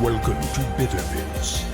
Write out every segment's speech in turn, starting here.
Welcome to BitterBits.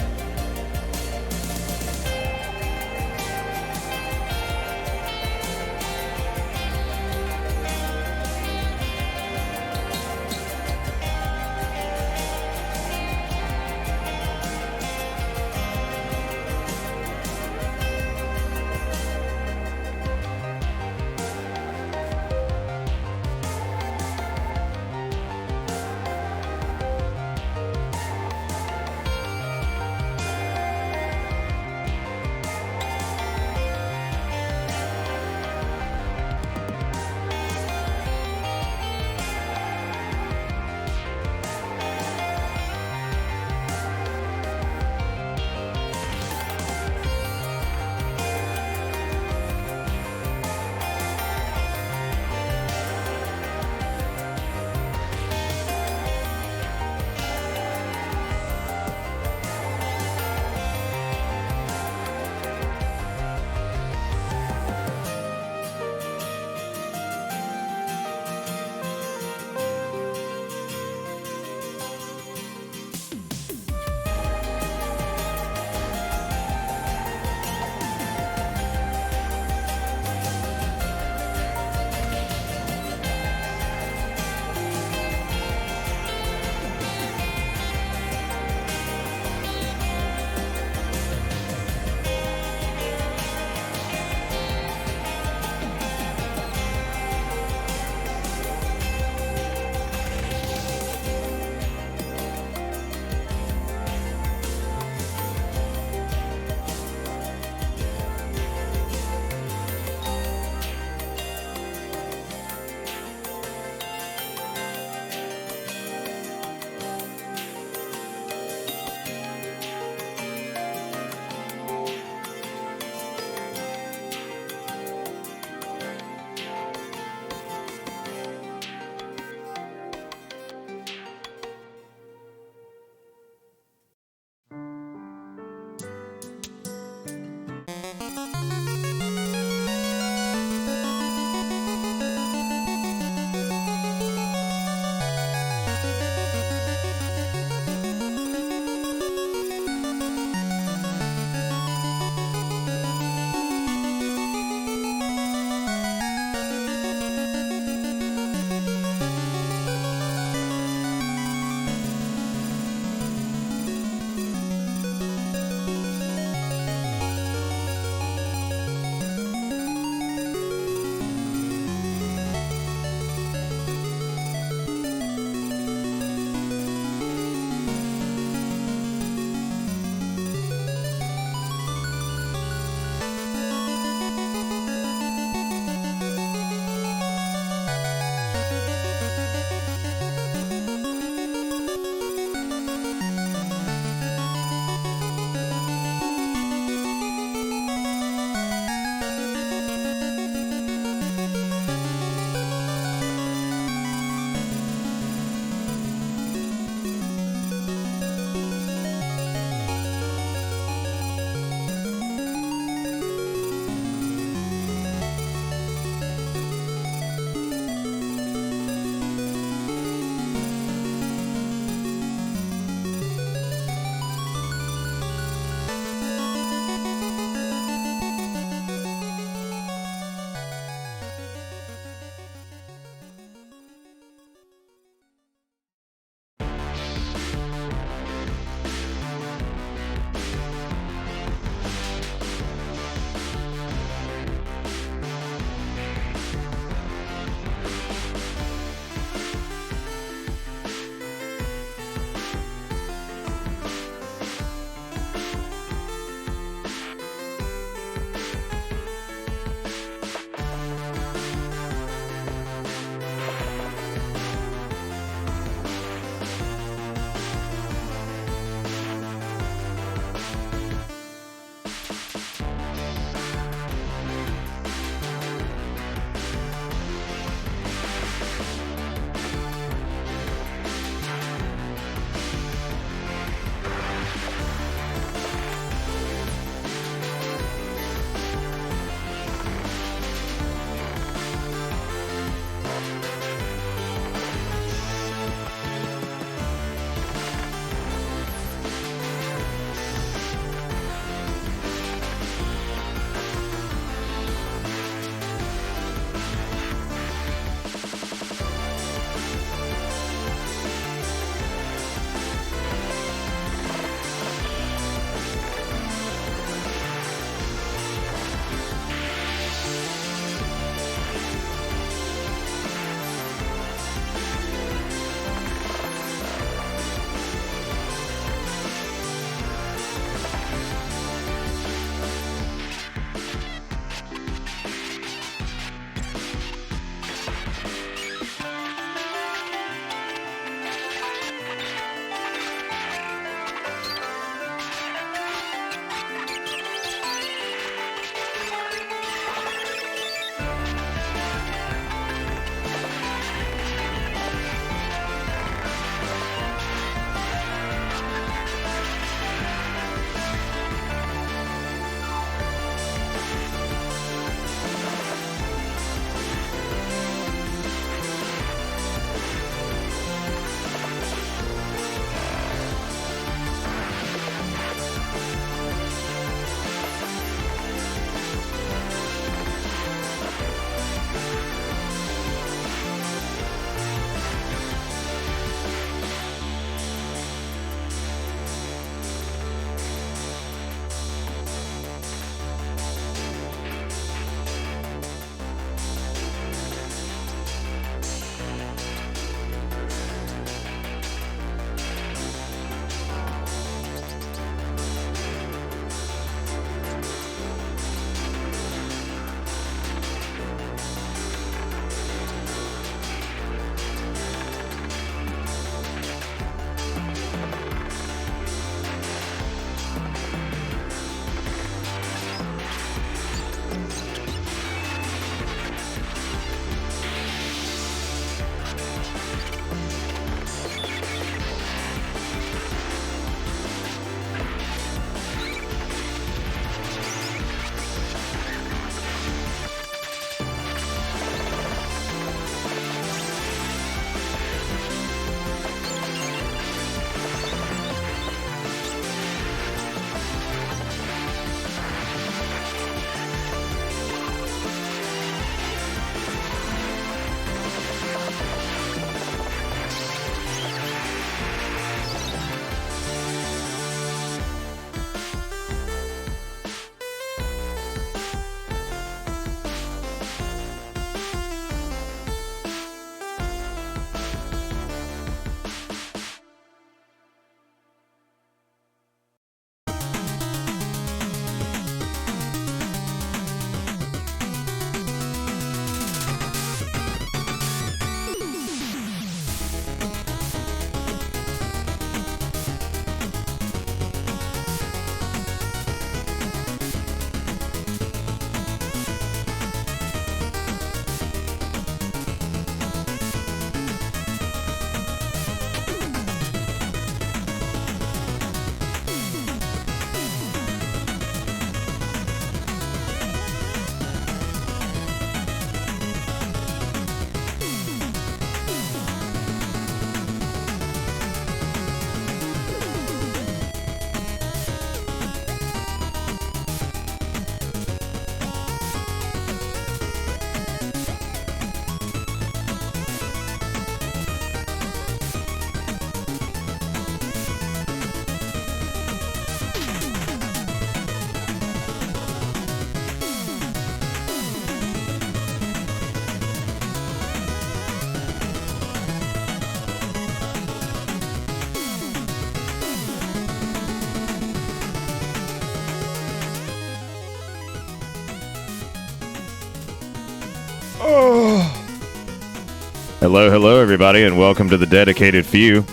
Hello, everybody, and welcome to the dedicated few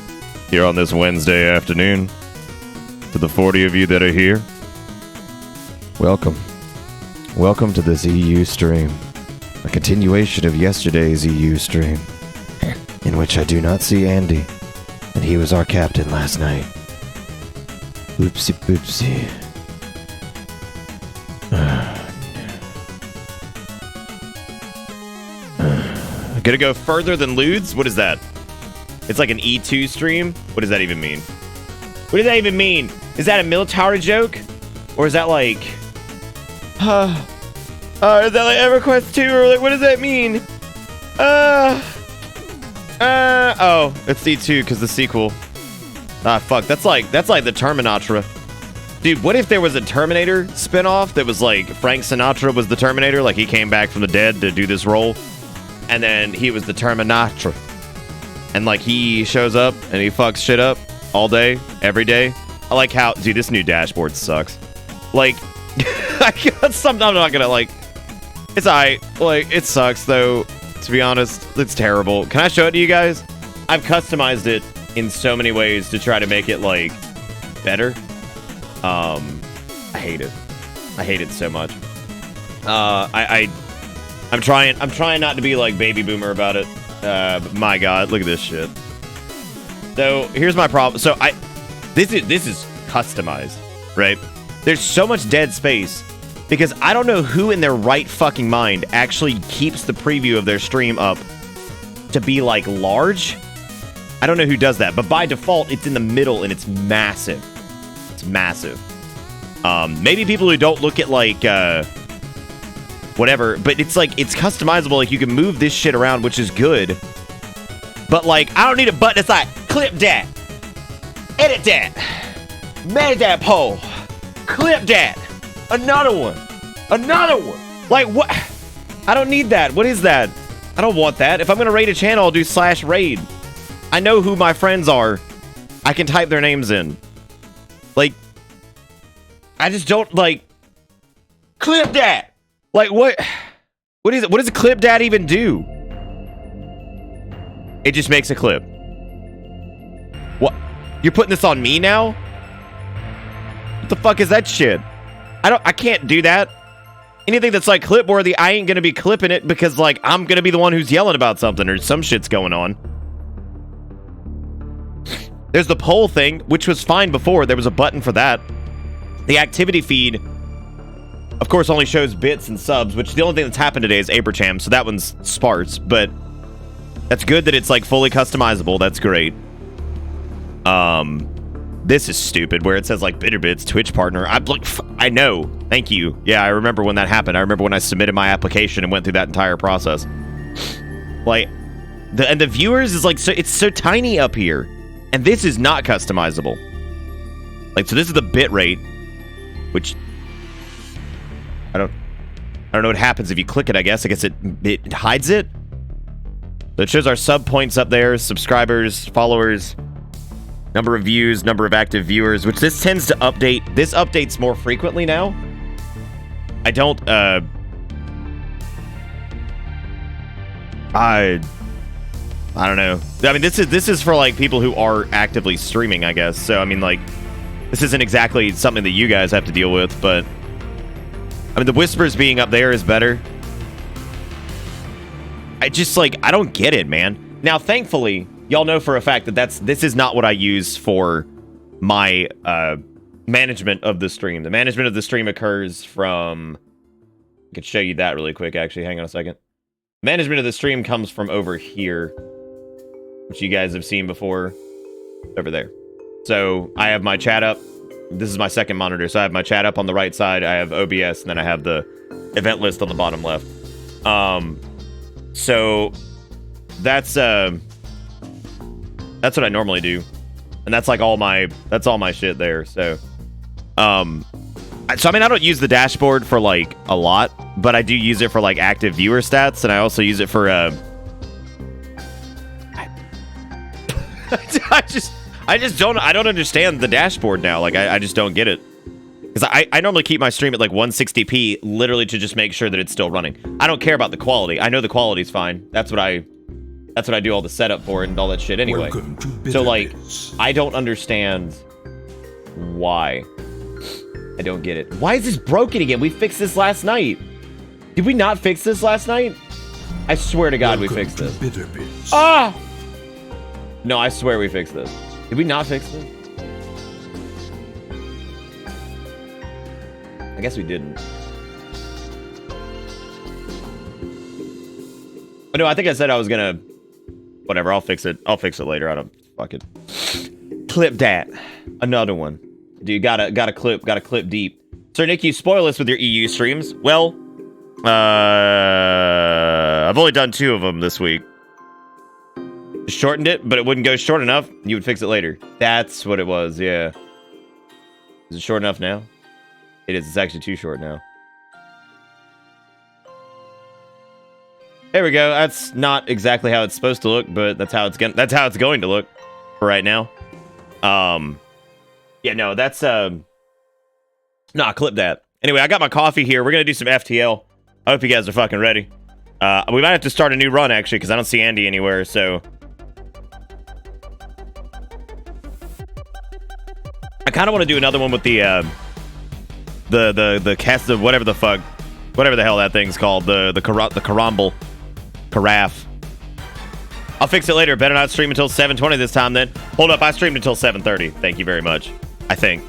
here on this Wednesday afternoon. To the 40 of you that are here, welcome. Welcome to this EU stream, a continuation of yesterday's EU stream, in which I do not see Andy, and he was our captain last night. Oopsie boopsie. Gonna go further than Ludes? What is that? It's like an E2 stream? What does that even mean? What does that even mean? Is that a Military joke? Or is that like... is that like EverQuest 2? Or like, what does that mean? Oh, it's E2 because the sequel. Ah, fuck. That's like the Terminator. Dude, what if there was a Terminator spinoff that was like Frank Sinatra was the Terminator? Like he came back from the dead to do this role. And then he was the Terminator. And like he shows up and he fucks shit up all day, every day. I like how, dude, this new dashboard sucks. Like, I'm not gonna like, it's alright. Like, it sucks though, to be honest. It's terrible. Can I show it to you guys? I've customized it in so many ways to try to make it like better. I hate it. I hate it so much. I'm trying not to be like baby boomer about it. But my God, look at this shit. So here's my problem. So this is customized, right? There's so much dead space because I don't know who in their right fucking mind actually keeps the preview of their stream up to be like large. I don't know who does that, but by default, it's in the middle and it's massive. It's massive. Maybe people who don't look at like, whatever, but it's like, it's customizable. Like you can move this shit around, which is good. But like, I don't need a button. It's like, clip that, edit that, manage that poll, clip that, another one. Like what? I don't need that. What is that? I don't want that. If I'm going to raid a channel, I'll do /raid. I know who my friends are. I can type their names in. Like, I just don't like, clip that. Like, what is it? What does a clip dat even do? It just makes a clip. What? You're putting this on me now? What the fuck is that shit? I can't do that. Anything that's like clip worthy, I ain't gonna be clipping it because like I'm gonna be the one who's yelling about something or some shit's going on. There's the poll thing, which was fine before. There was a button for that. The activity feed, of course, only shows bits and subs, which the only thing that's happened today is Abraham, so that one's sparse, but that's good that it's like fully customizable. That's great. This is stupid where it says like Bitterbits Twitch partner. I know. Thank you. Yeah, I remember when that happened. I remember when I submitted my application and went through that entire process. Like the viewers is like, so it's so tiny up here, and this is not customizable. Like, so this is the bit rate, which I don't know what happens if you click it, I guess. I guess it hides it. So it shows our sub points up there, subscribers, followers, number of views, number of active viewers, which this tends to update. This updates more frequently now. I don't, I don't know. I mean, this is for like people who are actively streaming, I guess. So, I mean, like, this isn't exactly something that you guys have to deal with, but I mean, the whispers being up there is better. I just, like, I don't get it, man. Now, thankfully, y'all know for a fact that this is not what I use for my management of the stream. The management of the stream occurs from... I could show you that really quick, actually. Hang on a second. Management of the stream comes from over here, which you guys have seen before. Over there. So, I have my chat up. This is my second monitor, so I have my chat up on the right side. I have OBS, and then I have the event list on the bottom left. So that's what I normally do, and that's like all my shit there. So, I mean, I don't use the dashboard for like a lot, but I do use it for like active viewer stats, and I also use it for I don't understand the dashboard now. Like, I just don't get it. Because I normally keep my stream at like 160p, literally to just make sure that it's still running. I don't care about the quality. I know the quality's fine. That's what I do all the setup for and all that shit anyway. So like, I don't understand why. I don't get it. Why is this broken again? We fixed this last night. Did we not fix this last night? I swear to God we fixed this. Ah! No, I swear we fixed this. Did we not fix this? I guess we didn't. Oh, no, I think I said I was gonna... Whatever, I'll fix it. I'll fix it later. I don't... Fuck it. Clip that. Another one. Dude, gotta clip deep. Sir Nick, you spoil us with your EU streams. Well, I've only done 2 of them this week. Shortened it, but it wouldn't go short enough. You would fix it later. That's what it was, yeah. Is it short enough now? It is. It's actually too short now. There we go. That's not exactly how it's supposed to look, but that's how it's going to look for right now. Yeah, no, that's nah, clip that. Anyway, I got my coffee here. We're gonna do some FTL. I hope you guys are fucking ready. We might have to start a new run actually, because I don't see Andy anywhere. So I kind of want to do another one with the cast of whatever the hell that thing's called, the carafe. I'll fix it later. Better not stream until 7:20 this time then. Hold up, I streamed until 7:30. Thank you very much. I think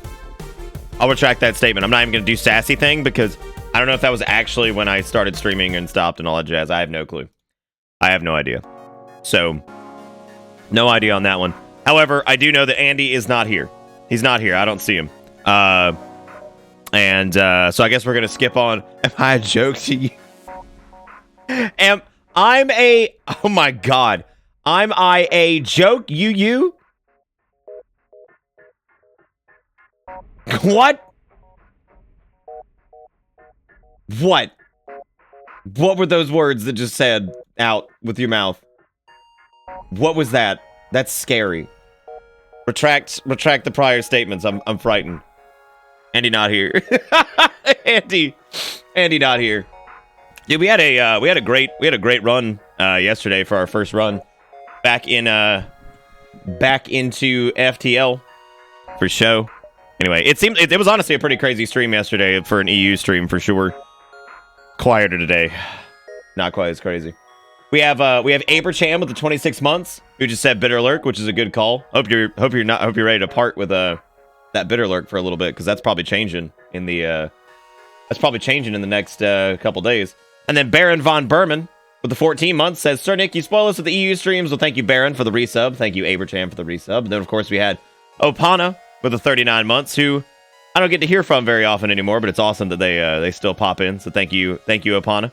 I'll retract that statement. I'm not even gonna do sassy thing because I don't know if that was actually when I started streaming and stopped and all that jazz. I have no clue. I have no idea. So no idea on that one. However, I do know that Andy is not here. He's not here. I don't see him. So I guess we're gonna skip on. Am I a joke to you? Oh my God. Am I a joke? You? What? What? What were those words that just said out with your mouth? What was that? That's scary. Retract the prior statements. I'm frightened. Andy not here. Andy not here. Dude, we had a great run yesterday for our first run back into FTL for show. Anyway, it was honestly a pretty crazy stream yesterday for an EU stream for sure. Quieter today, not quite as crazy. We have Abraham with the 26 months who just said bitter lurk, which is a good call. Hope you're ready to part with that bitter lurk for a little bit, because that's probably changing in the next couple days. And then Baron von Berman with the 14 months says, Sir Nick, you spoil us with the EU streams. Well, thank you, Baron, for the resub. Thank you, Abraham, for the resub. And then, of course, we had Opana with the 39 months, who I don't get to hear from very often anymore, but it's awesome that they still pop in. So thank you, Opana.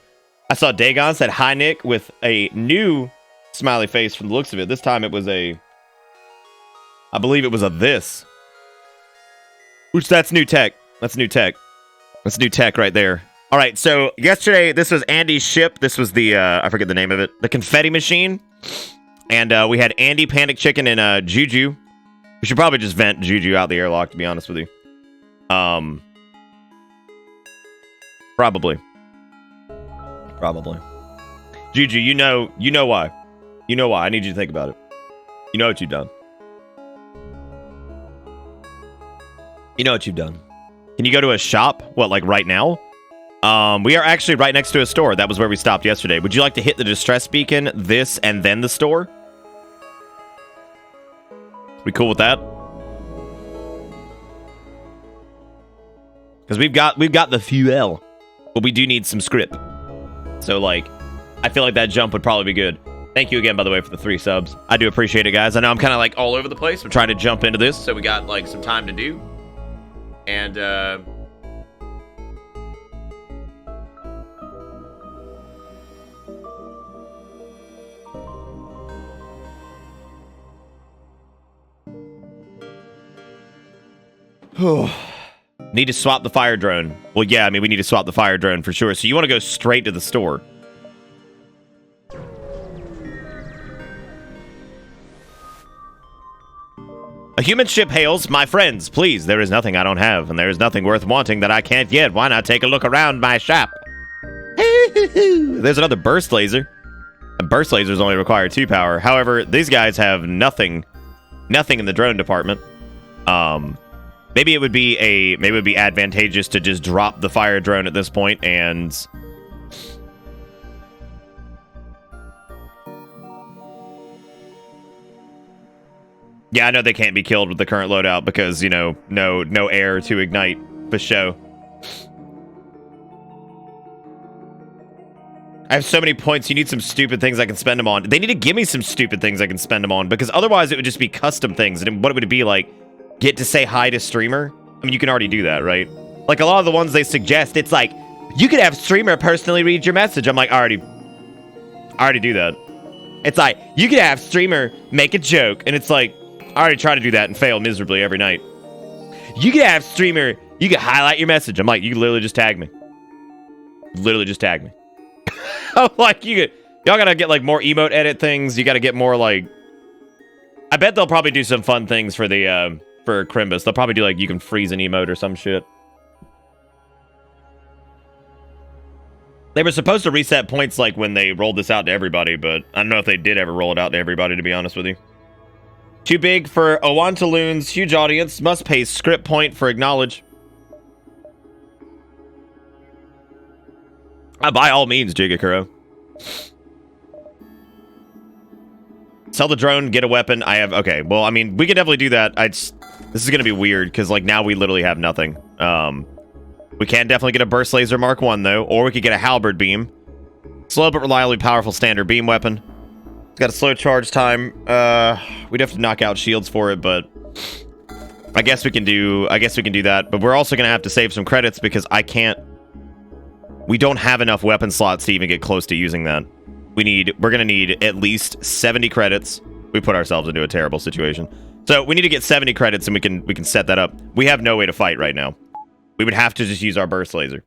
I saw Dagon said, hi, Nick, with a new smiley face from the looks of it. This time it was I believe it was a this. Which, that's new tech. That's new tech. That's new tech right there. All right, so yesterday, this was Andy's ship. This was the, I forget the name of it, the confetti machine. And we had Andy, Panic Chicken, and Juju. We should probably just vent Juju out the airlock, to be honest with you. Probably. Juju, you know why. You know why. I need you to think about it. You know what you've done. You know what you've done. Can you go to a shop? What, like right now? We are actually right next to a store. That was where we stopped yesterday. Would you like to hit the distress beacon, this, and then the store? We cool with that? Because we've got the fuel, but we do need some script. So, like, I feel like that jump would probably be good. Thank you again, by the way, for the 3 subs. I do appreciate it, guys. I know I'm kind of, like, all over the place. I'm trying to jump into this, so we got, like, some time to do. And, need to swap the fire drone. Well, yeah, I mean, we need to swap the fire drone for sure. So you want to go straight to the store. A human ship hails, my friends, please, there is nothing I don't have, and there is nothing worth wanting that I can't get. Why not take a look around my shop? There's another burst laser. And burst lasers only require 2 power. However, these guys have nothing in the drone department. Maybe it would be advantageous to just drop the fire drone at this point and yeah, I know they can't be killed with the current loadout because, you know, no air to ignite for show. I have so many points. You need some stupid things I can spend them on. They need to give me some stupid things I can spend them on because otherwise it would just be custom things. And what would it be like? Get to say hi to streamer? I mean, you can already do that, right? Like a lot of the ones they suggest, it's like, you could have streamer personally read your message. I'm like, I already do that. It's like, you could have streamer make a joke. And it's like, I already try to do that and fail miserably every night. You could have streamer, you could highlight your message. I'm like, you literally just tag me. Literally just tag me. I'm like, y'all gotta get like more emote edit things. You gotta get more like, I bet they'll probably do some fun things for the, for Crimbus. They'll probably do like, you can freeze an emote or some shit. They were supposed to reset points like when they rolled this out to everybody, but I don't know if they did ever roll it out to everybody, to be honest with you. Too big for Owantaloon's huge audience. Must pay script point for acknowledge. By all means, Jigakuro. Sell the drone, get a weapon. I have... Okay, well, I mean, we could definitely do that. This is going to be weird, because, like, now we literally have nothing. We can definitely get a Burst Laser Mark 1, though, or we could get a Halberd Beam. Slow but reliably powerful standard beam weapon. It's got a slow charge time. We'd have to knock out shields for it, but... I guess we can do that, but we're also going to have to save some credits, because I can't... We don't have enough weapon slots to even get close to using that. We're gonna need at least 70 credits. We put ourselves into a terrible situation. So we need to get 70 credits and we can set that up. We have no way to fight right now. We would have to just use our burst laser.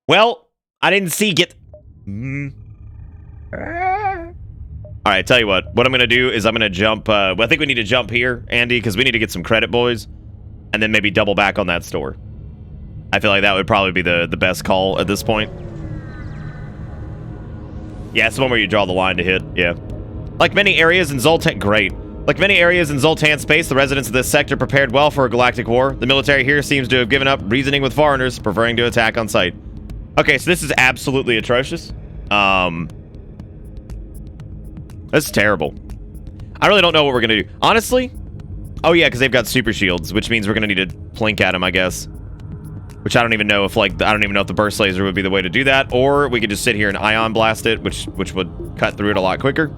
Well, I didn't see Alright, tell you what I'm gonna do is I'm gonna jump, well, I think we need to jump here, Andy, because we need to get some credit, boys. And then maybe double back on that store. I feel like that would probably be the best call at this point. Yeah, it's the one where you draw the line to hit, yeah. Like many areas in Zoltan... Great. Like many areas in Zoltan space, the residents of this sector prepared well for a galactic war. The military here seems to have given up reasoning with foreigners, preferring to attack on sight. Okay, so this is absolutely atrocious. This is terrible. I really don't know what we're gonna do. Honestly... Oh yeah, because they've got super shields, which means we're gonna need to plink at them, I guess. Which I don't even know if, like, I don't even know if the burst laser would be the way to do that, or we could just sit here and ion blast it, which would cut through it a lot quicker.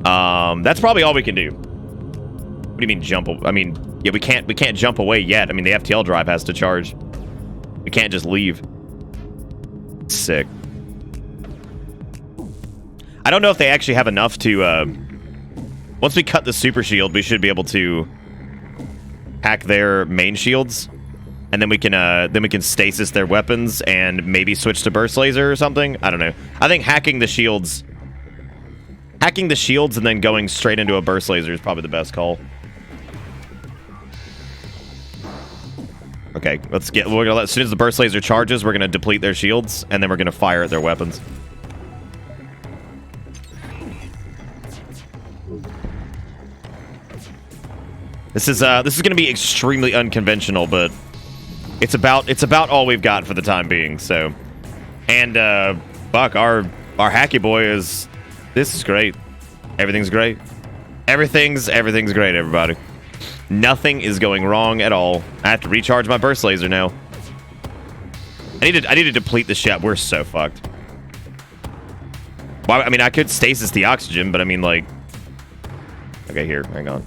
That's probably all we can do. What do you mean jump? I mean, yeah, we can't jump away yet. I mean, the FTL drive has to charge. We can't just leave. Sick. I don't know if they actually have enough to, once we cut the super shield, we should be able to hack their main shields. And then we can stasis their weapons and maybe switch to burst laser or something. I don't know. I think hacking the shields and then going straight into a burst laser is probably the best call. Okay, let's get. We're gonna as soon as the burst laser charges, we're gonna deplete their shields and then we're gonna fire at their weapons. This is gonna be extremely unconventional, but. It's about all we've got for the time being, so. And, Buck, our hacky boy is... This is great. Everything's great. Everything's great, everybody. Nothing is going wrong at all. I have to recharge my burst laser now. I need to deplete the ship. We're so fucked. Well, I mean, I could stasis the oxygen, but I mean, like... Okay, here, hang on.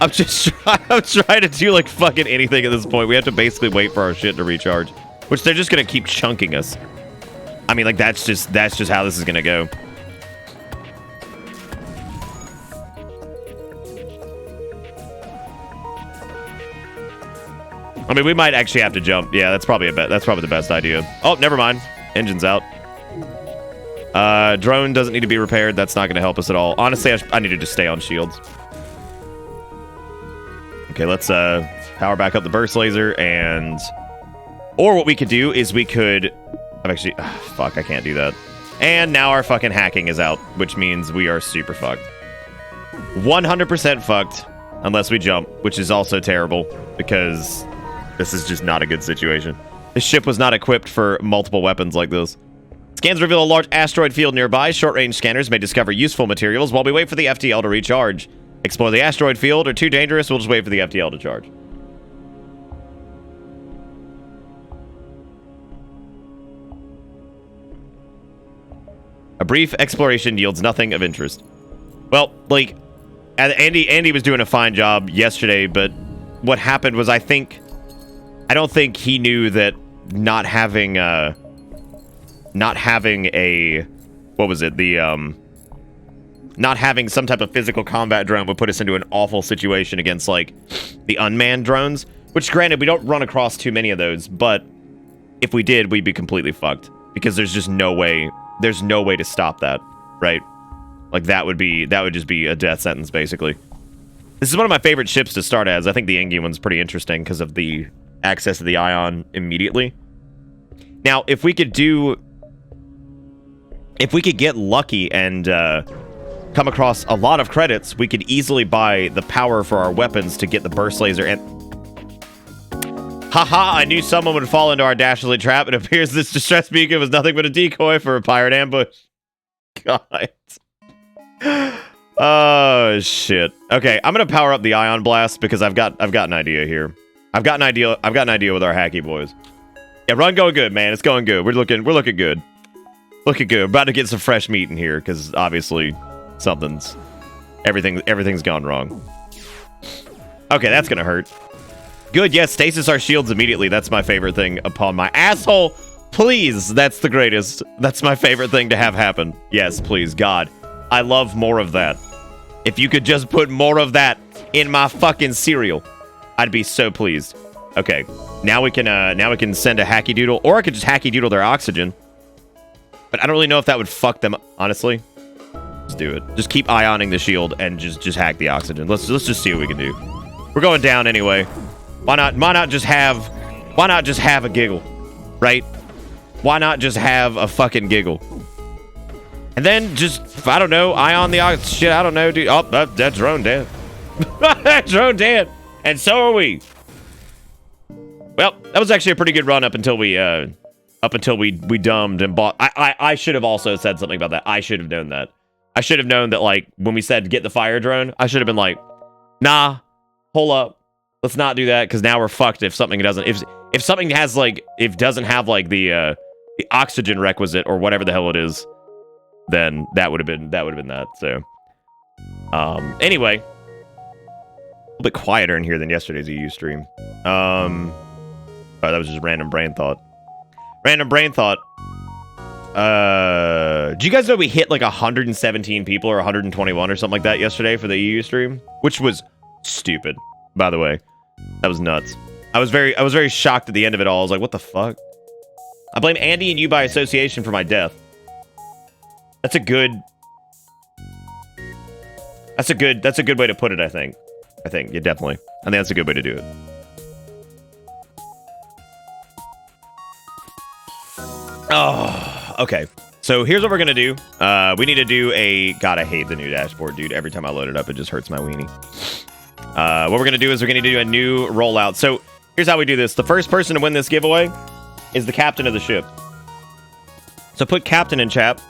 I'm trying to do like fucking anything at this point. We have to basically wait for our shit to recharge, which they're just gonna keep chunking us. I mean, like that's just how this is gonna go. I mean, we might actually have to jump. Yeah, that's probably the best idea. Oh, never mind. Engine's out. Drone doesn't need to be repaired. That's not going to help us at all. Honestly, I need to just stay on shields. Okay, let's power back up the burst laser, and... Or what we could do is we could... I've actually... fuck, I can't do that. And now our fucking hacking is out, which means we are super fucked. 100% fucked, unless we jump, which is also terrible, because this is just not a good situation. This ship was not equipped for multiple weapons like this. Scans reveal a large asteroid field nearby. Short-range scanners may discover useful materials while we wait for the FTL to recharge. Explore the asteroid field, or too dangerous, we'll just wait for the FTL to charge. A brief exploration yields nothing of interest. Well, like, Andy was doing a fine job yesterday, but what happened was I don't think he knew that not having a, what was it, not having some type of physical combat drone would put us into an awful situation against, like, the unmanned drones, which, granted, we don't run across too many of those, but if we did, we'd be completely fucked, because there's just no way to stop that, right? Like, that would just be a death sentence, basically. This is one of my favorite ships to start as. I think the Engi one's pretty interesting because of the access to the ion immediately. Now, if we could get lucky and come across a lot of credits, we could easily buy the power for our weapons to get the burst laser and... Haha, I knew someone would fall into our dastardly trap. It appears this distress beacon was nothing but a decoy for a pirate ambush. God. Oh, shit. Okay, I'm gonna power up the ion blast because I've got an idea here. I've got an idea with our hacky boys. Yeah, run going good, man. It's going good. We're looking good. Looking good. We're about to get some fresh meat in here because obviously everything's gone wrong. Okay, that's gonna hurt. Good, yes, stasis our shields immediately. That's my favorite thing upon my asshole. Please, that's the greatest. That's my favorite thing to have happen. Yes, please, God. I love more of that. If you could just put more of that in my fucking cereal, I'd be so pleased. Okay, now we can send a hacky doodle, or I could just hacky doodle their oxygen. But I don't really know if that would fuck them up, honestly. Let's do it. Just keep ioning the shield and just hack the oxygen. Let's just see what we can do. We're going down anyway. Why not just have a giggle, right? Why not just have a fucking giggle? And then just, I don't know, ion the oxygen. Shit, I don't know, dude. Oh, that drone dead. That drone dead. And so are we. Well, that was actually a pretty good run up until we dumbed and bought. I should have also said something about that. I should have known that. I should have known that, like, when we said get the fire drone, I should have been like, nah, hold up. Let's not do that, because now we're fucked if something doesn't... If something has, like... If doesn't have, like, the oxygen requisite, or whatever the hell it is, then that would have been that, so... Anyway. A little bit quieter in here than yesterday's EU stream. Oh, that was just random brain thought. Random brain thought. Do you guys know we hit, like, 117 people, or 121 or something like that yesterday for the EU stream? Which was stupid, by the way. That was nuts. I was very shocked at the end of it all. I was like, what the fuck? I blame Andy and you by association for my death. That's a good way to put it, I think. Yeah, definitely. I think that's a good way to do it. Oh, okay. So here's what we're gonna do. We need to do a... God, I hate the new dashboard, dude. Every time I load it up, it just hurts my weenie. What we're going to do is we're going to do a new rollout. So here's how we do this. The first person to win this giveaway is the captain of the ship. So put captain in chap.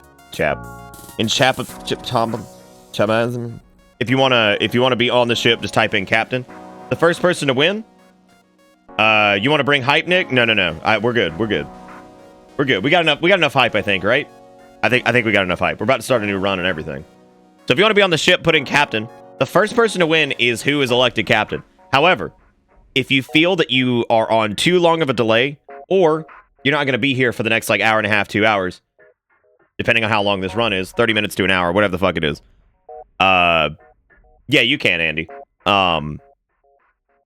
In chap of chip tom. If you want to be on the ship, just type in captain. The first person to win. You want to bring hype, Nick? No. We're good. We got enough hype, I think, right? I think we got enough hype. We're about to start a new run and everything. So if you want to be on the ship, put in captain. The first person to win is who is elected captain. However, if you feel that you are on too long of a delay, or you're not going to be here for the next, like, hour and a half, 2 hours, depending on how long this run is, 30 minutes to an hour, whatever the fuck it is. Yeah, you can, Andy.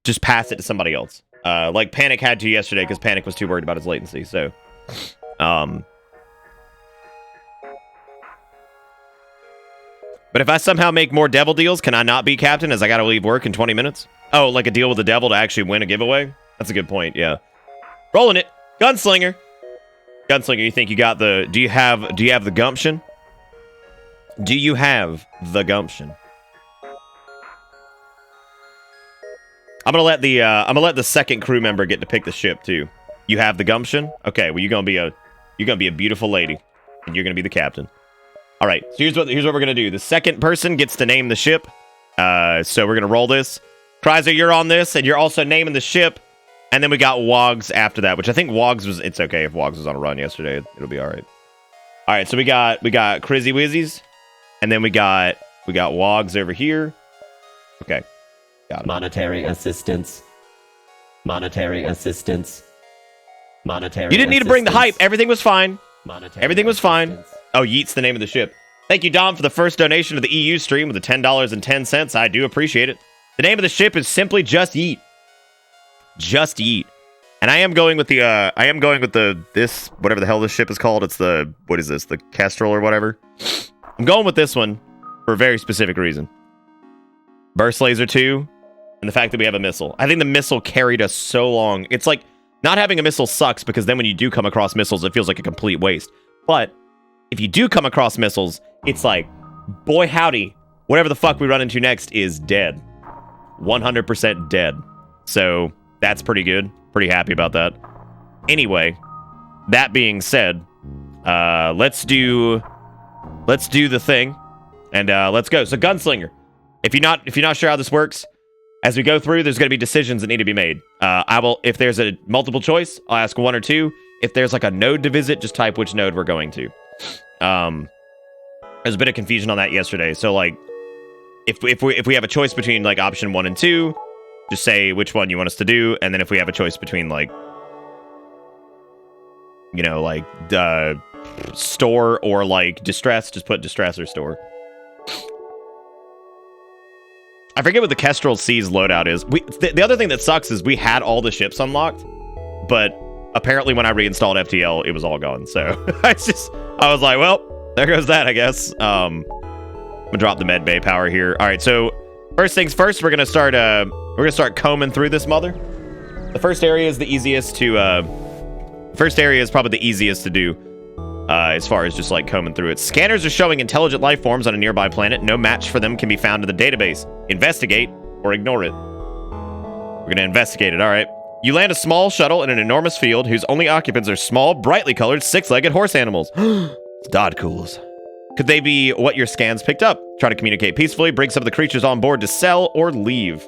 Just pass it to somebody else. Like Panic had to yesterday, because Panic was too worried about his latency, so... But if I somehow make more devil deals, can I not be captain as I gotta leave work in 20 minutes? Oh, like a deal with the devil to actually win a giveaway? That's a good point, yeah. Rolling it. Gunslinger. Gunslinger, you think you got the... Do you have the gumption? Do you have the gumption? I'm gonna let the second crew member get to pick the ship too. You have the gumption? Okay, well you're gonna be a beautiful lady. And you're gonna be the captain. Alright, so here's what we're gonna do. The second person gets to name the ship. So we're gonna roll this. Kryzer, you're on this, and you're also naming the ship. And then we got Wogs after that, which I think Wogs was... It's okay if Wogs was on a run yesterday. It'll be alright. Alright, so we got Crizzy Wizzies. And then we got Wogs over here. Okay. Got it. Monetary assistance. Monetary assistance. Monetary You didn't need to bring the hype. Everything was fine. Monetary Everything was fine. assistance. Oh, Yeet's the name of the ship. Thank you, Dom, for the first donation to the EU stream with the $10.10. I do appreciate it. The name of the ship is simply Just Yeet. Just Yeet. And I am going with this, whatever the hell this ship is called. It's the, what is this? The Kestrel or whatever. I'm going with this one for a very specific reason. Burst Laser 2, and the fact that we have a missile. I think the missile carried us so long. It's like, not having a missile sucks, because then when you do come across missiles, it feels like a complete waste. But if you do come across missiles, it's like, boy howdy, whatever the fuck we run into next is dead. 100% dead. So that's pretty good. Pretty happy about that. Anyway, that being said, let's do the thing, and let's go. So Gunslinger, if you're not sure how this works, as we go through, there's going to be decisions that need to be made. If there's a multiple choice, I'll ask one or two. If there's like a node to visit, just type which node we're going to. There's a bit of confusion on that yesterday. So like, if we have a choice between like option 1 and 2, just say which one you want us to do, and then if we have a choice between like, you know, like store or like distress, just put distress or store. I forget what the Kestrel Seas loadout is. The other thing that sucks is we had all the ships unlocked, but apparently when I reinstalled FTL, it was all gone. So I was like, well, there goes that, I guess. I'm gonna drop the med bay power here. All right, so first things first, we're gonna start combing through this mother. The first area is the easiest to. First area is probably the easiest to do. As far as just like combing through it. Scanners are showing intelligent life forms on a nearby planet. No match for them can be found in the database. Investigate or ignore it. We're going to investigate it. All right. You land a small shuttle in an enormous field whose only occupants are small, brightly colored, six-legged horse animals. Dodcools. Could they be what your scans picked up? Try to communicate peacefully, bring some of the creatures on board to sell or leave.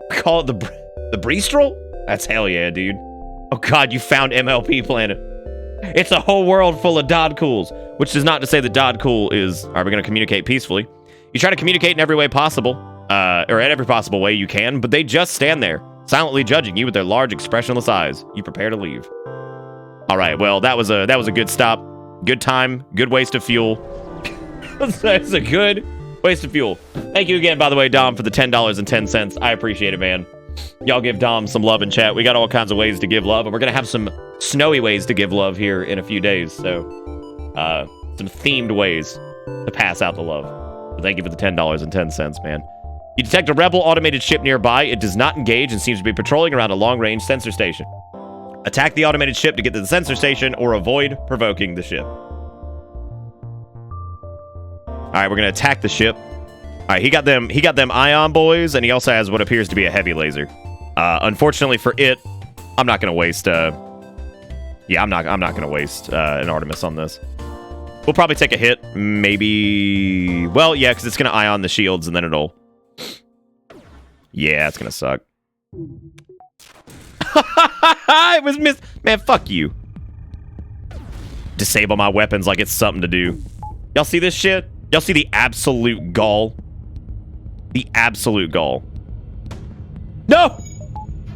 Call it the Breestrel? That's hell yeah, dude. Oh god, you found MLP planet. It's a whole world full of Dodcools, which is not to say that Dodcool is, are we going to communicate peacefully? You try to communicate in every way possible, or in every possible way you can, but they just stand there, silently judging you with their large, expressionless eyes. You prepare to leave. All right, well, that was a good stop. Good time, good waste of fuel. That's a good waste of fuel. Thank you again, by the way, Dom, for the $10.10. I appreciate it, man. Y'all give Dom some love in chat. We got all kinds of ways to give love, and we're going to have some snowy ways to give love here in a few days. So, some themed ways to pass out the love. So thank you for the $10.10, man. You detect a rebel automated ship nearby. It does not engage and seems to be patrolling around a long-range sensor station. Attack the automated ship to get to the sensor station or avoid provoking the ship. All right, we're going to attack the ship. All right, he got them ion boys, and he also has what appears to be a heavy laser. Unfortunately for it, I'm not going to waste yeah, I'm not going to waste an Artemis on this. We'll probably take a hit, maybe. Well, yeah, because it's going to ion the shields, and then it'll. Yeah, it's going to suck. It was missed. Man, fuck you. Disable my weapons like it's something to do. Y'all see this shit? Y'all see the absolute gall? The absolute gall. No!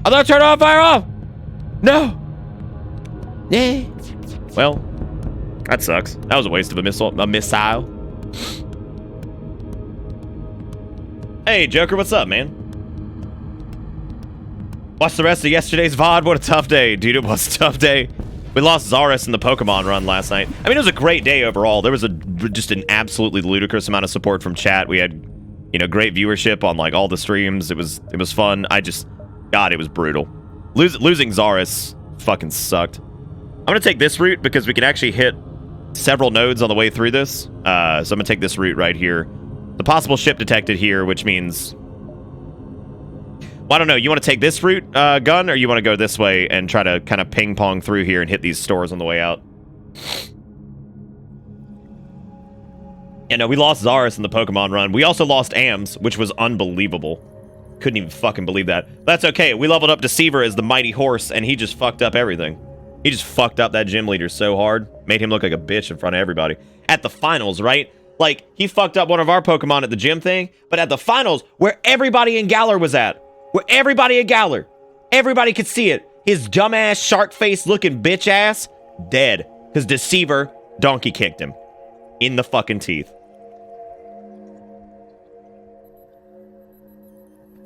I thought I turned on fire off! No! Yeah. Well, that sucks. That was a waste of a missile. Hey, Joker, what's up, man? Watch the rest of yesterday's VOD. What a tough day. Dude, it was a tough day. We lost Zaris in the Pokemon run last night. I mean, it was a great day overall. There was just an absolutely ludicrous amount of support from chat. We had, you know, great viewership on like all the streams. It was fun. God, it was brutal. Losing Zaris fucking sucked. I'm gonna take this route because we can actually hit several nodes on the way through this. So I'm gonna take this route right here. The possible ship detected here, which means... Well, I don't know. You want to take this route, Gun, or you want to go this way and try to kind of ping-pong through here and hit these stores on the way out? Yeah, no, we lost Zaris in the Pokemon run. We also lost Ams, which was unbelievable. Couldn't even fucking believe that. That's okay. We leveled up Deceiver as the mighty horse, and he just fucked up everything. He just fucked up that gym leader so hard. Made him look like a bitch in front of everybody. At the finals, right? Like, he fucked up one of our Pokemon at the gym thing, but at the finals, where everybody in Galar was at, where everybody in Galar, everybody could see it, his dumbass, shark face looking bitch ass, dead. Because Deceiver donkey kicked him. In the fucking teeth.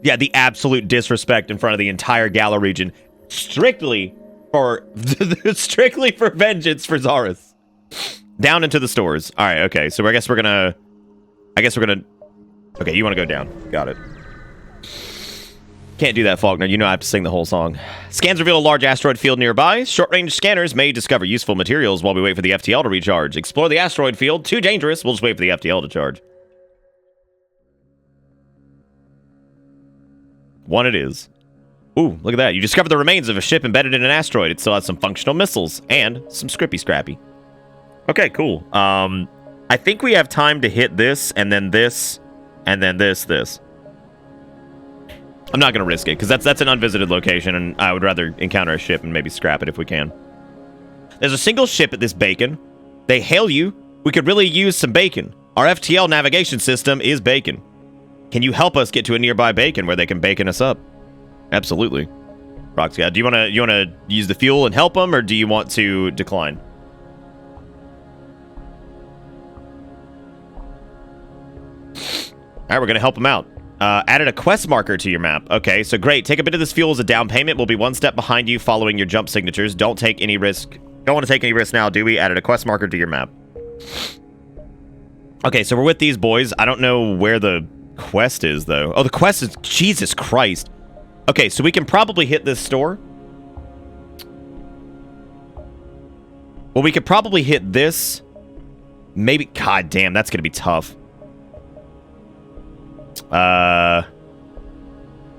Yeah, the absolute disrespect in front of the entire Galar region. Strictly for vengeance for Zaris. Down into the stores. Alright, okay. So I guess we're gonna... Okay, you want to go down. Got it. Can't do that, Faulkner. You know I have to sing the whole song. Scans reveal a large asteroid field nearby. Short-range scanners may discover useful materials while we wait for the FTL to recharge. Explore the asteroid field. Too dangerous. We'll just wait for the FTL to charge. One it is. Ooh, look at that. You discovered the remains of a ship embedded in an asteroid. It still has some functional missiles and some scrappy. Okay, cool. I think we have time to hit this, and then this, and then this. I'm not going to risk it, because that's an unvisited location, and I would rather encounter a ship and maybe scrap it if we can. There's a single ship at this bacon. They hail you. We could really use some bacon. Our FTL navigation system is bacon. Can you help us get to a nearby bacon where they can bacon us up? Absolutely. Roxy, do you want to use the fuel and help them, or do you want to decline? All right, we're going to help them out. Added a quest marker to your map. Okay, so great. Take a bit of this fuel as a down payment. We'll be one step behind you following your jump signatures. Don't take any risk. Don't want to take any risk now, do we? Added a quest marker to your map. Okay, so we're with these boys. I don't know where the quest is, though. Oh, the quest is... Jesus Christ. Okay, so we can probably hit this store. Well, we could probably hit this. Maybe... God damn, that's going to be tough.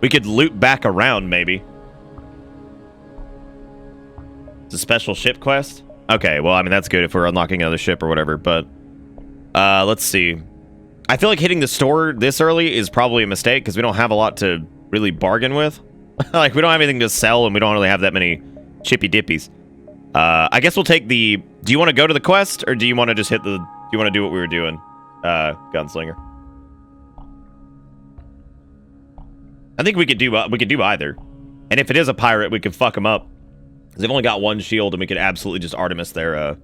We could loop back around, maybe. It's a special ship quest? Okay, well, I mean, that's good if we're unlocking another ship or whatever, but... let's see. I feel like hitting the store this early is probably a mistake, because we don't have a lot to really bargain with. Like, we don't have anything to sell, and we don't really have that many chippy dippies. I guess we'll take the... Do you want to go to the quest, or do you want to just hit the... Do you want to do what we were doing? Gunslinger. I think we could do either. And if it is a pirate, we could fuck them up. Because they've only got one shield, and we could absolutely just Artemis their...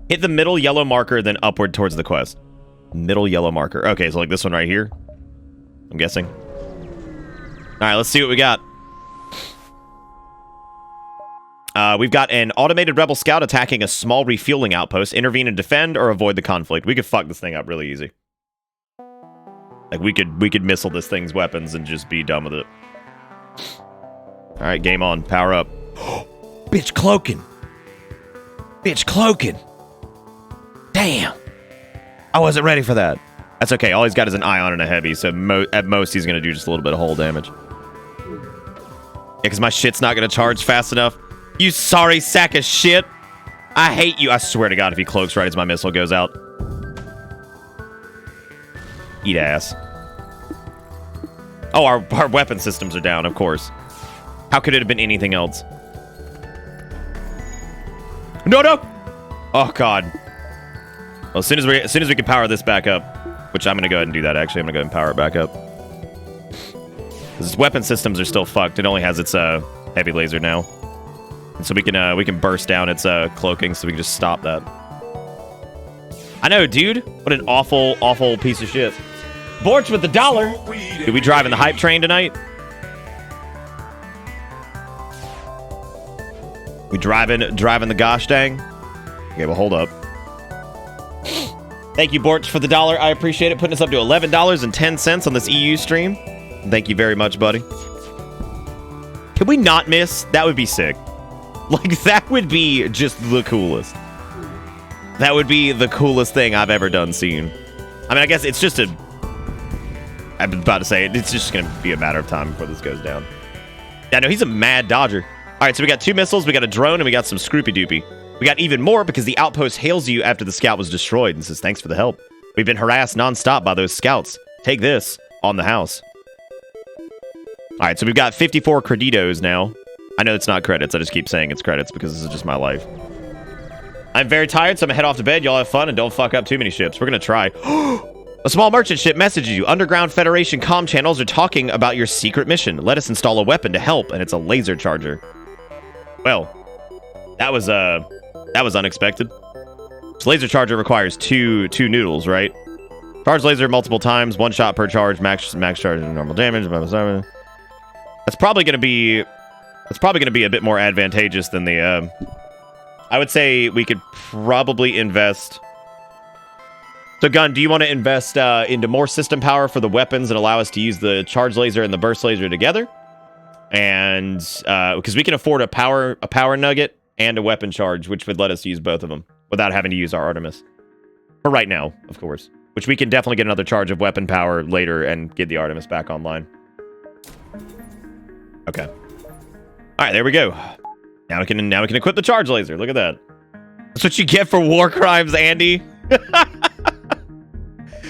Hit the middle yellow marker, then upward towards the quest. Middle yellow marker. Okay, so like this one right here. I'm guessing. Alright, let's see what we got. We've got an automated rebel scout attacking a small refueling outpost. Intervene and defend or avoid the conflict. We could fuck this thing up really easy. Like, we could missile this thing's weapons and just be done with it. Alright, game on. Power up. Bitch cloaking. Bitch cloaking. Damn. I wasn't ready for that. That's okay. All he's got is an ion and a heavy, so at most he's going to do just a little bit of hull damage. Yeah, because my shit's not going to charge fast enough. You sorry sack of shit. I hate you. I swear to God, if he cloaks right as my missile goes out. Eat ass. Oh, our weapon systems are down, of course. How could it have been anything else? No, no! Oh, God. Well, as soon as we can power this back up, which I'm going to go ahead and do that, actually. I'm going to go ahead and power it back up. Because its weapon systems are still fucked. It only has its heavy laser now. And so we can burst down its cloaking, so we can just stop that. I know, dude. What an awful, awful piece of shit. Borch with the $1. Did we drive in the hype train tonight? We driving the gosh dang. Okay, well, hold up. Thank you, Borch, for the $1. I appreciate it. Putting us up to $11.10 on this EU stream. Thank you very much, buddy. Can we not miss? That would be sick. Like, that would be just the coolest. That would be the coolest thing I've ever done seen. I mean, I guess it's just a... I'm about to say it. It's just going to be a matter of time before this goes down. Yeah, no, he's a mad dodger. All right, so we got 2 missiles, we got a drone, and we got some Scroopy Doopy. We got even more because the outpost hails you after the scout was destroyed and says, thanks for the help. We've been harassed nonstop by those scouts. Take this on the house. All right, so we've got 54 creditos now. I know it's not credits. I just keep saying it's credits because this is just my life. I'm very tired, so I'm gonna head off to bed. Y'all have fun and don't fuck up too many ships. We're gonna try. A small merchant ship messages you. Underground Federation comm channels are talking about your secret mission. Let us install a weapon to help, and it's a laser charger. Well, that was unexpected. This laser charger requires two noodles, right? Charge laser multiple times, 1 shot per charge, max charge and normal damage. That's probably gonna be a bit more advantageous than the. I would say we could probably invest. So, Gun, do you want to invest into more system power for the weapons and allow us to use the charge laser and the burst laser together? And because we can afford a power nugget and a weapon charge, which would let us use both of them without having to use our Artemis. For right now, of course. Which we can definitely get another charge of weapon power later and get the Artemis back online. Okay. All right, there we go. Now we can equip the charge laser. Look at that. That's what you get for war crimes, Andy.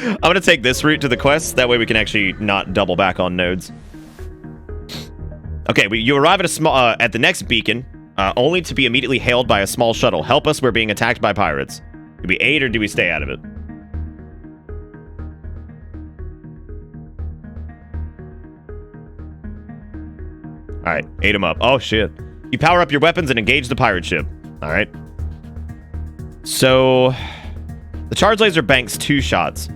I'm gonna take this route to the quest. That way we can actually not double back on nodes. Okay, you arrive at at the next beacon, only to be immediately hailed by a small shuttle. Help us, we're being attacked by pirates. Do we aid or do we stay out of it? All right, aid him up. Oh shit! You power up your weapons and engage the pirate ship. All right. So, the charge laser banks 2 shots.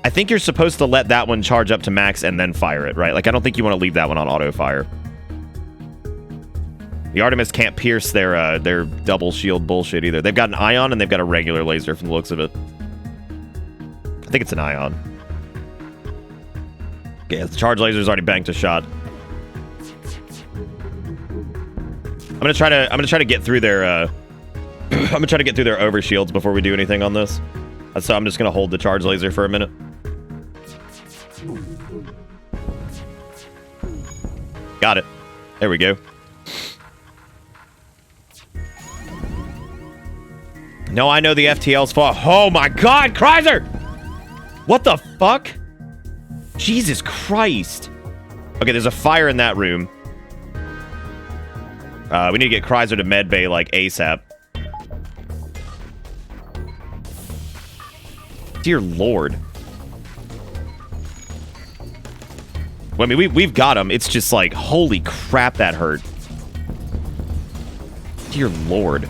I think you're supposed to let that one charge up to max and then fire it, right? Like, I don't think you want to leave that one on auto fire. The Artemis can't pierce their double shield bullshit either. They've got an ion and they've got a regular laser from the looks of it. I think it's an ion. Okay, the charge laser's already banked a shot. I'm gonna try to get through their I'm gonna try to get through their overshields before we do anything on this. So I'm just gonna hold the charge laser for a minute. Got it. There we go. No, I know the FTL's fault. Oh my god, Chrysler! What the fuck? Jesus Christ. Okay, there's a fire in that room. We need to get Chrysler to medbay like ASAP. Dear Lord. Well, I mean, we've got him. It's just like, holy crap, that hurt. Dear Lord.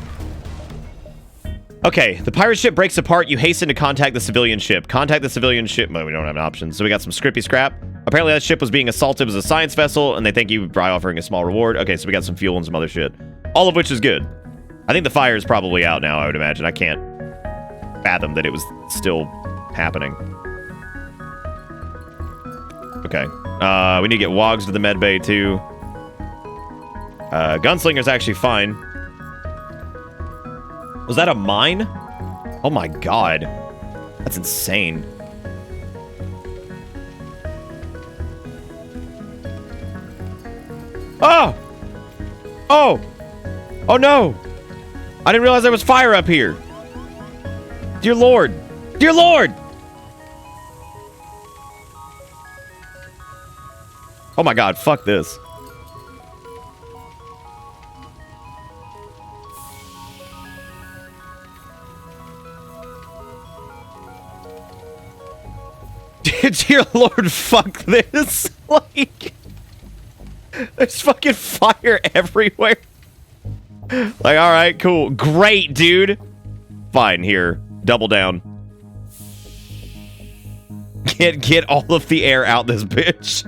Okay, the pirate ship breaks apart. You hasten to contact the civilian ship. Contact the civilian ship. Well, we don't have an option. So we got some scrippy scrap. Apparently that ship was being assaulted. It was a science vessel, and they thank you by offering a small reward. Okay, so we got some fuel and some other shit. All of which is good. I think the fire is probably out now, I would imagine. I can't fathom that it was still happening. Okay. We need to get Wogs to the med bay, too. Gunslinger's actually fine. Was that a mine? Oh my god. That's insane. Oh! Oh! Oh no! I didn't realize there was fire up here. Dear Lord. Dear Lord! Oh my god, fuck this. Dear Lord, fuck this. Like, there's fucking fire everywhere. Like, alright, cool. Great, dude. Fine, here. Double down. Get all of the air out this bitch.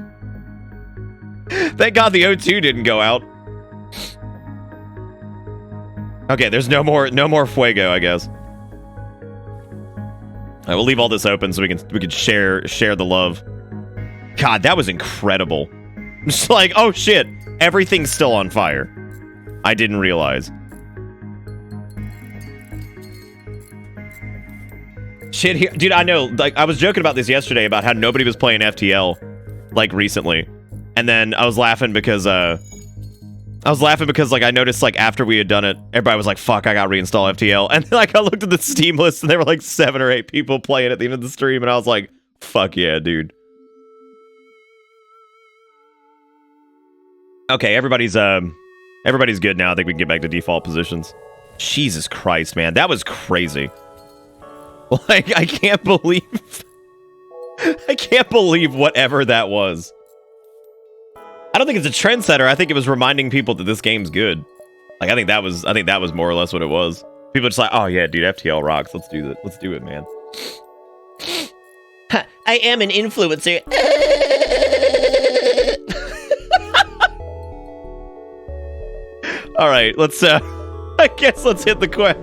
Thank God the O2 didn't go out. Okay, there's no more fuego, I guess. I will leave all this open so we can share the love. God, that was incredible. Just like, oh shit, everything's still on fire. I didn't realize. Shit here, dude. I know. Like, I was joking about this yesterday about how nobody was playing FTL, like recently, and then I was laughing because like I noticed like after we had done it, everybody was like, "Fuck, I got to reinstall FTL," and like I looked at the Steam list and there were like 7 or 8 people playing at the end of the stream, and I was like, "Fuck yeah, dude." Okay, everybody's good now. I think we can get back to default positions. Jesus Christ, man, that was crazy. Like, I can't believe whatever that was. I don't think it's a trendsetter. I think it was reminding people that this game's good. Like, I think that was more or less what it was. People are just like, oh yeah, dude, FTL rocks. Let's do that. Let's do it, man. I am an influencer. All right, let's I guess let's hit the quest.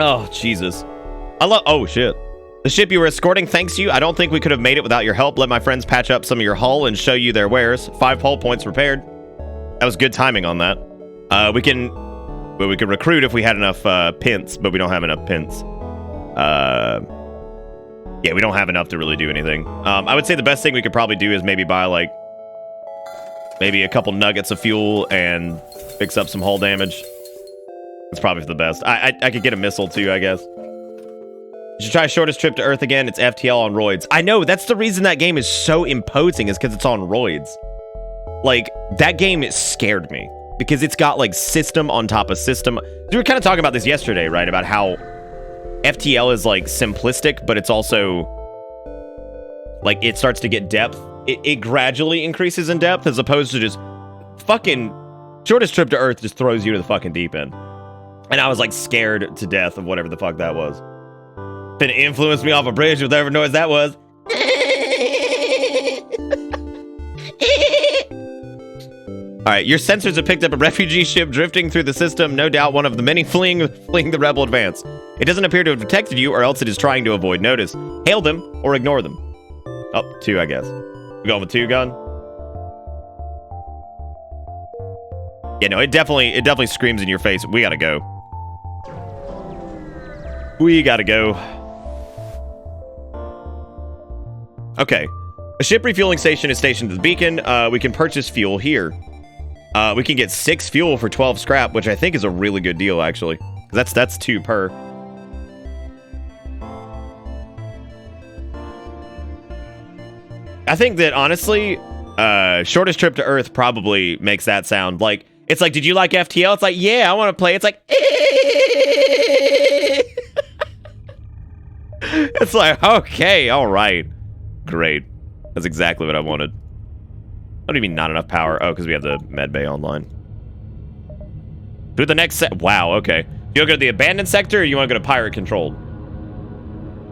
Oh, Jesus. Oh, shit. The ship you were escorting thanks you. I don't think we could have made it without your help. Let my friends patch up some of your hull and show you their wares. 5 hull points repaired. That was good timing on that. We can recruit if we had enough pins, but we don't have enough pins. Yeah, we don't have enough to really do anything. I would say the best thing we could probably do is maybe buy, like, maybe a couple nuggets of fuel and fix up some hull damage. It's probably for the best. I could get a missile too, I guess. You should try Shortest Trip to Earth again. It's FTL on roids. I know, that's the reason that game is so imposing, is because it's on roids. Like, that game scared me. Because it's got, like, system on top of system. We were kind of talking about this yesterday, right? About how FTL is, like, simplistic, but it's also, like, it starts to get depth. It gradually increases in depth, as opposed to just fucking Shortest Trip to Earth just throws you to the fucking deep end. And I was, like, scared to death of whatever the fuck that was. Been influenced me off a bridge, whatever noise that was. Alright, your sensors have picked up a refugee ship drifting through the system. No doubt one of the many fleeing the rebel advance. It doesn't appear to have detected you, or else it is trying to avoid notice. Hail them, or ignore them. Oh, 2, I guess. We going with 2 gun? Yeah, no, it definitely screams in your face. We gotta go. We gotta go. Okay. A ship refueling station is stationed at the beacon. We can purchase fuel here. We can get 6 fuel for 12 scrap, which I think is a really good deal, actually. That's 2 per. I think that, honestly, Shortest Trip to Earth probably makes that sound like... It's like, did you like FTL? It's like, yeah, I want to play. It's like... It's like, okay, all right. Great. That's exactly what I wanted. What do you mean not enough power? Oh, because we have the med bay online. Do the next set. Wow, okay. You want to go to the abandoned sector, or you want to go to pirate controlled?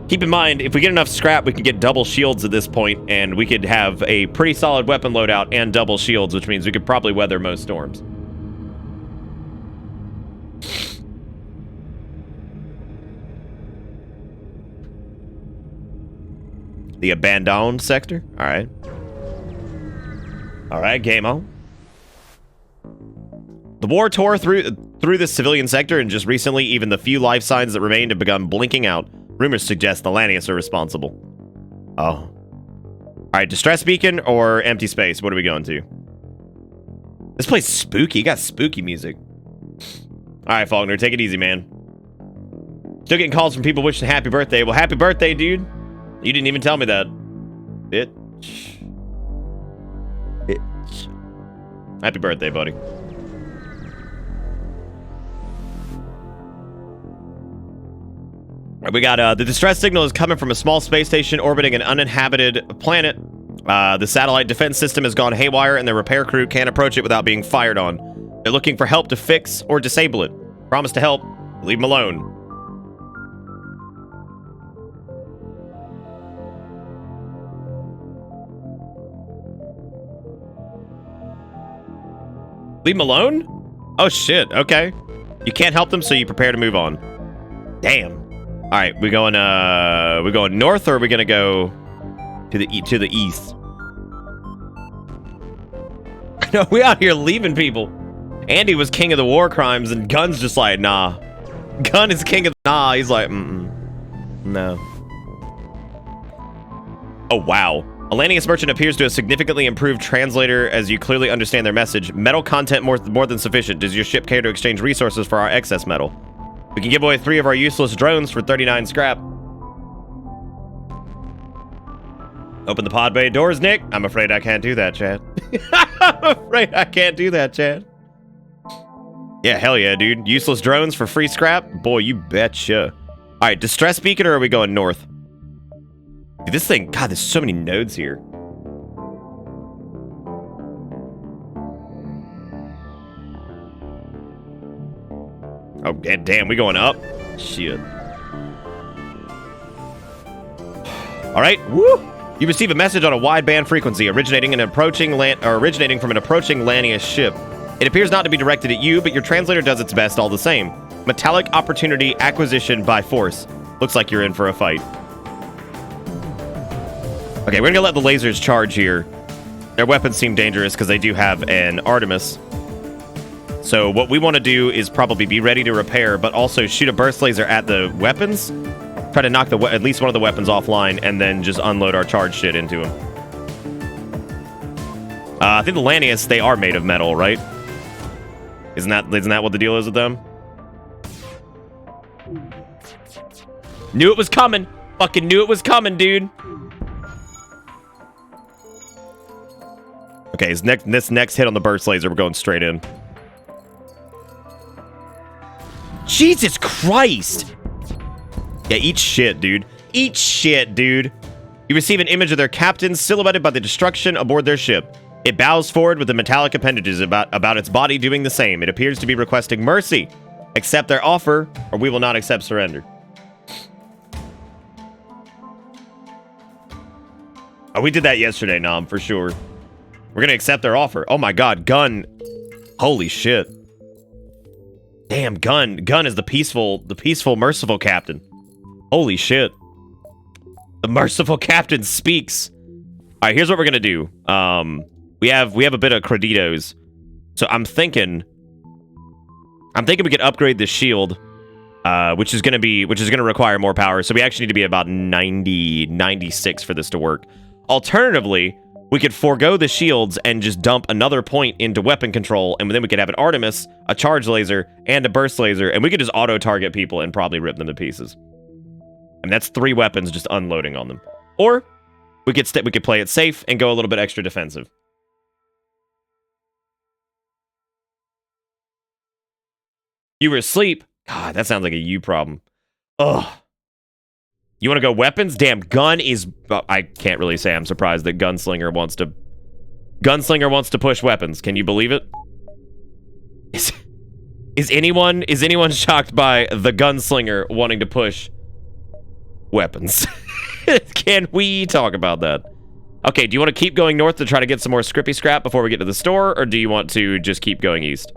Keep in mind, if we get enough scrap, we can get double shields at this point, and we could have a pretty solid weapon loadout and double shields, which means we could probably weather most storms. The abandoned sector? Alright. Alright, game on. The war tore through the civilian sector, and just recently, even the few life signs that remained have begun blinking out. Rumors suggest the Lanius are responsible. Oh. Alright, distress beacon or empty space? What are we going to? This place is spooky. You got spooky music. Alright, Faulkner, take it easy, man. Still getting calls from people wishing happy birthday. Well, happy birthday, dude. You didn't even tell me that. Bitch. Bitch. Happy birthday, buddy. We got, the distress signal is coming from a small space station orbiting an uninhabited planet. The satellite defense system has gone haywire, and the repair crew can't approach it without being fired on. They're looking for help to fix or disable it. Promise to help. Leave them alone. Leave him alone? Oh, shit. Okay. You can't help them, so you prepare to move on. Damn. All right, we going north, or are we gonna go to the east? No, we out here leaving people. Andy was king of the war crimes, and Gun's just like, nah. Gun is king of the nah. He's like, no. Oh, wow. A Lanius merchant appears to have significantly improved translator as you clearly understand their message. Metal content more than sufficient. Does your ship care to exchange resources for our excess metal? We can give away 3 of our useless drones for 39 scrap. Open the pod bay doors, Nick. I'm afraid I can't do that, Chad. I'm afraid I can't do that, Chad. Yeah, hell yeah, dude. Useless drones for free scrap? Boy, you betcha. All right, distress beacon, or are we going north? Dude, this thing, God, there's so many nodes here. Oh, damn, we going up? Shit. All right, woo! You receive a message on a wideband frequency originating from an approaching Lanius ship. It appears not to be directed at you, but your translator does its best all the same. Metallic opportunity acquisition by force. Looks like you're in for a fight. Okay, we're gonna let the lasers charge here. Their weapons seem dangerous because they do have an Artemis. So what we want to do is probably be ready to repair, but also shoot a burst laser at the weapons. Try to knock at least one of the weapons offline, and then just unload our charge shit into them. I think the Lanius, they are made of metal, right? Isn't that what the deal is with them? Knew it was coming. Fucking knew it was coming, dude. Okay, this next hit on the burst laser, we're going straight in. Jesus Christ! Yeah, eat shit, dude. Eat shit, dude. You receive an image of their captain silhouetted by the destruction aboard their ship. It bows forward with the metallic appendages about its body doing the same. It appears to be requesting mercy. Accept their offer, or we will not accept surrender. Oh, we did that yesterday, Nom, for sure. We're gonna accept their offer. Oh my god, Gun. Holy shit. Damn, Gun is the peaceful, merciful captain. Holy shit. The merciful captain speaks. All right, here's what we're gonna do. We have a bit of creditos, so I'm thinking we could upgrade the shield, which is gonna require more power. So we actually need to be about 96 for this to work. Alternatively, we could forego the shields and just dump another point into weapon control, and then we could have an Artemis, a charge laser, and a burst laser, and we could just auto-target people and probably rip them to pieces. And that's 3 weapons just unloading on them. Or we could play it safe and go a little bit extra defensive. You were asleep? God, that sounds like a you problem. Ugh. You want to go weapons? Damn, Gun is... I can't really say I'm surprised that Gunslinger wants to push weapons. Can you believe it? Is anyone shocked by the Gunslinger wanting to push weapons? Can we talk about that? Okay, do you want to keep going north to try to get some more Scrippy scrap before we get to the store, or do you want to just keep going east?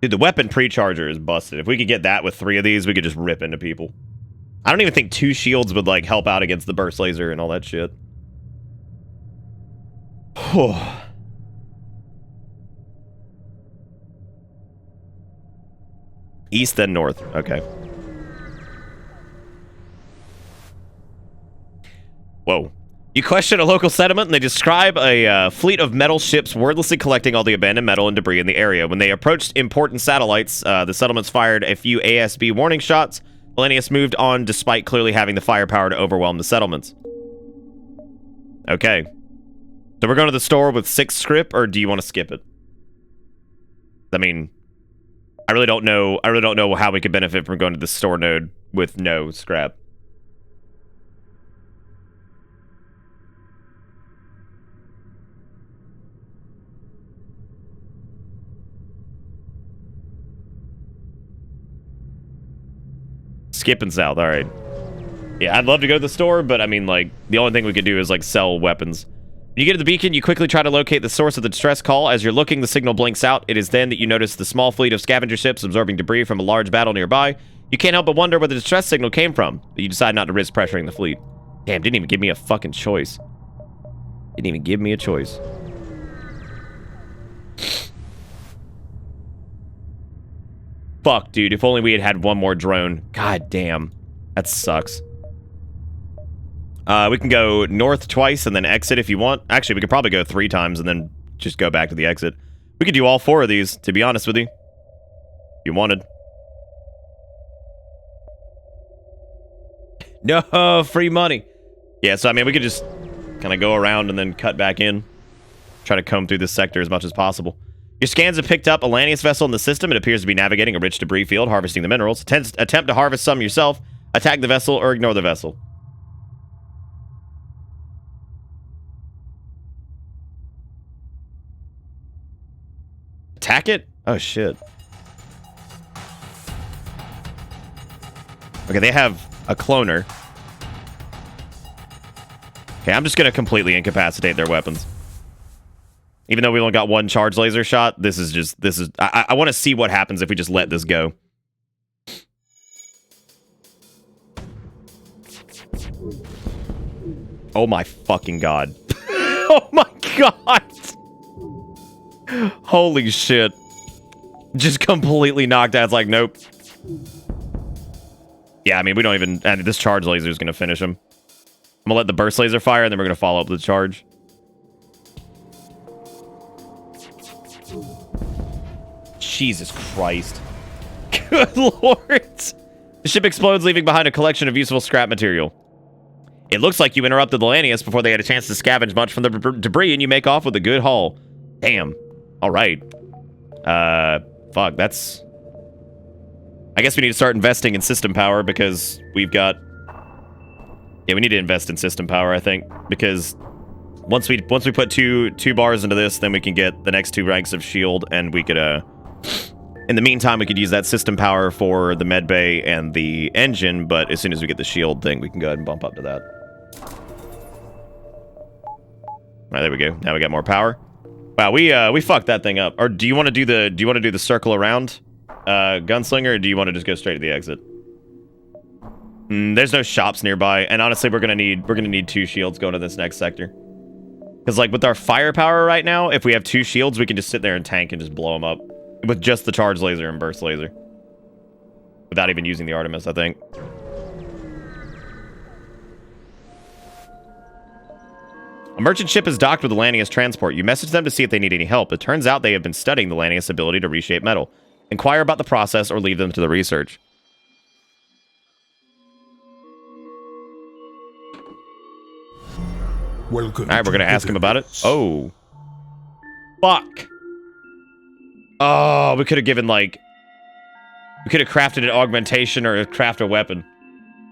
Dude, the weapon pre-charger is busted. If we could get that with 3 of these, we could just rip into people. I don't even think 2 shields would, like, help out against the burst laser and all that shit. East, then north. Okay. Whoa. You question a local settlement, and they describe a fleet of metal ships wordlessly collecting all the abandoned metal and debris in the area. When they approached important satellites, the settlements fired a few ASB warning shots. Lanius moved on despite clearly having the firepower to overwhelm the settlements. Okay. So we're going to the store with 6 script, or do you want to skip it? I mean, I really don't know how we could benefit from going to the store node with no scrap. skipping south. All right. Yeah, I'd love to go to the store, but I mean, like, the only thing we could do is, like, sell weapons. When you get to the beacon, you quickly try to locate the source of the distress call. As you're looking, the signal blinks out. It is then that you notice the small fleet of scavenger ships absorbing debris from a large battle nearby. You can't help but wonder where the distress signal came from, but you decide not to risk pressuring the fleet. Damn, didn't even give me a fucking choice. Didn't even give me a choice. Fuck, dude. If only we had had one more drone. God damn. That sucks. We can go north twice and then exit if you want. Actually, we could probably go 3 times and then just go back to the exit. We could do all 4 of these, to be honest with you. If you wanted. No, free money. Yeah, so I mean, we could just kind of go around and then cut back in. Try to comb through this sector as much as possible. Your scans have picked up a Lanius vessel in the system. It appears to be navigating a rich debris field, harvesting the minerals. Attempt to harvest some yourself. Attack the vessel or ignore the vessel. Attack it? Oh, shit. Okay, they have a cloner. Okay, I'm just going to completely incapacitate their weapons. Even though we only got 1 charge laser shot, I want to see what happens if we just let this go. Oh my fucking god. Oh my god! Holy shit. Just completely knocked out. It's like, nope. Yeah, I mean, we don't even... And this charge laser is going to finish him. I'm going to let the burst laser fire, and then we're going to follow up with the charge. Jesus Christ. Good lord. The ship explodes, leaving behind a collection of useful scrap material. It looks like you interrupted the Lanius before they had a chance to scavenge much from the debris, and you make off with a good haul. Damn. All right. Fuck, that's... I guess we need to start investing in system power because we've got... Yeah, we need to invest in system power, I think, because once we put two bars into this, then we can get the next 2 ranks of shield, and we could, in the meantime, we could use that system power for the med bay and the engine, but as soon as we get the shield thing, we can go ahead and bump up to that. All right, there we go. Now we got more power. Wow, we fucked that thing up. Or do you want to do the circle around gunslinger, or do you want to just go straight to the exit? There's no shops nearby, and honestly, we're gonna need 2 shields going to this next sector. Because like with our firepower right now, if we have 2 shields, we can just sit there and tank and just blow them up with just the charge laser and burst laser, without even using the Artemis, I think. A merchant ship is docked with the Lanius transport. You message them to see if they need any help. It turns out they have been studying the Lanius ability to reshape metal. Inquire about the process or leave them to the research. Welcome. All right, we're going to ask him about it. Oh. Fuck. Oh, we could have given, like... We could have crafted an augmentation or craft a weapon.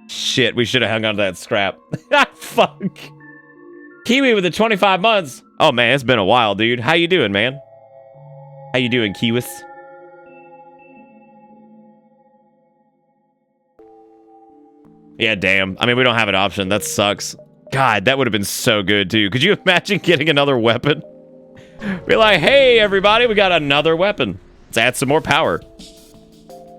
Shit, we should have hung on to that scrap. Fuck. Kiwi with the 25 months. Oh, man, it's been a while, dude. How you doing, man? How you doing, Kiwis? Yeah, damn. I mean, we don't have an option. That sucks. God, that would have been so good, too. Could you imagine getting another weapon? Be like, hey, everybody, we got another weapon. Let's add some more power.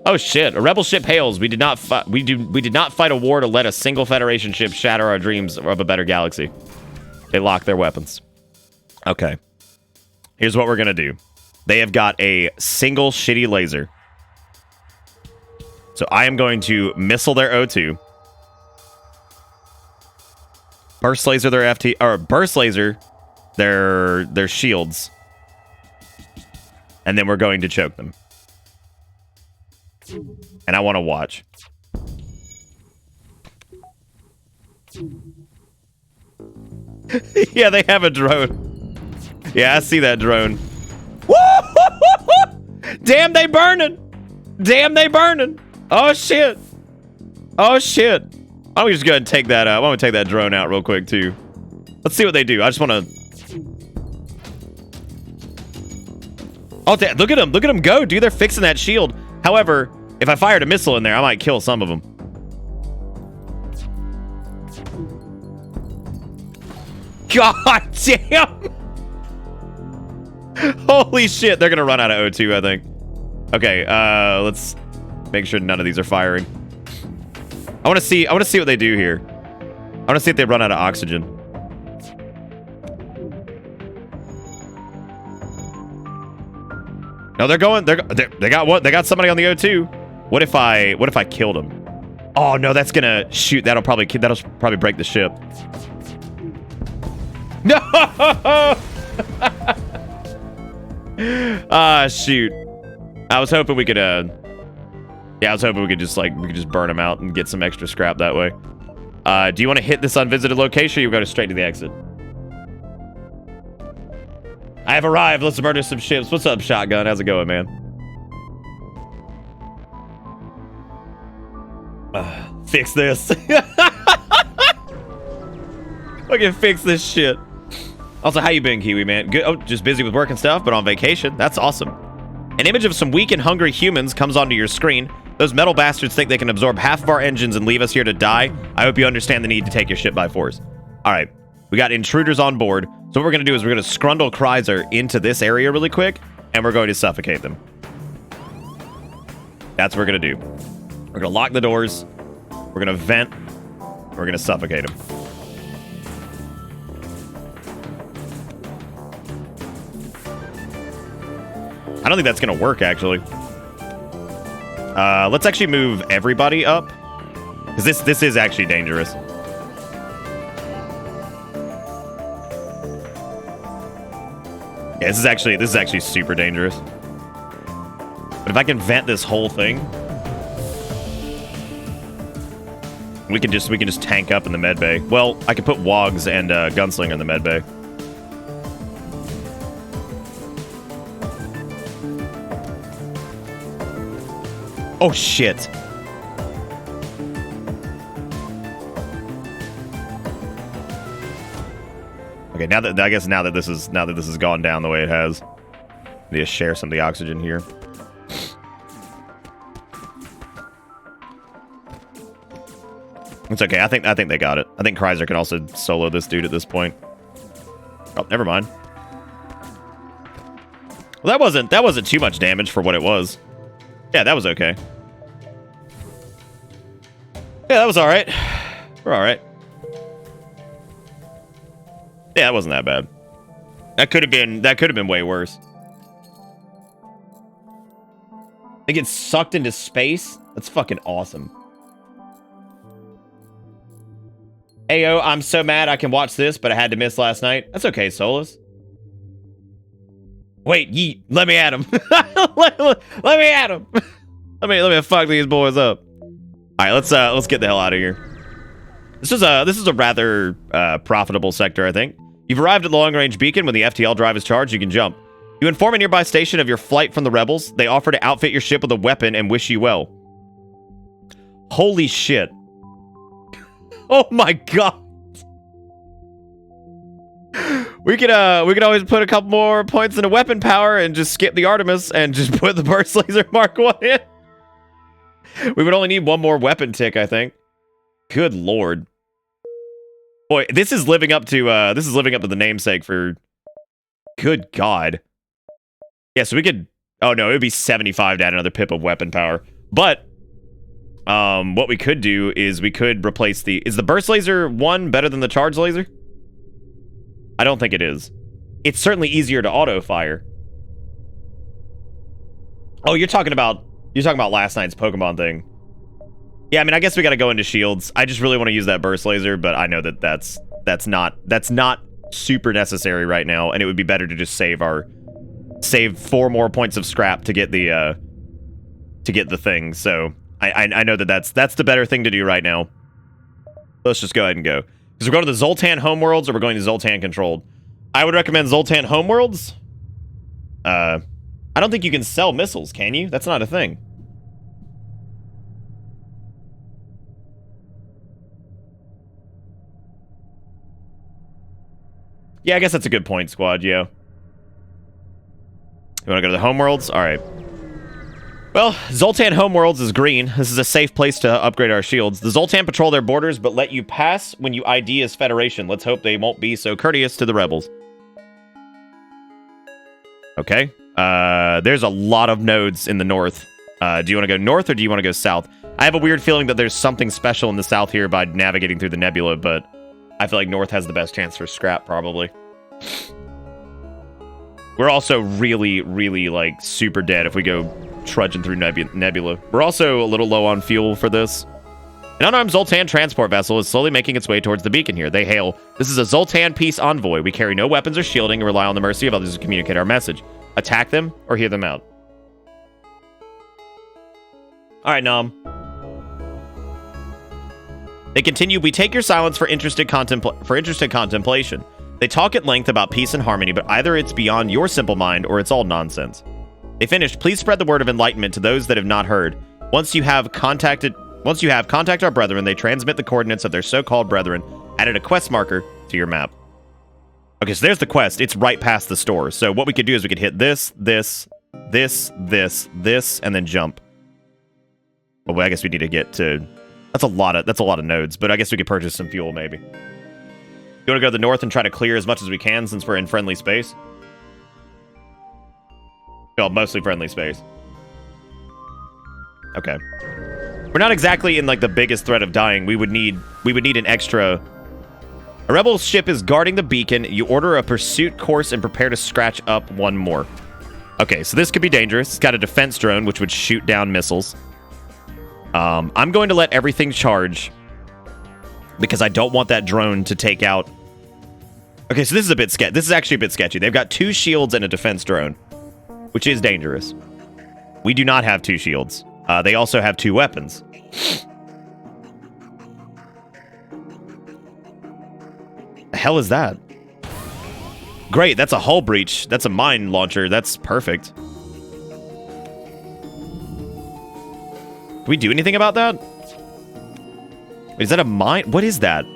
Oh, shit. A rebel ship hails. We did not fight a war to let a single Federation ship shatter our dreams of a better galaxy. They lock their weapons. Okay. Here's what we're going to do. They have got a single shitty laser. So I am going to missile their O2. Burst laser their burst laser their shields. And then we're going to choke them. And I want to watch. Yeah, they have a drone. Yeah, I see that drone. Damn, they burning. Damn, they burning. Oh, shit. Oh, shit. Why don't we just go ahead and take that out? Why don't we take that drone out real quick, too? Let's see what they do. I just want to... Oh, look at them. Look at them go, dude. They're fixing that shield. However, if I fired a missile in there, I might kill some of them. God damn! Holy shit, they're gonna run out of O2, I think. Okay, let's make sure none of these are firing. I wanna see what they do here. I wanna see if they run out of oxygen. No, they're going, they got somebody on the O2. What if I killed him? Oh no, that's gonna shoot, that'll probably break the ship. No! Ah, shoot. I was hoping we could, yeah, I was hoping we could just burn them out and get some extra scrap that way. Do you want to hit this unvisited location or you go straight to the exit? I have arrived. Let's murder some ships. What's up, Shotgun? How's it going, man? Fix this. I can fix this shit. Also, how you been, Kiwi, man? Good. Oh, just busy with work and stuff, but on vacation. That's awesome. An image of some weak and hungry humans comes onto your screen. Those metal bastards think they can absorb half of our engines and leave us here to die. I hope you understand the need to take your ship by force. All right. We got intruders on board. So what we're going to do is we're going to scrundle Chrysler into this area really quick, and we're going to suffocate them. That's what we're going to do. We're going to lock the doors. We're going to vent. We're going to suffocate them. I don't think that's going to work, actually. Let's actually move everybody up, because this is actually dangerous. Yeah, this is actually super dangerous. But if I can vent this whole thing, we can just tank up in the med bay. Well, I could put Wogs and Gunslinger in the med bay. Oh shit. Okay, now that this has gone down the way it has, need to share some of the oxygen here. It's okay. I think they got it. I think Chrysler can also solo this dude at this point. Oh, never mind. Well, that wasn't too much damage for what it was. Yeah, that was okay. Yeah, that was all right. We're all right. Yeah, that wasn't that bad. That could have been way worse. They get sucked into space? That's fucking awesome. Ayo, I'm so mad I can watch this, but I had to miss last night. That's okay, Solus. Wait, yeet. Let me at him. let me at him. let me fuck these boys up. All right, let's get the hell out of here. This is a rather profitable sector, I think. You've arrived at the long-range beacon. When the FTL drive is charged, you can jump. You inform a nearby station of your flight from the rebels. They offer to outfit your ship with a weapon and wish you well. Holy shit. Oh my god. We could always put a couple more points into weapon power and just skip the Artemis and just put the burst laser Mark 1 in. We would only need one more weapon tick, I think. Good lord. Boy, this is living up to the namesake for... Good god. Yeah, so we could... Oh no, it would be 75 to add another pip of weapon power. But, what we could do is we could replace the... Is the burst laser 1 better than the charge laser? I don't think it is. It's certainly easier to auto-fire. Oh, you're talking about last night's Pokemon thing. Yeah, I mean, I guess we gotta go into shields. I just really want to use that burst laser, but I know that that's not super necessary right now, and it would be better to just save 4 more points of scrap to get the thing. So I know that's the better thing to do right now. Let's just go ahead and go. Because we're going to the Zoltan Homeworlds or we're going to Zoltan Controlled. I would recommend Zoltan Homeworlds. I don't think you can sell missiles, can you? That's not a thing. Yeah, I guess that's a good point, squad, yeah. You want to go to the Homeworlds? All right. Well, Zoltan Homeworlds is green. This is a safe place to upgrade our shields. The Zoltan patrol their borders, but let you pass when you ID as Federation. Let's hope they won't be so courteous to the rebels. Okay. There's a lot of nodes in the north. Do you want to go north or do you want to go south? I have a weird feeling that there's something special in the south here by navigating through the nebula, but I feel like north has the best chance for scrap, probably. We're also really, really, like, super dead if we go trudging through nebula. We're also a little low on fuel for this. An unarmed Zoltan transport vessel is slowly making its way towards the beacon here. They hail, "This is a Zoltan peace envoy. We carry no weapons or shielding and rely on the mercy of others to communicate our message. Attack them or hear them out." All right, Nom. They continue, "We take your silence for interested contemplation. They talk at length about peace and harmony, but either it's beyond your simple mind or it's all nonsense." They finished, "Please spread the word of enlightenment to those that have not heard. Once you have, contact our brethren. They transmit the coordinates of their so-called brethren. Added a quest marker to your map." Okay, so there's the quest. It's right past the store. So what we could do is we could hit this, this, this, this, this, and then jump. Well, I guess we need to get to... That's a lot of nodes, but I guess we could purchase some fuel, maybe. You want to go to the north and try to clear as much as we can since we're in friendly space? Well, mostly friendly space. Okay. We're not exactly in, like, the biggest threat of dying. We would need an extra... A rebel ship is guarding the beacon. You order a pursuit course and prepare to scratch up one more. Okay, so this could be dangerous. It's got a defense drone, which would shoot down missiles. I'm going to let everything charge because I don't want that drone to take out... Okay, so this is a bit sketchy. This is actually a bit sketchy. They've got 2 shields and a defense drone, which is dangerous. We do not have 2 shields. They also have 2 weapons. The hell is that? Great, that's a hull breach. That's a mine launcher. That's perfect. Can we do anything about that? Is that a mine? What is that?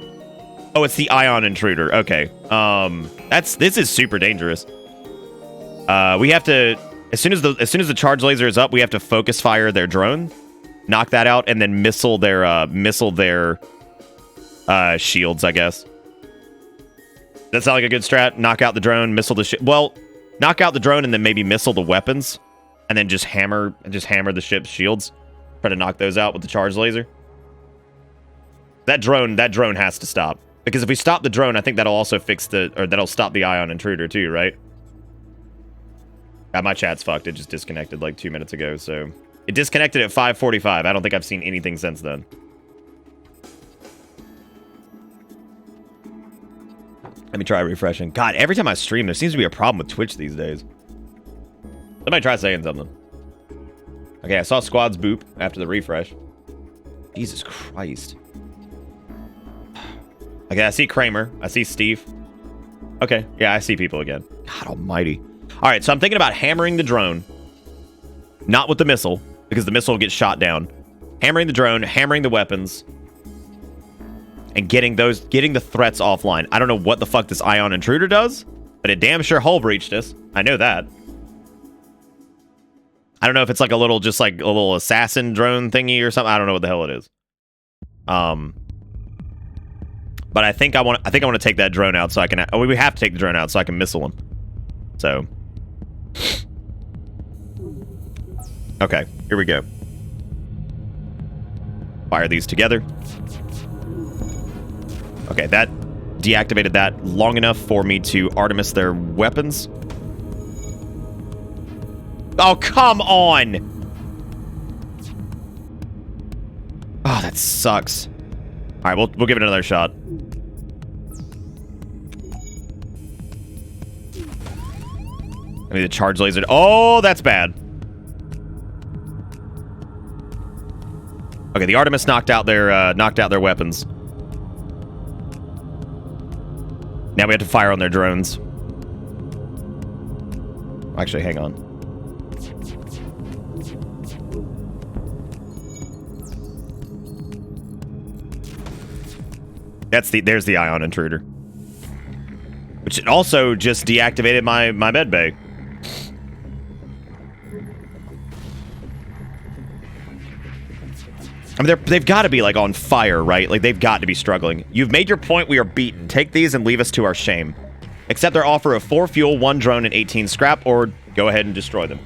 Oh, it's the ion intruder. Okay. This is super dangerous. We have to, as soon as the charge laser is up, we have to focus fire their drone, knock that out, and then missile their shields, I guess. That sound like a good strat? Knock out the drone, missile the ship. Well, knock out the drone and then maybe missile the weapons, and then just hammer the ship's shields. Try to knock those out with the charge laser. That drone has to stop. Because if we stop the drone, I think that'll also that'll stop the ion intruder too, right? My chat's fucked. It just disconnected like 2 minutes ago, so... It disconnected at 5:45. I don't think I've seen anything since then. Let me try refreshing. God, every time I stream, there seems to be a problem with Twitch these days. Somebody try saying something. Okay, I saw squads boop after the refresh. Jesus Christ. Okay, I see Kramer. I see Steve. Okay, yeah, I see people again. God almighty. All right, so I'm thinking about hammering the drone. Not with the missile, because the missile will get shot down. Hammering the drone, hammering the weapons, and getting the threats offline. I don't know what the fuck this ion intruder does, but it damn sure hull breached us. I know that. I don't know if it's like a little assassin drone thingy or something. I don't know what the hell it is. But I think I want to take that drone out so I can... Oh, we have to take the drone out so I can missile him. So... Okay, here we go. Fire these together. Okay, that deactivated that long enough for me to Artemis their weapons. Oh, come on! Oh, that sucks. All right, we'll give it another shot. I need the charge laser. Oh, that's bad. Okay, the Artemis knocked out their weapons. Now we have to fire on their drones. Actually, hang on. There's the ion intruder. Which also just deactivated my med bay. I mean, they've got to be, like, on fire, right? Like, they've got to be struggling. You've made your point. We are beaten. Take these and leave us to our shame. Accept their offer of 4 fuel, 1 drone, and 18 scrap, or go ahead and destroy them.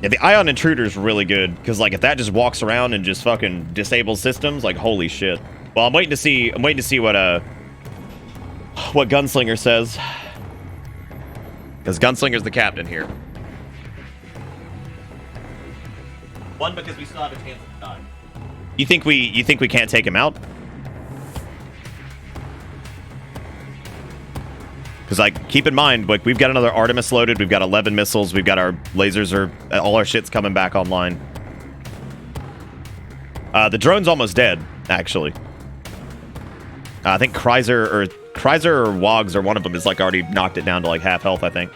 Yeah, the Ion Intruder is really good, because, like, if that just walks around and just fucking disables systems, like, holy shit. Well, I'm waiting to see what Gunslinger says. Because Gunslinger's the captain here. One, because we still have a chance of time. You think we can't take him out? Because, like, keep in mind, like, we've got another Artemis loaded. We've got 11 missiles. We've got our lasers, all our shit's coming back online. The drone's almost dead, actually. I think Kreiser or Wogs or one of them is, like, already knocked it down to, like, half health, I think.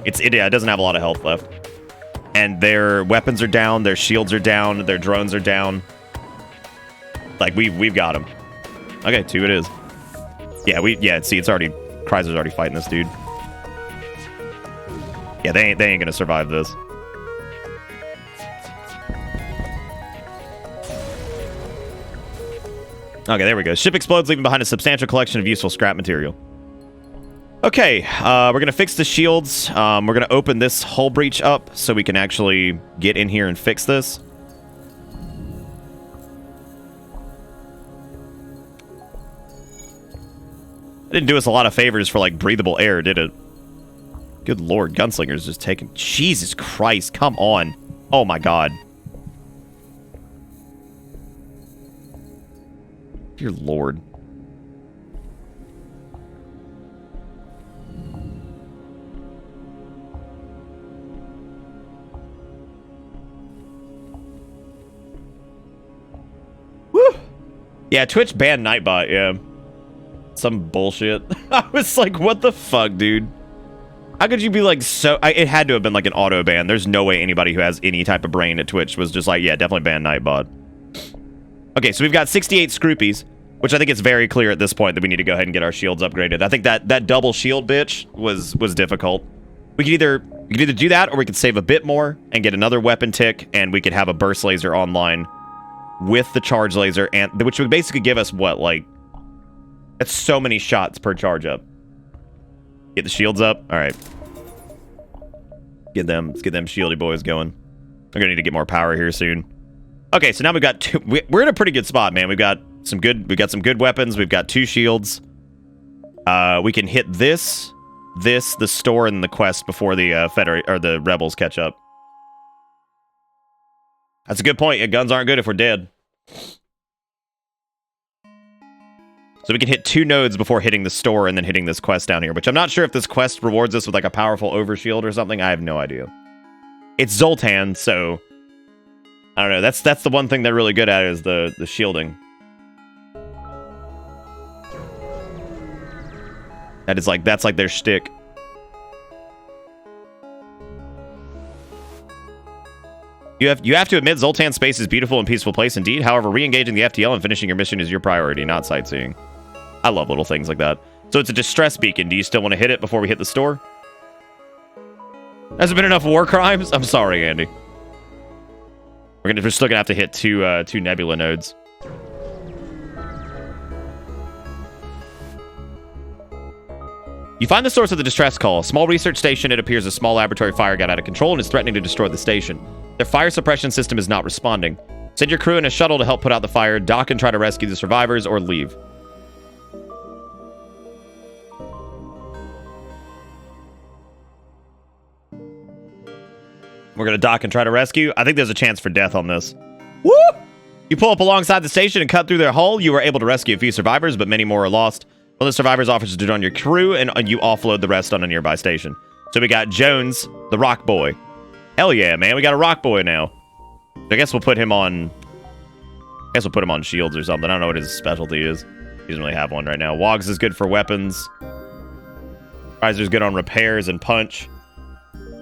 It doesn't have a lot of health left. And their weapons are down, their shields are down, their drones are down. Like, we've got them. Okay, 2 it is. Yeah, see, it's already... Kreiser's already fighting this dude. Yeah, they ain't gonna survive this. Okay, there we go. Ship explodes, leaving behind a substantial collection of useful scrap material. Okay, we're gonna fix the shields. We're gonna open this hull breach up so we can actually get in here and fix this. Didn't do us a lot of favors for, like, breathable air, did it? Good lord, Gunslinger's just taking... Jesus Christ, come on. Oh my god. Dear lord. Woo! Yeah, Twitch banned Nightbot, yeah. Some bullshit. I was like, what the fuck, dude? How could you be like so... it had to have been like an auto ban. There's no way anybody who has any type of brain at Twitch was just like, yeah, definitely ban Nightbot. Okay, so we've got 68 Scroopies, which I think it's very clear at this point that we need to go ahead and get our shields upgraded. I think that double shield bitch was difficult. We could either do that, or we could save a bit more and get another weapon tick, and we could have a burst laser online with the charge laser, and which would basically give us what, like... That's so many shots per charge up. Get the shields up. All right. Let's get them shieldy boys going. We're gonna need to get more power here soon. Okay, so now we've got two. We're in a pretty good spot, man. We've got some good weapons. We've got 2 shields. We can hit the store, and the quest before the the rebels catch up. That's a good point. Yeah, guns aren't good if we're dead. So we can hit 2 nodes before hitting the store and then hitting this quest down here, which I'm not sure if this quest rewards us with, like, a powerful overshield or something. I have no idea. It's Zoltan, so... I don't know. That's the one thing they're really good at, is the shielding. That's like their shtick. You have to admit, Zoltan space is beautiful and peaceful place indeed. However, re-engaging the FTL and finishing your mission is your priority, not sightseeing. I love little things like that. So it's a distress beacon. Do you still want to hit it before we hit the store? Has it been enough war crimes? I'm sorry, Andy. We're still gonna have to hit two Nebula nodes. You find the source of the distress call. A small research station. It appears a small laboratory fire got out of control and is threatening to destroy the station. Their fire suppression system is not responding. Send your crew in a shuttle to help put out the fire. Dock and try to rescue the survivors, or leave. We're going to dock and try to rescue. I think there's a chance for death on this. Woo! You pull up alongside the station and cut through their hull. You were able to rescue a few survivors, but many more are lost. One of the survivors offers to join your crew, and you offload the rest on a nearby station. So we got Jones, the rock boy. Hell yeah, man. We got a rock boy now. I guess we'll put him on... shields or something. I don't know what his specialty is. He doesn't really have one right now. Wogs is good for weapons. Kaiser's good on repairs and punch.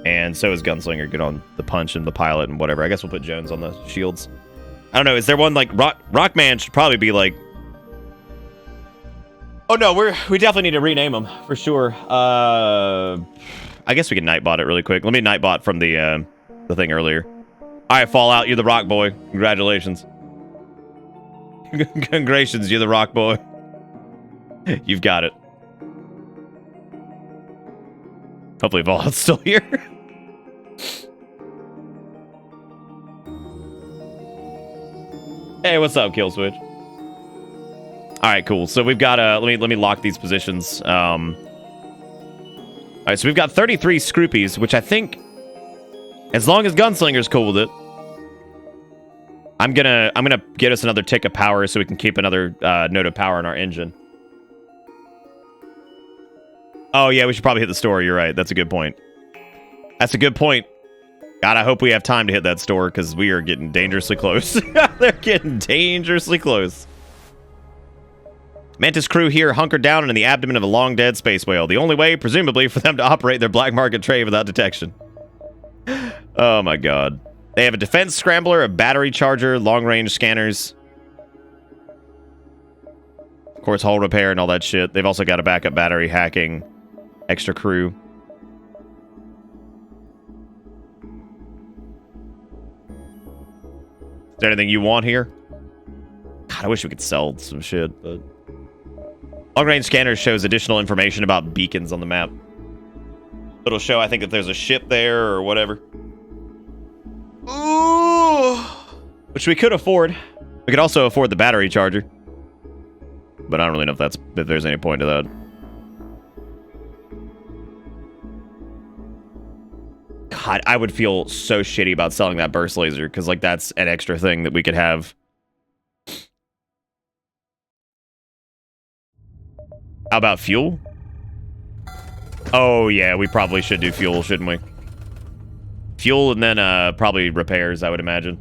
And so is Gunslinger good on the punch and the pilot and whatever. I guess we'll put Jones on the shields. I don't know. Is there one like Rockman should probably be like... Oh no, we definitely need to rename him for sure. I guess we can nightbot it really quick. Let me nightbot from the thing earlier. All right, Fallout, you're the rock boy. Congratulations. Congratulations, you're the rock boy. You've got it. Hopefully Fallout's still here. Hey, what's up, Killswitch? All right, cool. So we've got let me lock these positions. All right, so we've got 33 Scroopies, which I think, as long as Gunslinger's cool with it, I'm gonna get us another tick of power so we can keep another node of power in our engine. Oh yeah, we should probably hit the store. You're right. That's a good point. That's a good point. God, I hope we have time to hit that store because we are getting dangerously close. They're getting dangerously close. Mantis crew here hunkered down in the abdomen of a long-dead space whale. The only way, presumably, for them to operate their black market trade without detection. Oh my god. They have a defense scrambler, a battery charger, long-range scanners. Of course, hull repair and all that shit. They've also got a backup battery, hacking, extra crew. Is there anything you want here? God, I wish we could sell some shit, but... Long-range scanner shows additional information about beacons on the map. It'll show, I think, if there's a ship there or whatever. Ooh! Which we could afford. We could also afford the battery charger. But I don't really know if there's any point to that. God, I would feel so shitty about selling that burst laser, because, like, that's an extra thing that we could have. How about fuel? Oh, yeah, we probably should do fuel, shouldn't we? Fuel and then probably repairs, I would imagine.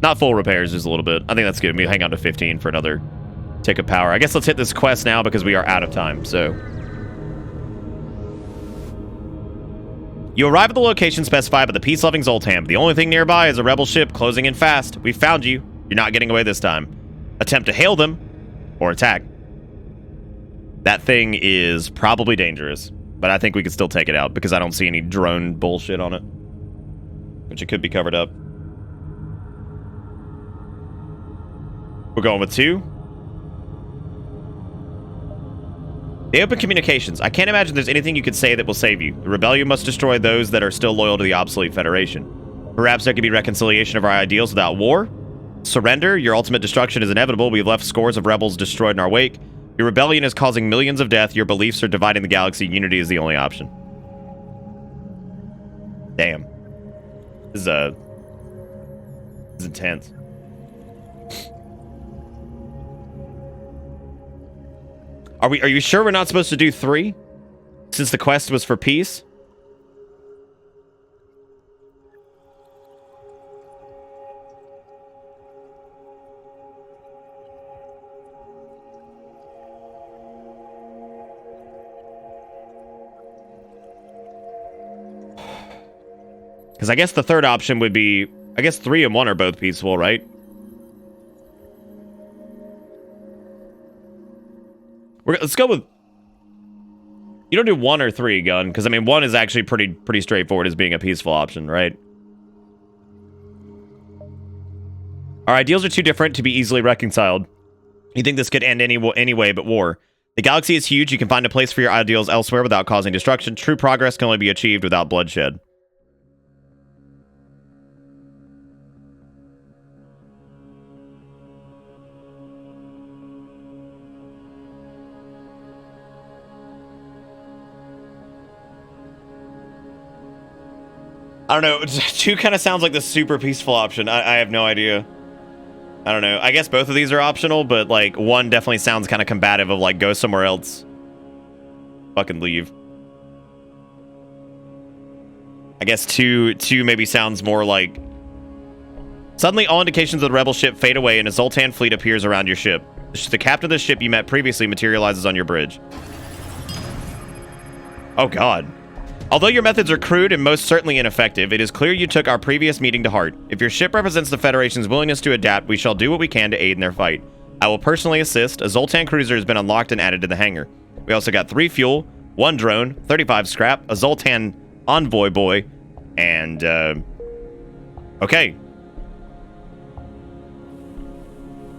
Not full repairs, just a little bit. I think that's good. We hang out to 15 for another tick of power. I guess let's hit this quest now because we are out of time, so... You arrive at the location specified by the peace-loving Zoltan. The only thing nearby is a rebel ship closing in fast. We found you. You're not getting away this time. Attempt to hail them or attack. That thing is probably dangerous, but I think we could still take it out because I don't see any drone bullshit on it. Which it could be covered up. We're going with 2. The open communications. I can't imagine there's anything you could say that will save you. The rebellion must destroy those that are still loyal to the obsolete Federation. Perhaps there could be reconciliation of our ideals without war. Surrender. Your ultimate destruction is inevitable. We've left scores of rebels destroyed in our wake. Your rebellion is causing millions of death. Your beliefs are dividing the galaxy. Unity is the only option. Damn. This is intense. Are you sure we're not supposed to do 3? Since the quest was for peace? Because I guess the third option would be... I guess 3 and 1 are both peaceful, right? Let's go with... You don't do 1 or 3, Gun, because, I mean, 1 is actually pretty straightforward as being a peaceful option, right? Our ideals are too different to be easily reconciled. You think this could end any way but war. The galaxy is huge. You can find a place for your ideals elsewhere without causing destruction. True progress can only be achieved without bloodshed. I don't know. 2 kind of sounds like the super peaceful option. I have no idea. I don't know. I guess both of these are optional, but like 1 definitely sounds kind of combative of like go somewhere else. Fucking leave. I guess 2 maybe sounds more like... Suddenly all indications of the rebel ship fade away and a Zoltan fleet appears around your ship. The captain of the ship you met previously materializes on your bridge. Oh god. Although your methods are crude and most certainly ineffective, it is clear you took our previous meeting to heart. If your ship represents the Federation's willingness to adapt, we shall do what we can to aid in their fight. I will personally assist. A Zoltan cruiser has been unlocked and added to the hangar. We also got 3 fuel, 1 drone, 35 scrap, a Zoltan envoy boy, and, okay.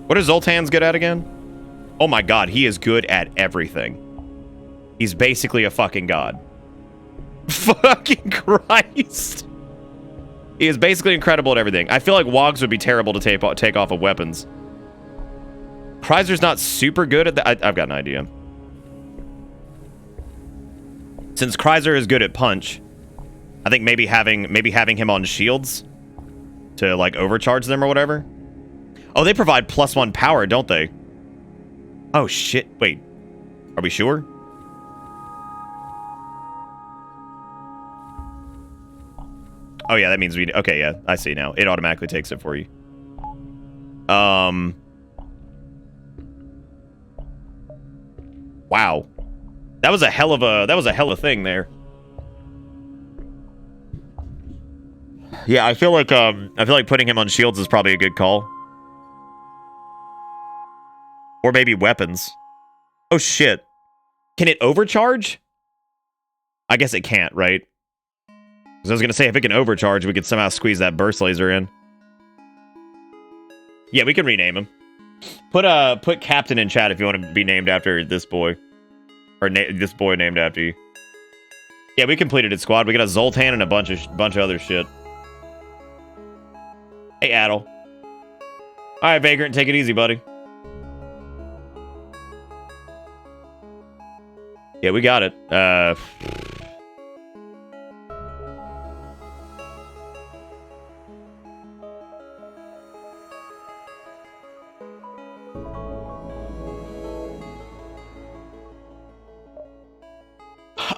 What are Zoltan's good at again? Oh my god, he is good at everything. He's basically a fucking god. Fucking Christ. He is basically incredible at everything. I feel like Wogs would be terrible to take off of weapons. Kreiser's not super good at that. I've got an idea. Since Kreiser is good at punch, I think maybe having him on shields to like overcharge them or whatever. Oh, they provide +1 power, don't they? Oh shit! Wait, are we sure? Oh yeah, that means we... Okay, yeah, I see now. It automatically takes it for you. Wow. That was a hell of a thing there. Yeah, I feel like putting him on shields is probably a good call. Or maybe weapons. Oh shit. Can it overcharge? I guess it can't, right? I was gonna say, if it can overcharge, we could somehow squeeze that burst laser in. Yeah, we can rename him. Put Captain in chat if you want to be named after this boy. Or this boy named after you. Yeah, we completed it, squad. We got a Zoltan and a bunch of other shit. Hey, Adel. Alright, Vagrant, take it easy, buddy. Yeah, we got it.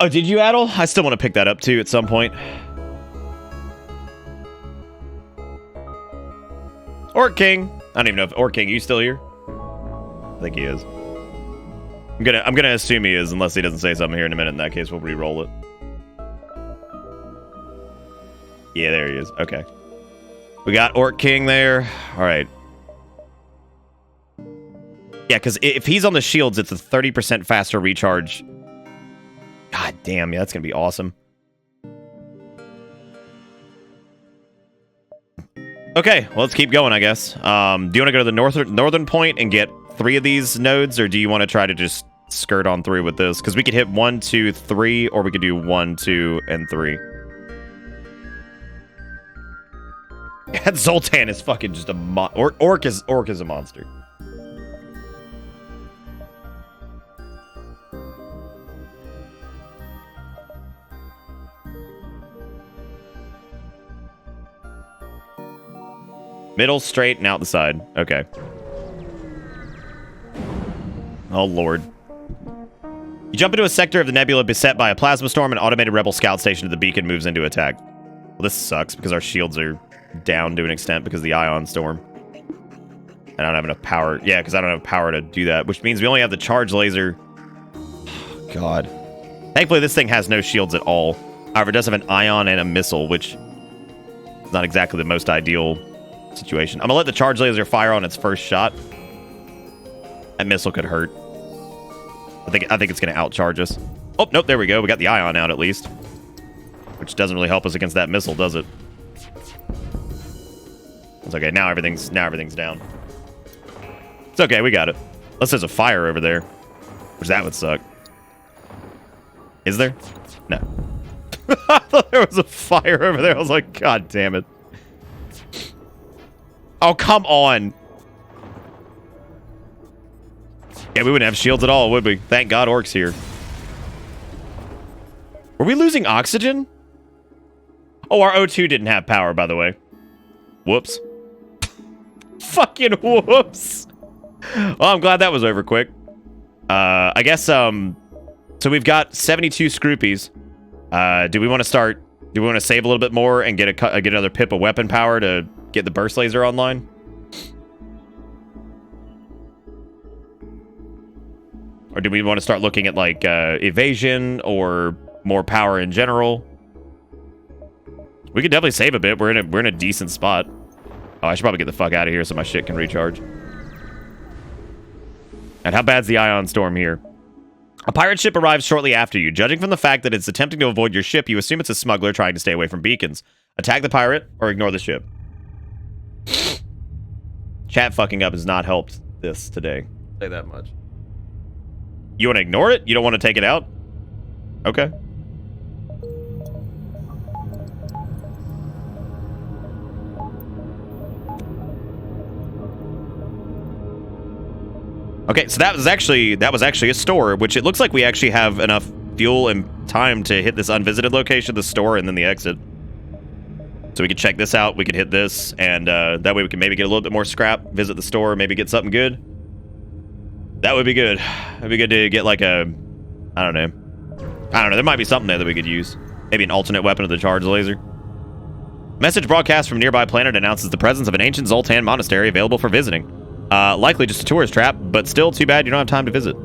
Oh, did you, Adel? I still want to pick that up, too, at some point. Orc King. I don't even know if Orc King, are you still here? I think he is. I'm gonna assume he is, unless he doesn't say something here in a minute. In that case, we'll re-roll it. Yeah, there he is. Okay. We got Orc King there. All right. Yeah, because if he's on the shields, it's a 30% faster recharge. God damn, yeah, that's gonna be awesome. Okay, well, let's keep going, I guess. Do you want to go to the northern point and get 3 of these nodes, or do you want to try to just skirt on through with this? Because we could hit 1, 2, 3, or we could do 1, 2, and 3. That Zoltan is fucking just a Orc is a monster. Middle, straight, and out the side. Okay. Oh, Lord. You jump into a sector of the nebula beset by a plasma storm, an automated rebel scout station at the beacon moves into attack. Well, this sucks because our shields are down to an extent because of the ion storm. And I don't have enough power. Yeah, because I don't have power to do that, which means we only have the charge laser. Oh, God. Thankfully, this thing has no shields at all. However, it does have an ion and a missile, which is not exactly the most ideal situation. I'm gonna let the charge laser fire on its first shot. That missile could hurt. I think it's gonna outcharge us. Oh, nope, there we go. We got the ion out at least. Which doesn't really help us against that missile, does it? It's okay, now everything's down. It's okay, we got it. Unless there's a fire over there. Which that would suck. Is there? No. I thought there was a fire over there. I was like, God damn it. Oh, come on. Yeah, we wouldn't have shields at all, would we? Thank God Orc's here. Were we losing oxygen? Oh, our O2 didn't have power, by the way. Whoops. Fucking whoops. Well, I'm glad that was over quick. I guess, so we've got 72 scroopies. Do we want to save a little bit more and get another pip of weapon power to get the burst laser online? Or do we want to start looking at, like, evasion or more power in general? We could definitely save a bit. We're in a decent spot. Oh, I should probably get the fuck out of here so my shit can recharge. And how bad's the ion storm here? A pirate ship arrives shortly after you. Judging from the fact that it's attempting to avoid your ship, you assume it's a smuggler trying to stay away from beacons. Attack the pirate or ignore the ship. Chat fucking up has not helped this today. Say that much. You want to ignore it? You don't want to take it out? Okay. Okay, so that was actually a store, which it looks like we actually have enough fuel and time to hit this unvisited location, the store, and then the exit. So we could check this out, we could hit this, and that way we can maybe get a little bit more scrap, visit the store, maybe get something good. That would be good. It'd be good to get like a, I don't know, there might be something there that we could use. Maybe an alternate weapon of the charge laser. Message broadcast from nearby planet announces the presence of an ancient Zoltan monastery available for visiting. Likely just a tourist trap, but still too bad you don't have time to visit.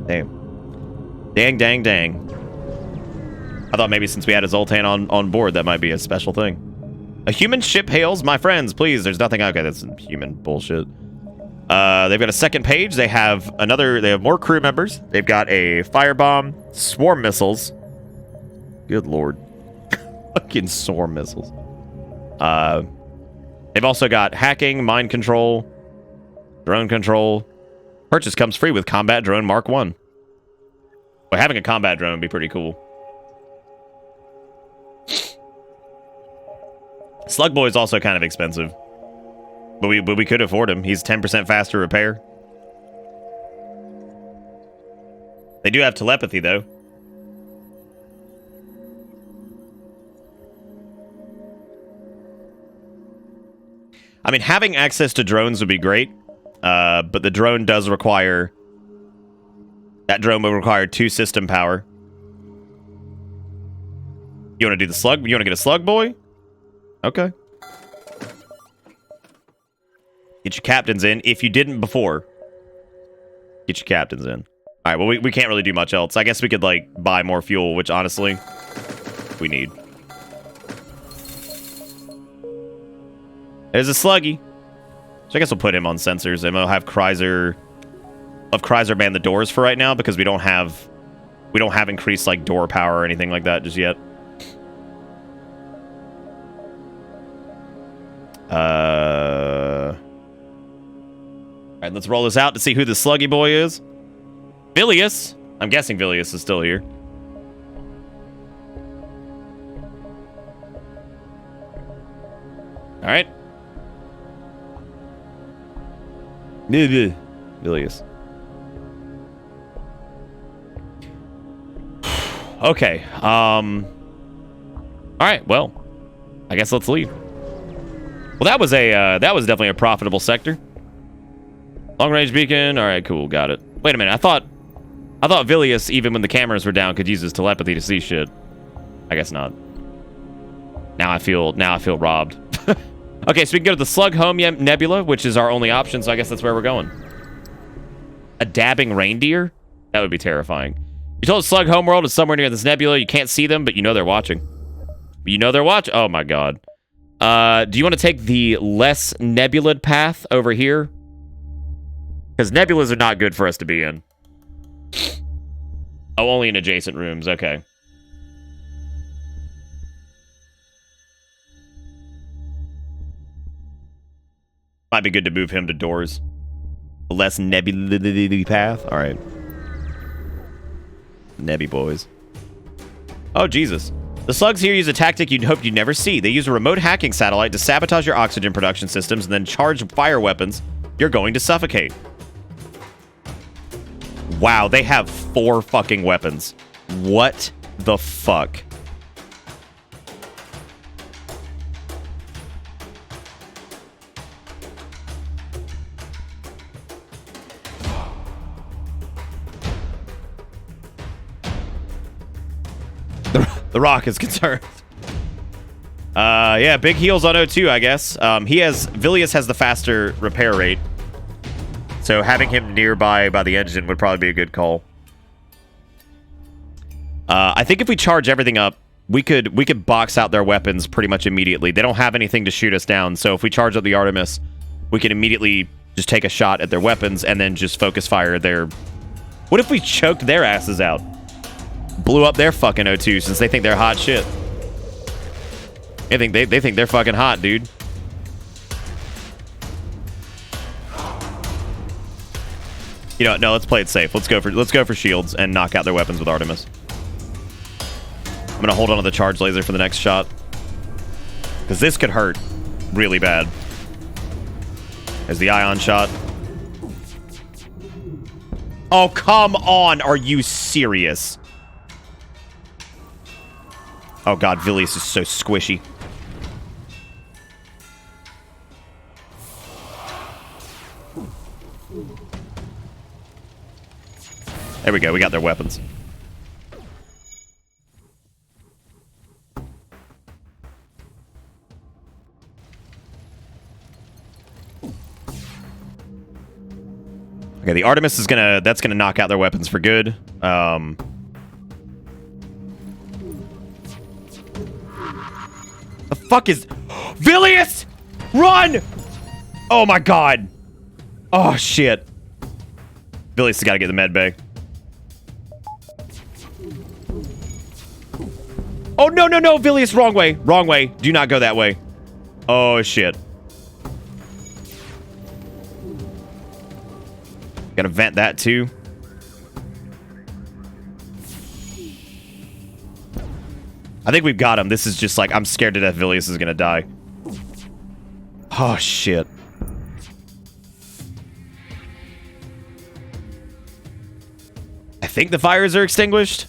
Damn. Dang. I thought maybe since we had a Zoltan on board, that might be a special thing. A human ship hails, my friends, please. There's nothing. Okay, that's human bullshit. They've got a second page. They have more crew members. They've got a firebomb, swarm missiles. Good lord. Fucking swarm missiles. They've also got hacking, mind control, drone control. Purchase comes free with combat drone Mark 1. But having a combat drone would be pretty cool. Slug Boy is also kind of expensive. But we could afford him. He's 10% faster repair. They do have telepathy, though. I mean, having access to drones would be great. But the drone does require... That drone will require 2 system power. You want to do the slug? You want to get a Slug Boy? Okay. Get your captains in. If you didn't before, get your captains in. All right, well, we can't really do much else. I guess we could, like, buy more fuel, which, honestly, we need. There's a Sluggy. So I guess we'll put him on sensors, and we'll have Chrysler man the doors for right now, because we don't have increased, like, door power or anything like that just yet. Alright, let's roll this out to see who the Sluggy Boy is. Vilius. I'm guessing Vilius is still here. Alright. Vilius. Okay. Alright, well. I guess let's leave. Well, that was definitely a profitable sector. Long range beacon. All right, cool, got it. Wait a minute, I thought Vilius, even when the cameras were down, could use his telepathy to see shit. I guess not. Now I feel robbed. Okay, so we can go to the Slug Home Nebula, which is our only option. So I guess that's where we're going. A dabbing reindeer? That would be terrifying. You told Slug Homeworld is somewhere near this nebula. You can't see them, but you know they're watching. You know they're watching. Oh my god. Do you want to take the less nebulid path over here? Because nebulas are not good for us to be in. Oh, only in adjacent rooms. Okay. Might be good to move him to doors. The less nebulid path. All right. Nebby boys. Oh, Jesus. The slugs here use a tactic you'd hope you'd never see. They use a remote hacking satellite to sabotage your oxygen production systems and then charge fire weapons. You're going to suffocate. Wow, they have 4 fucking weapons. What the fuck? The Rock is concerned. Yeah, big heals on O2, I guess. Vilius has the faster repair rate. So having him nearby by the engine would probably be a good call. I think if we charge everything up, we could box out their weapons pretty much immediately. They don't have anything to shoot us down, so if we charge up the Artemis, we can immediately just take a shot at their weapons and then just focus fire their What if we choked their asses out? Blew up their fucking O2 since they think they're hot shit. They think they're fucking hot, dude. You know what? No, let's play it safe. Let's go for shields and knock out their weapons with Artemis. I'm gonna hold on to the charge laser for the next shot. Because this could hurt really bad. There's the ion shot. Oh, come on. Are you serious? Oh, God. Vilius is so squishy. There we go. We got their weapons. Okay, the Artemis is that's gonna knock out their weapons for good. The fuck is Vilius? Run! Oh my god. Oh shit. Vilius has gotta get the med bay. Oh no, Vilius, wrong way. Wrong way. Do not go that way. Oh shit. Gotta vent that too. I think we've got him. This is just like, I'm scared to death Vilius is gonna die. Oh, shit. I think the fires are extinguished.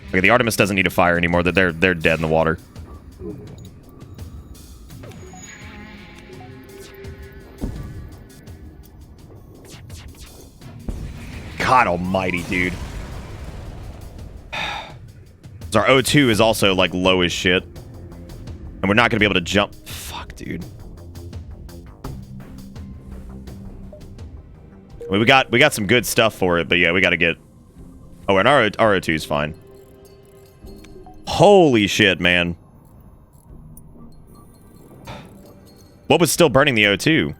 Okay, the Artemis doesn't need a fire anymore. They're dead in the water. God almighty, dude. So our O2 is also, like, low as shit. And we're not going to be able to jump. Fuck, dude. I mean, we got some good stuff for it, but yeah, we got to get... Oh, and our O2 is fine. Holy shit, man. What was still burning the O2?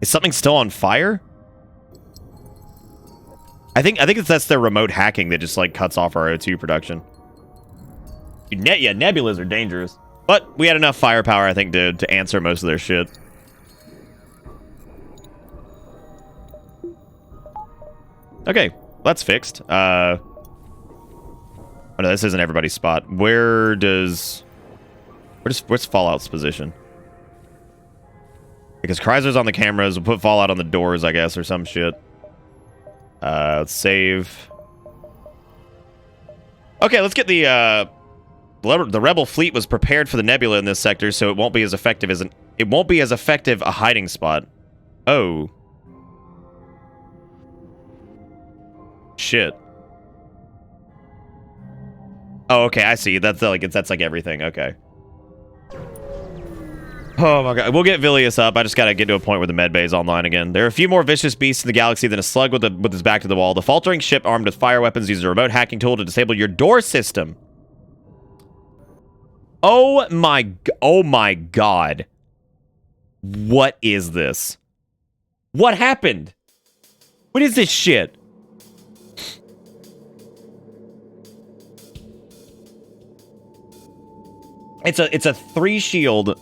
Is something still on fire? I think that's their remote hacking that just, like, cuts off our O2 production. Yeah, nebulas are dangerous. But we had enough firepower, I think, to answer most of their shit. Okay, that's fixed. Oh no, this isn't everybody's spot. Where's Fallout's position? Because Chrysler's on the cameras. We'll put Fallout on the doors, I guess, or some shit. Let's save. Okay, let's get the Rebel fleet was prepared for the nebula in this sector, so it won't be as effective as a hiding spot. Oh. Shit. Oh, okay, I see. That's like everything. Okay. Oh my god. We'll get Vilius up. I just gotta get to a point where the medbay is online again. There are a few more vicious beasts in the galaxy than a slug with his back to the wall. The faltering ship armed with fire weapons uses a remote hacking tool to disable your door system. Oh my god. What is this? What happened? What is this shit? It's a 3-shield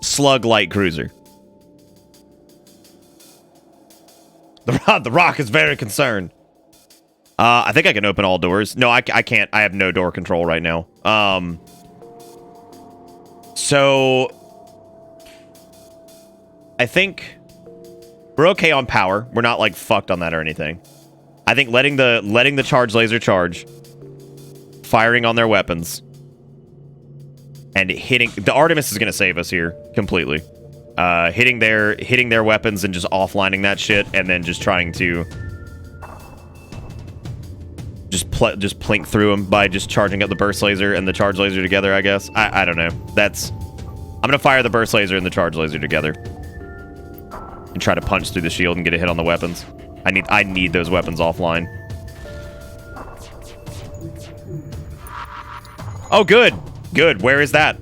slug light cruiser. The Rock is very concerned. I think I can open all doors. No, I can't. I have no door control right now. So I think we're okay on power. We're not like fucked on that or anything. I think letting the charge laser charge, firing on their weapons, and hitting the Artemis is gonna save us here completely. Hitting their weapons and just offlining that shit, and then just trying to just plink through them by just charging up the burst laser and the charge laser together. I guess I don't know. I'm gonna fire the burst laser and the charge laser together and try to punch through the shield and get a hit on the weapons. I need those weapons offline. Oh, good. Good. Where is that?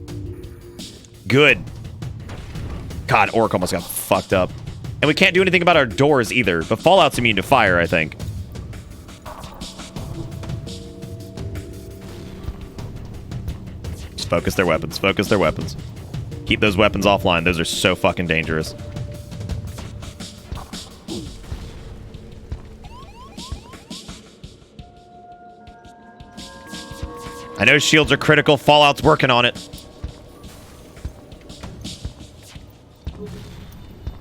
Good. God, Orc almost got fucked up. And we can't do anything about our doors either. But Fallout's immune to fire, I think. Just focus their weapons. Focus their weapons. Keep those weapons offline. Those are so fucking dangerous. I know shields are critical. Fallout's working on it.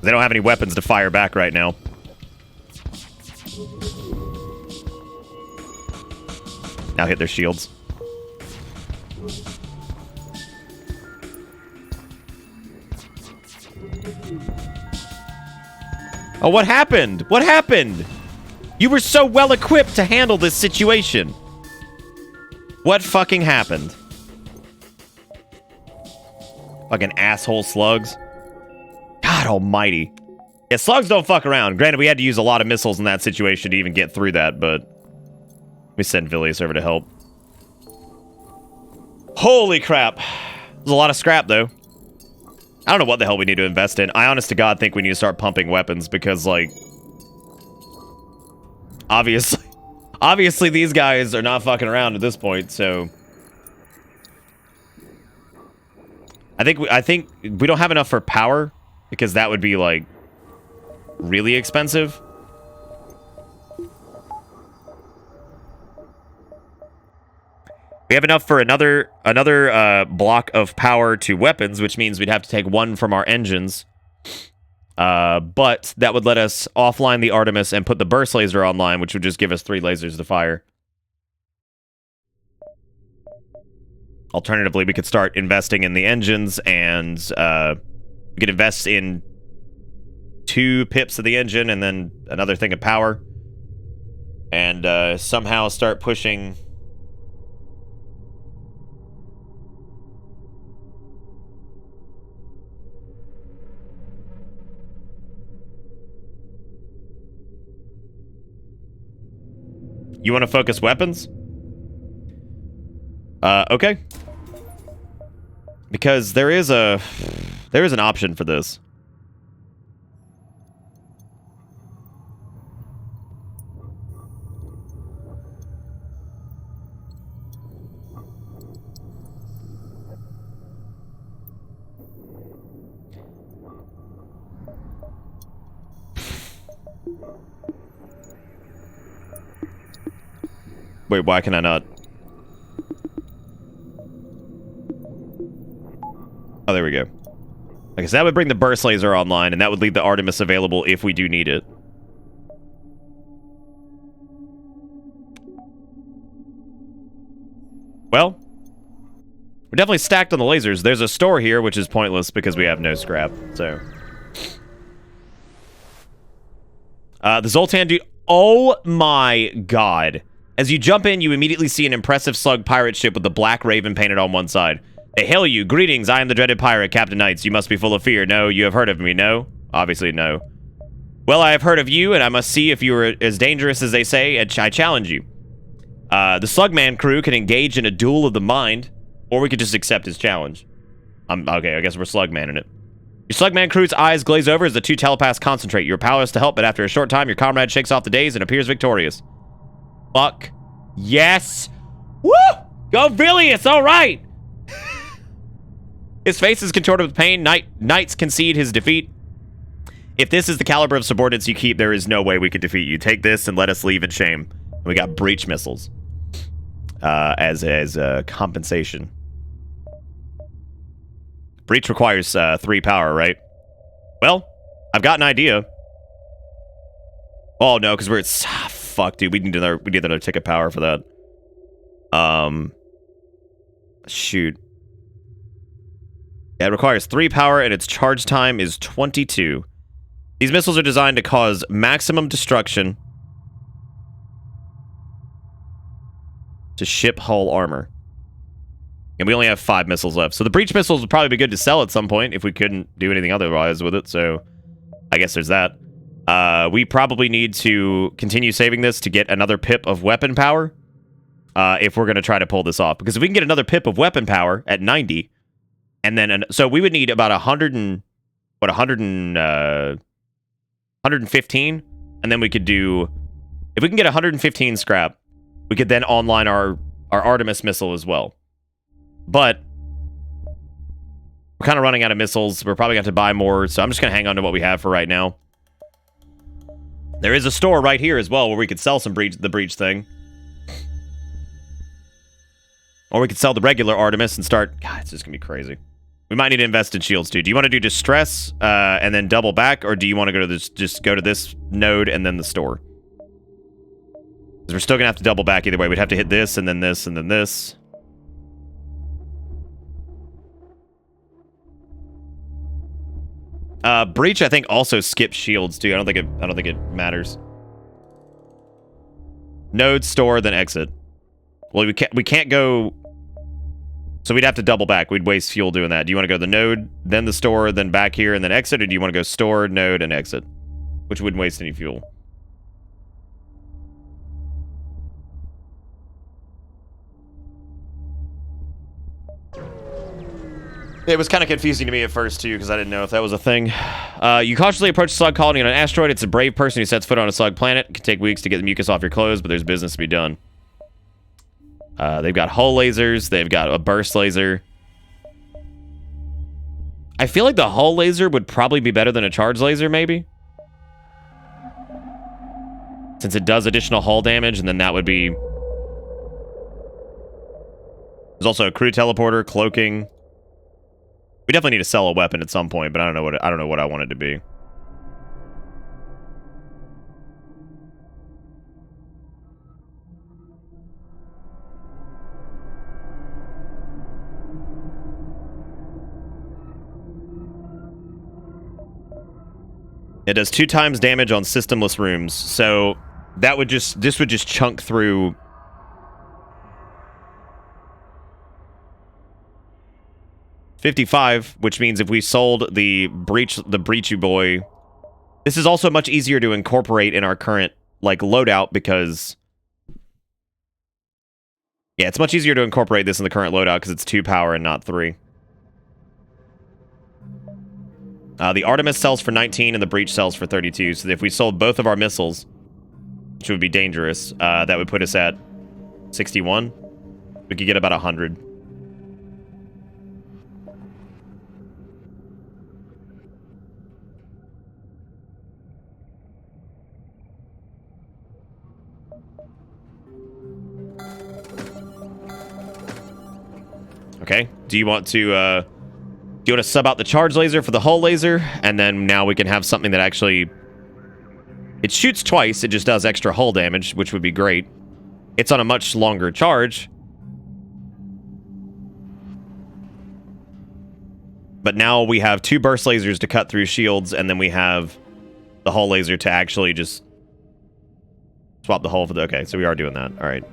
They don't have any weapons to fire back right now. Now hit their shields. Oh, what happened? What happened? You were so well equipped to handle this situation. What fucking happened? Fucking asshole slugs. God almighty. Yeah, slugs don't fuck around. Granted, we had to use a lot of missiles in that situation to even get through that, but... we send Villius over to help. Holy crap. There's a lot of scrap, though. I don't know what the hell we need to invest in. I honest to God think we need to start pumping weapons because, like... Obviously, these guys are not fucking around at this point, so... I think we don't have enough for power, because that would be, like, really expensive. We have enough for another block of power to weapons, which means we'd have to take one from our engines. But that would let us offline the Artemis and put the burst laser online, which would just give us 3 lasers to fire. Alternatively, we could start investing in the engines, and we could invest in 2 pips of the engine and then another thing of power. And somehow start pushing... You want to focus weapons? Okay. Because there is an option for this. Wait, why can I not? Oh, there we go. Okay, so that would bring the burst laser online, and that would leave the Artemis available if we do need it. Well, we're definitely stacked on the lasers. There's a store here, which is pointless because we have no scrap, so... the Zoltan dude... Oh my god. As you jump in, you immediately see an impressive slug pirate ship with the Black Raven painted on one side. They hail you. Greetings, I am the dreaded pirate, Captain Knights. You must be full of fear. No, you have heard of me, no? Obviously, no. Well, I have heard of you, and I must see if you are as dangerous as they say, and I challenge you. The Slugman crew can engage in a duel of the mind, or we could just accept his challenge. Okay, I guess we're Slugman in it. Your Slugman crew's eyes glaze over as the 2 telepaths concentrate. You're powerless to help, but after a short time, your comrade shakes off the daze and appears victorious. Fuck. Yes. Woo! Go Villius, all right. His face is contorted with pain. Knights concede his defeat. If this is the caliber of subordinates you keep, there is no way we could defeat you. Take this and let us leave in shame. We got breach missiles as compensation. Breach requires 3 power, right? Well, I've got an idea. Oh no, because we're at... fuck, dude. We need another tick of power for that. Shoot. Yeah, it requires 3 power, and its charge time is 22. These missiles are designed to cause maximum destruction to ship hull armor. And we only have 5 missiles left. So the breach missiles would probably be good to sell at some point if we couldn't do anything otherwise with it. So I guess there's that. We probably need to continue saving this to get another pip of weapon power if we're going to try to pull this off. Because if we can get another pip of weapon power at 90, and then... so we would need about 100 and... what, 100 and... 115, and then we could do... If we can get 115 scrap, we could then online our Artemis missile as well. But we're kind of running out of missiles. We're probably going to have to buy more, so I'm just going to hang on to what we have for right now. There is a store right here as well where we could sell some the breach thing. Or we could sell the regular Artemis and start... God, it's just going to be crazy. We might need to invest in shields, too. Do you want to do distress and then double back, or do you want to go to this, just go to this node and then the store? Because we're still going to have to double back either way. We'd have to hit this and then this and then this. Breach, I think, also skips shields too. I don't think it matters. Node, store, then exit. Well, we can't go. So we'd have to double back. We'd waste fuel doing that. Do you want to go to the node, then the store, then back here, and then exit, or do you want to go store, node, and exit, which wouldn't waste any fuel? It was kind of confusing to me at first, too, because I didn't know if that was a thing. You cautiously approach a slug colony on an asteroid. It's a brave person who sets foot on a slug planet. It can take weeks to get the mucus off your clothes, but there's business to be done. They've got hull lasers. They've got a burst laser. I feel like the hull laser would probably be better than a charge laser, maybe. Since it does additional hull damage, and then that would be... There's also a crew teleporter, cloaking... We definitely need to sell a weapon at some point, but I don't know what I want it to be. It does 2 times damage on systemless rooms, so that would this would just chunk through. 55, which means if we sold the breachy boy, this is also much easier to incorporate in our current like loadout because yeah, it's much easier to incorporate this in the current loadout because it's 2 power and not 3. The Artemis sells for 19 and the breach sells for 32. So if we sold both of our missiles, which would be dangerous, that would put us at 61. We could get about 100. Okay. Do you want to sub out the charge laser for the hull laser? And then now we can have something that actually... It shoots twice, it just does extra hull damage, which would be great. It's on a much longer charge. But now we have 2 burst lasers to cut through shields, and then we have the hull laser to actually just swap the hull for the... Okay, so we are doing that. All right.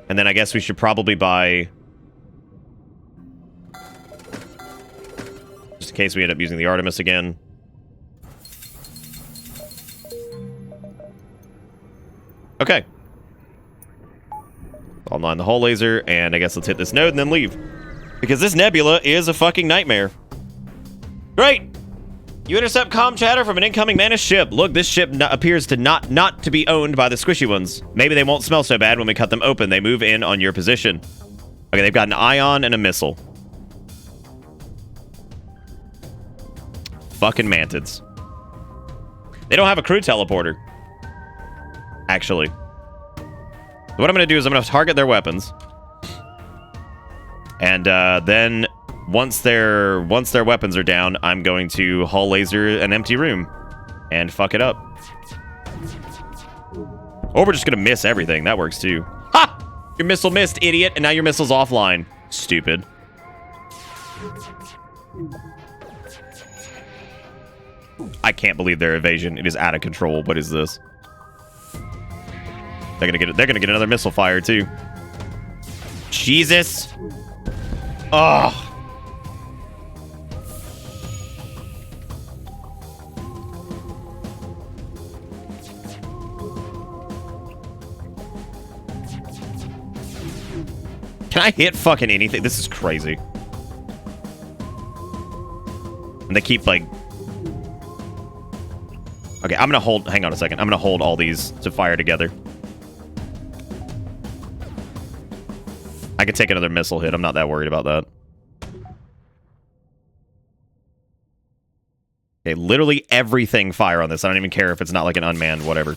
And then I guess we should probably buy... Just in case we end up using the Artemis again. Okay. Online the hull laser, and I guess let's hit this node and then leave. Because this nebula is a fucking nightmare. Great! You intercept comm chatter from an incoming Manus ship. Look, this ship appears to not to be owned by the squishy ones. Maybe they won't smell so bad when we cut them open. They move in on your position. Okay, they've got an ion and a missile. Fucking mantids. They don't have a crew teleporter. Actually. So what I'm going to do is I'm going to target their weapons. And then once their weapons are down, I'm going to hull laser an empty room and fuck it up. Or we're just going to miss everything. That works too. Ha! Your missile missed, idiot. And now your missile's offline. Stupid. I can't believe their evasion. It is out of control. What is this? They're gonna get another missile fire too. Jesus. Oh. Can I hit fucking anything? This is crazy. And they keep like... Okay, I'm gonna hold... Hang on a second. I'm gonna hold all these to fire together. I could take another missile hit. I'm not that worried about that. Okay, literally everything fire on this. I don't even care if it's not like an unmanned whatever.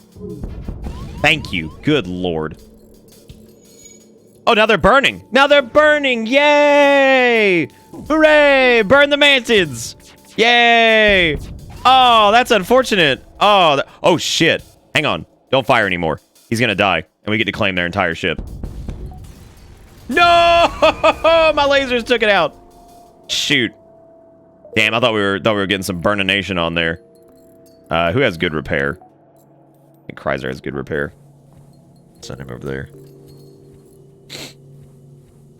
Thank you. Good lord. Oh, now they're burning. Now they're burning. Yay! Hooray! Burn the mantids. Yay! Oh, that's unfortunate. Oh, oh shit. Hang on. Don't fire anymore. He's gonna die, and we get to claim their entire ship. No! My lasers took it out. Shoot. Damn, I thought we were getting some burnination on there. Who has good repair? I think Kreiser has good repair. Send him over there.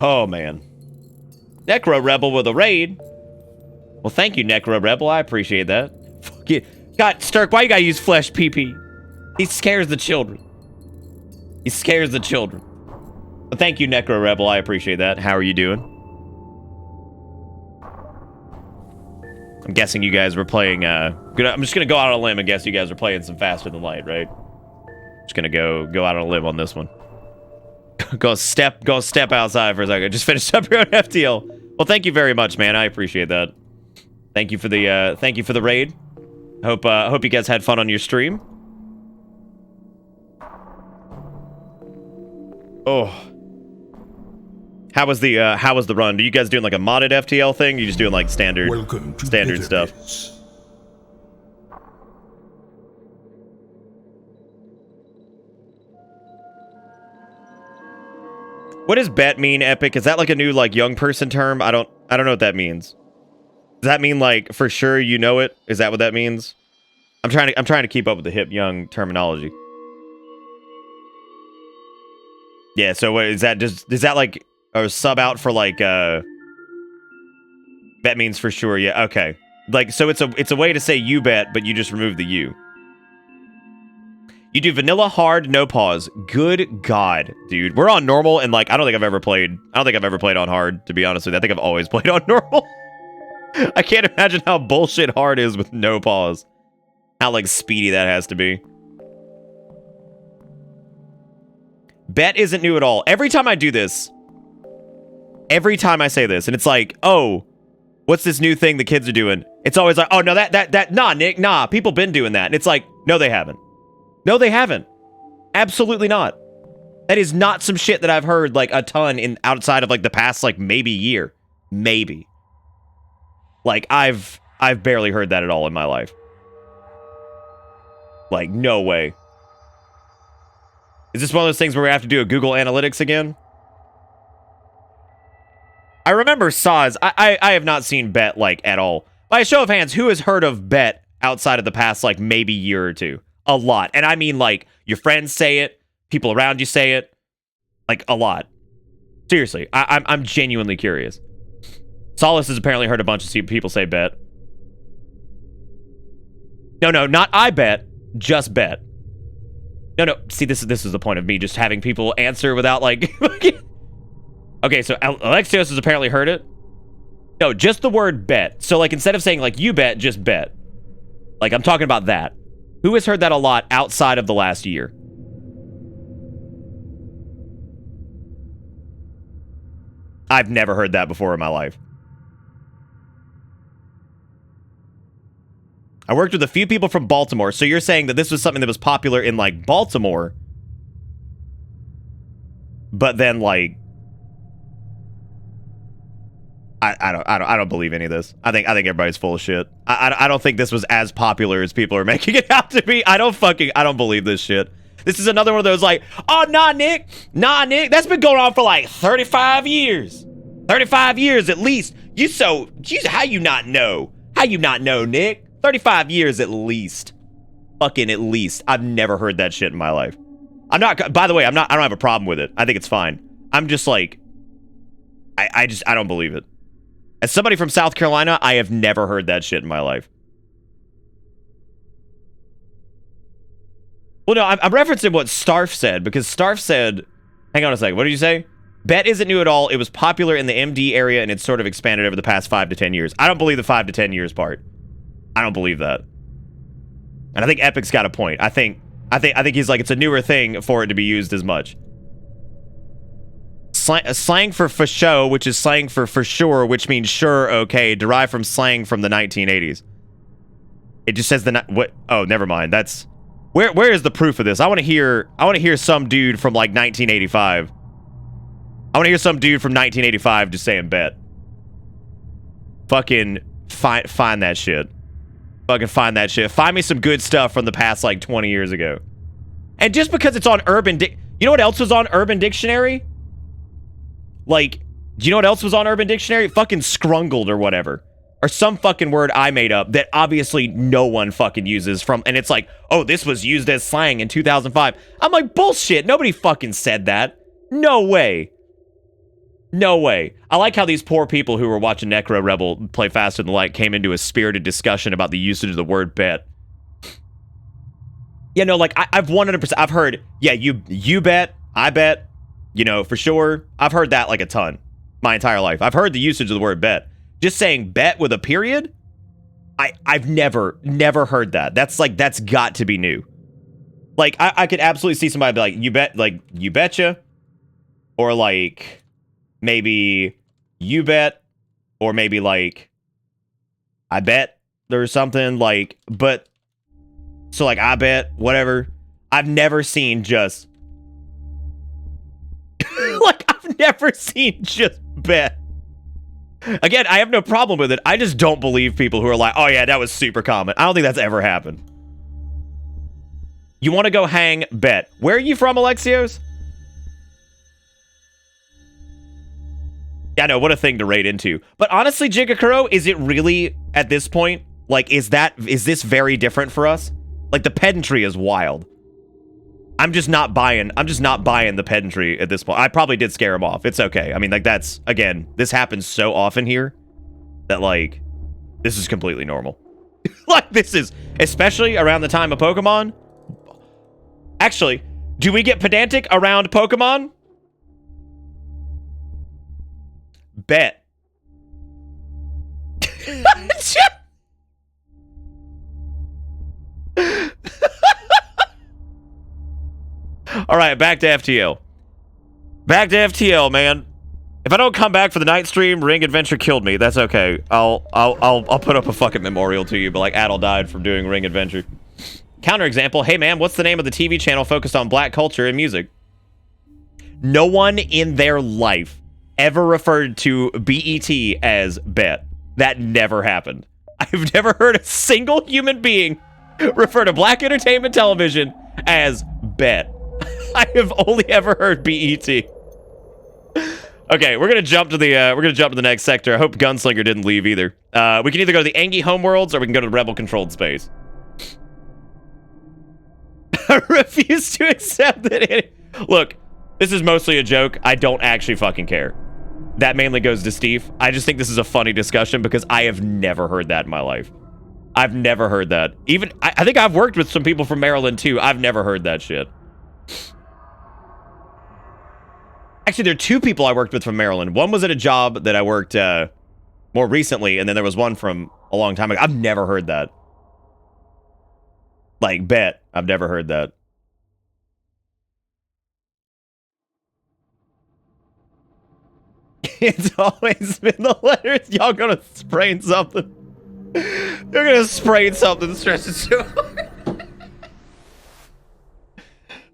Oh man. Necro Rebel with a raid. Well, thank you, Necro Rebel. I appreciate that. Fuck you. God, Sturk, why you gotta use flesh PP? He scares the children. He scares the children. But thank you, Necro Rebel. I appreciate that. How are you doing? I'm guessing you guys were playing, I'm just gonna go out on a limb and guess you guys are playing some Faster Than Light, right? Just gonna go out on a limb on this one. go step outside for a second. Just finished up here on FTL. Well, thank you very much, man. I appreciate that. Thank you for the raid. Hope you guys had fun on your stream. Oh. How was the run? Are you guys doing like a modded FTL thing? Or you just doing like standard stuff? Bits. What does bet mean, Epic? Is that like a new like young person term? I don't know what that means. Does that mean like for sure you know it? Is that what that means? I'm trying to keep up with the hip young terminology. Yeah, so what is that? Is that like a sub out for like bet means for sure? Yeah, okay. Like so it's a way to say you bet, but you just remove the you. You do vanilla hard, no pause. Good God, dude. We're on normal and like I don't think I've ever played on hard, to be honest with you. I think I've always played on normal. I can't imagine how bullshit hard is with no pause. How like speedy that has to be. Bet isn't new at all. Every time I do this, every time I say this, and it's like, oh, what's this new thing the kids are doing? It's always like, oh no, nah, Nick, nah, people been doing that. And it's like, no, they haven't. No, they haven't. Absolutely not. That is not some shit that I've heard like a ton in outside of like the past like maybe year. Maybe. Like I've barely heard that at all in my life. Like, no way. Is this one of those things where we have to do a Google Analytics again? I remember Saws. I have not seen Bet like at all. By a show of hands, who has heard of Bet outside of the past like maybe year or two? A lot. And I mean like your friends say it, people around you say it, like a lot. Seriously, I'm genuinely curious. Solace has apparently heard a bunch of people say Bet. No, not I bet, just Bet. No. See, this is the point of me just having people answer without like. Okay, so Alexios has apparently heard it. No, just the word bet. So like instead of saying like you bet, just bet. Like I'm talking about that. Who has heard that a lot outside of the last year? I've never heard that before in my life. I worked with a few people from Baltimore, so you're saying that this was something that was popular in like Baltimore, but then like I don't believe any of this. I think everybody's full of shit. I don't think this was as popular as people are making it out to be. I don't believe this shit. This is another one of those like, oh nah Nick, that's been going on for like 35 years. 35 years at least. How you not know? How you not know, Nick? 35 years at least. Fucking at least. I've never heard that shit in my life. By the way, I don't have a problem with it. I think it's fine. I'm just like, I don't believe it. As somebody from South Carolina, I have never heard that shit in my life. Well, no, I'm referencing what Starf said, because Starf said, hang on a second, what did you say? Bet isn't new at all. It was popular in the MD area, and it's sort of expanded over the past 5 to 10 years. I don't believe the 5 to 10 years part. I don't believe that. And I think Epic's got a point. I think he's like, it's a newer thing for it to be used as much. Slang for show, which is slang for sure, which means sure, okay, derived from slang from the 1980s. It just says what? Oh, never mind. That's where is the proof of this? I want to hear some dude from like 1985. I want to hear some dude from 1985 just saying bet. Fucking find that shit. Fucking find that shit. Find me some good stuff from the past like 20 years ago. And just because it's on you know what else was on Urban Dictionary? Like, do you know what else was on Urban Dictionary? Fucking scrungled or whatever. Or some fucking word I made up that obviously no one fucking uses from, and it's like, oh, this was used as slang in 2005. I'm like, bullshit. Nobody fucking said that. No way. No way. I like how these poor people who were watching Necro Rebel play Faster Than Light came into a spirited discussion about the usage of the word bet. Yeah, no, like, I've 100%, I've heard, yeah, you bet, I bet, you know, for sure. I've heard that like a ton my entire life. I've heard the usage of the word bet. Just saying bet with a period, I've never heard that. That's got to be new. Like, I could absolutely see somebody be like, you bet, like, you betcha, or like, maybe you bet, or maybe like, I bet there's something like, but, so like, I bet, whatever. I've never seen just, like, I've never seen just bet. Again, I have no problem with it. I just don't believe people who are like, oh yeah, that was super common. I don't think that's ever happened. You want to go hang? Bet. Where are you from, Alexios? Yeah, no, what a thing to raid into. But honestly, Jigakuro, is it really, at this point, like, is this very different for us? Like, the pedantry is wild. I'm just not buying the pedantry at this point. I probably did scare him off. It's okay. I mean, like, that's, again, this happens so often here that, like, this is completely normal. Like, this is, especially around the time of Pokemon. Actually, do we get pedantic around Pokemon? Bet. All right, back to FTL. Back to FTL, man. If I don't come back for the night stream, Ring Adventure killed me. That's okay. I'll put up a fucking memorial to you, but like Adel died from doing Ring Adventure. Counterexample, hey man, what's the name of the TV channel focused on black culture and music? No one in their life ever referred to BET as bet. That never happened. I've never heard a single human being refer to black entertainment television as bet. I have only ever heard BET. Okay, we're gonna jump to the next sector. I hope Gunslinger didn't leave either. We can either go to the Angie homeworlds or we can go to the rebel controlled space. I refuse to accept that. Look, this is mostly a joke. I don't actually fucking care. That mainly goes to Steve. I just think this is a funny discussion because I have never heard that in my life. I've never heard that. Even I think I've worked with some people from Maryland too. I've never heard that shit. Actually, there are two people I worked with from Maryland. One was at a job that I worked more recently, and then there was one from a long time ago. I've never heard that. Like, bet. I've never heard that. It's always been the letters. Y'all gonna sprain something. You're gonna sprain something that stresses too hard.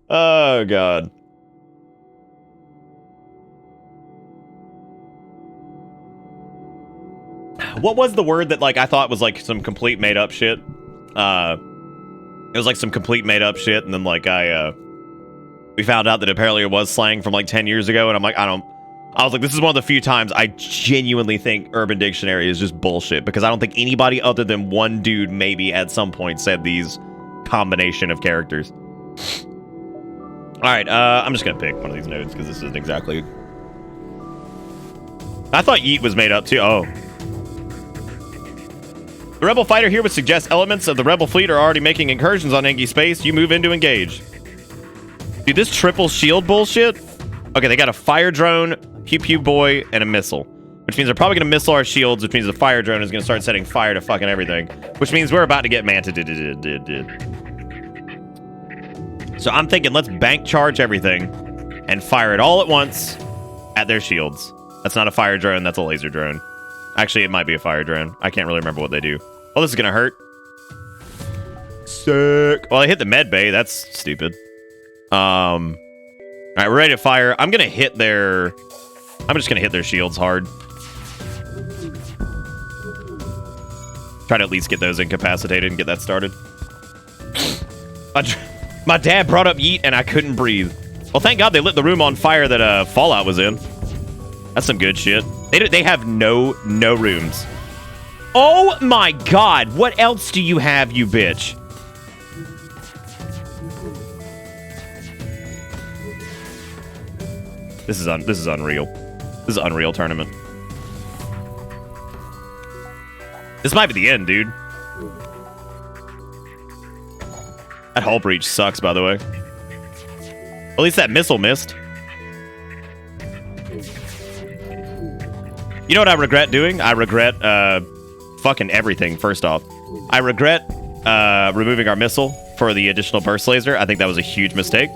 Oh, God. What was the word that, like, I thought was, like, some complete made-up shit? It was, like, some complete made-up shit, and then, like, we found out that apparently it was slang from, like, 10 years ago, and I'm like, I was like, this is one of the few times I genuinely think Urban Dictionary is just bullshit, because I don't think anybody other than one dude maybe at some point said these combination of characters. Alright, I'm just gonna pick one of these nodes, because this isn't exactly... I thought yeet was made up, too. Oh. The Rebel fighter here would suggest elements of the Rebel fleet are already making incursions on Engi space. You move in to engage. Dude, this triple shield bullshit? Okay, they got a fire drone, pew pew boy, and a missile. which means they're probably going to missile our shields, which means the fire drone is going to start setting fire to fucking everything, which means we're about to get manted. So I'm thinking let's bank charge everything and fire it all at once at their shields. That's not a fire drone, that's a laser drone. Actually, it might be a fire drone. I can't really remember what they do. Oh, this is going to hurt. Sick. Well, I hit the med bay. That's stupid. All right, we're ready to fire. I'm just going to hit their shields hard. Try to at least get those incapacitated and get that started. My dad brought up yeet and I couldn't breathe. Well, thank God they lit the room on fire that Fallout was in. That's some good shit. They have no rooms. Oh my God! What else do you have, you bitch? This is unreal. This is Unreal Tournament. This might be the end, dude. That hull breach sucks, by the way. At least that missile missed. You know what I regret doing? I regret fucking everything, first off. I regret removing our missile for the additional burst laser. I think that was a huge mistake.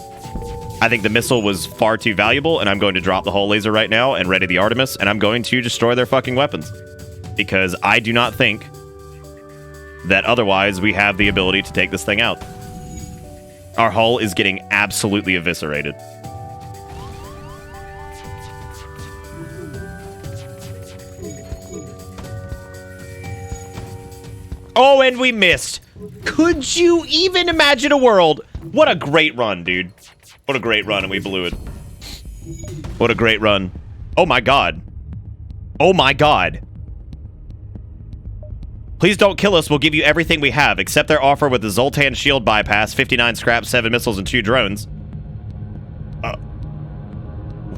I think the missile was far too valuable, and I'm going to drop the hull laser right now and ready the Artemis, and I'm going to destroy their fucking weapons. Because I do not think that otherwise we have the ability to take this thing out. Our hull is getting absolutely eviscerated. Oh, and we missed. Could you even imagine a world? What a great run, dude. What a great run, and we blew it. What a great run. Oh my God. Oh my God. Please don't kill us. We'll give you everything we have. Accept their offer with the Zoltan shield bypass, 59 scraps, 7 missiles, and 2 drones.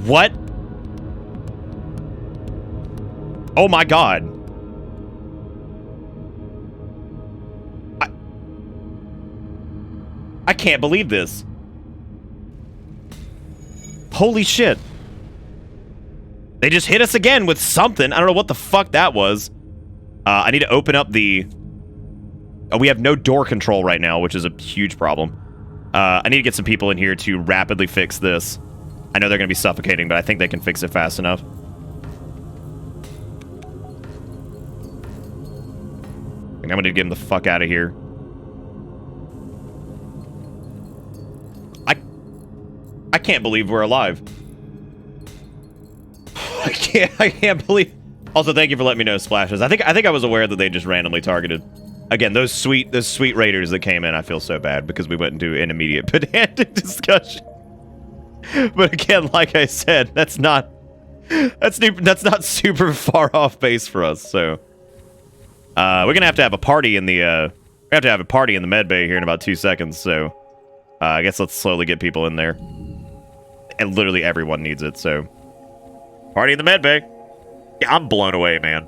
What? Oh my God. I can't believe this. Holy shit. They just hit us again with something. I don't know what the fuck that was. I need to open up the... Oh, we have no door control right now, which is a huge problem. I need to get some people in here to rapidly fix this. I know they're going to be suffocating, but I think they can fix it fast enough. I'm going to get them the fuck out of here. I can't believe we're alive. I can't believe... Also, thank you for letting me know, Splashes. I think I was aware that they just randomly targeted. Again, those sweet raiders that came in, I feel so bad because we went into an immediate pedantic discussion. But again, like I said, that's not super far off base for us. So we're gonna have to have a party in the med bay here in about 2 seconds. So I guess let's slowly get people in there. And literally everyone needs it. So party in the med bay. Yeah, I'm blown away, man.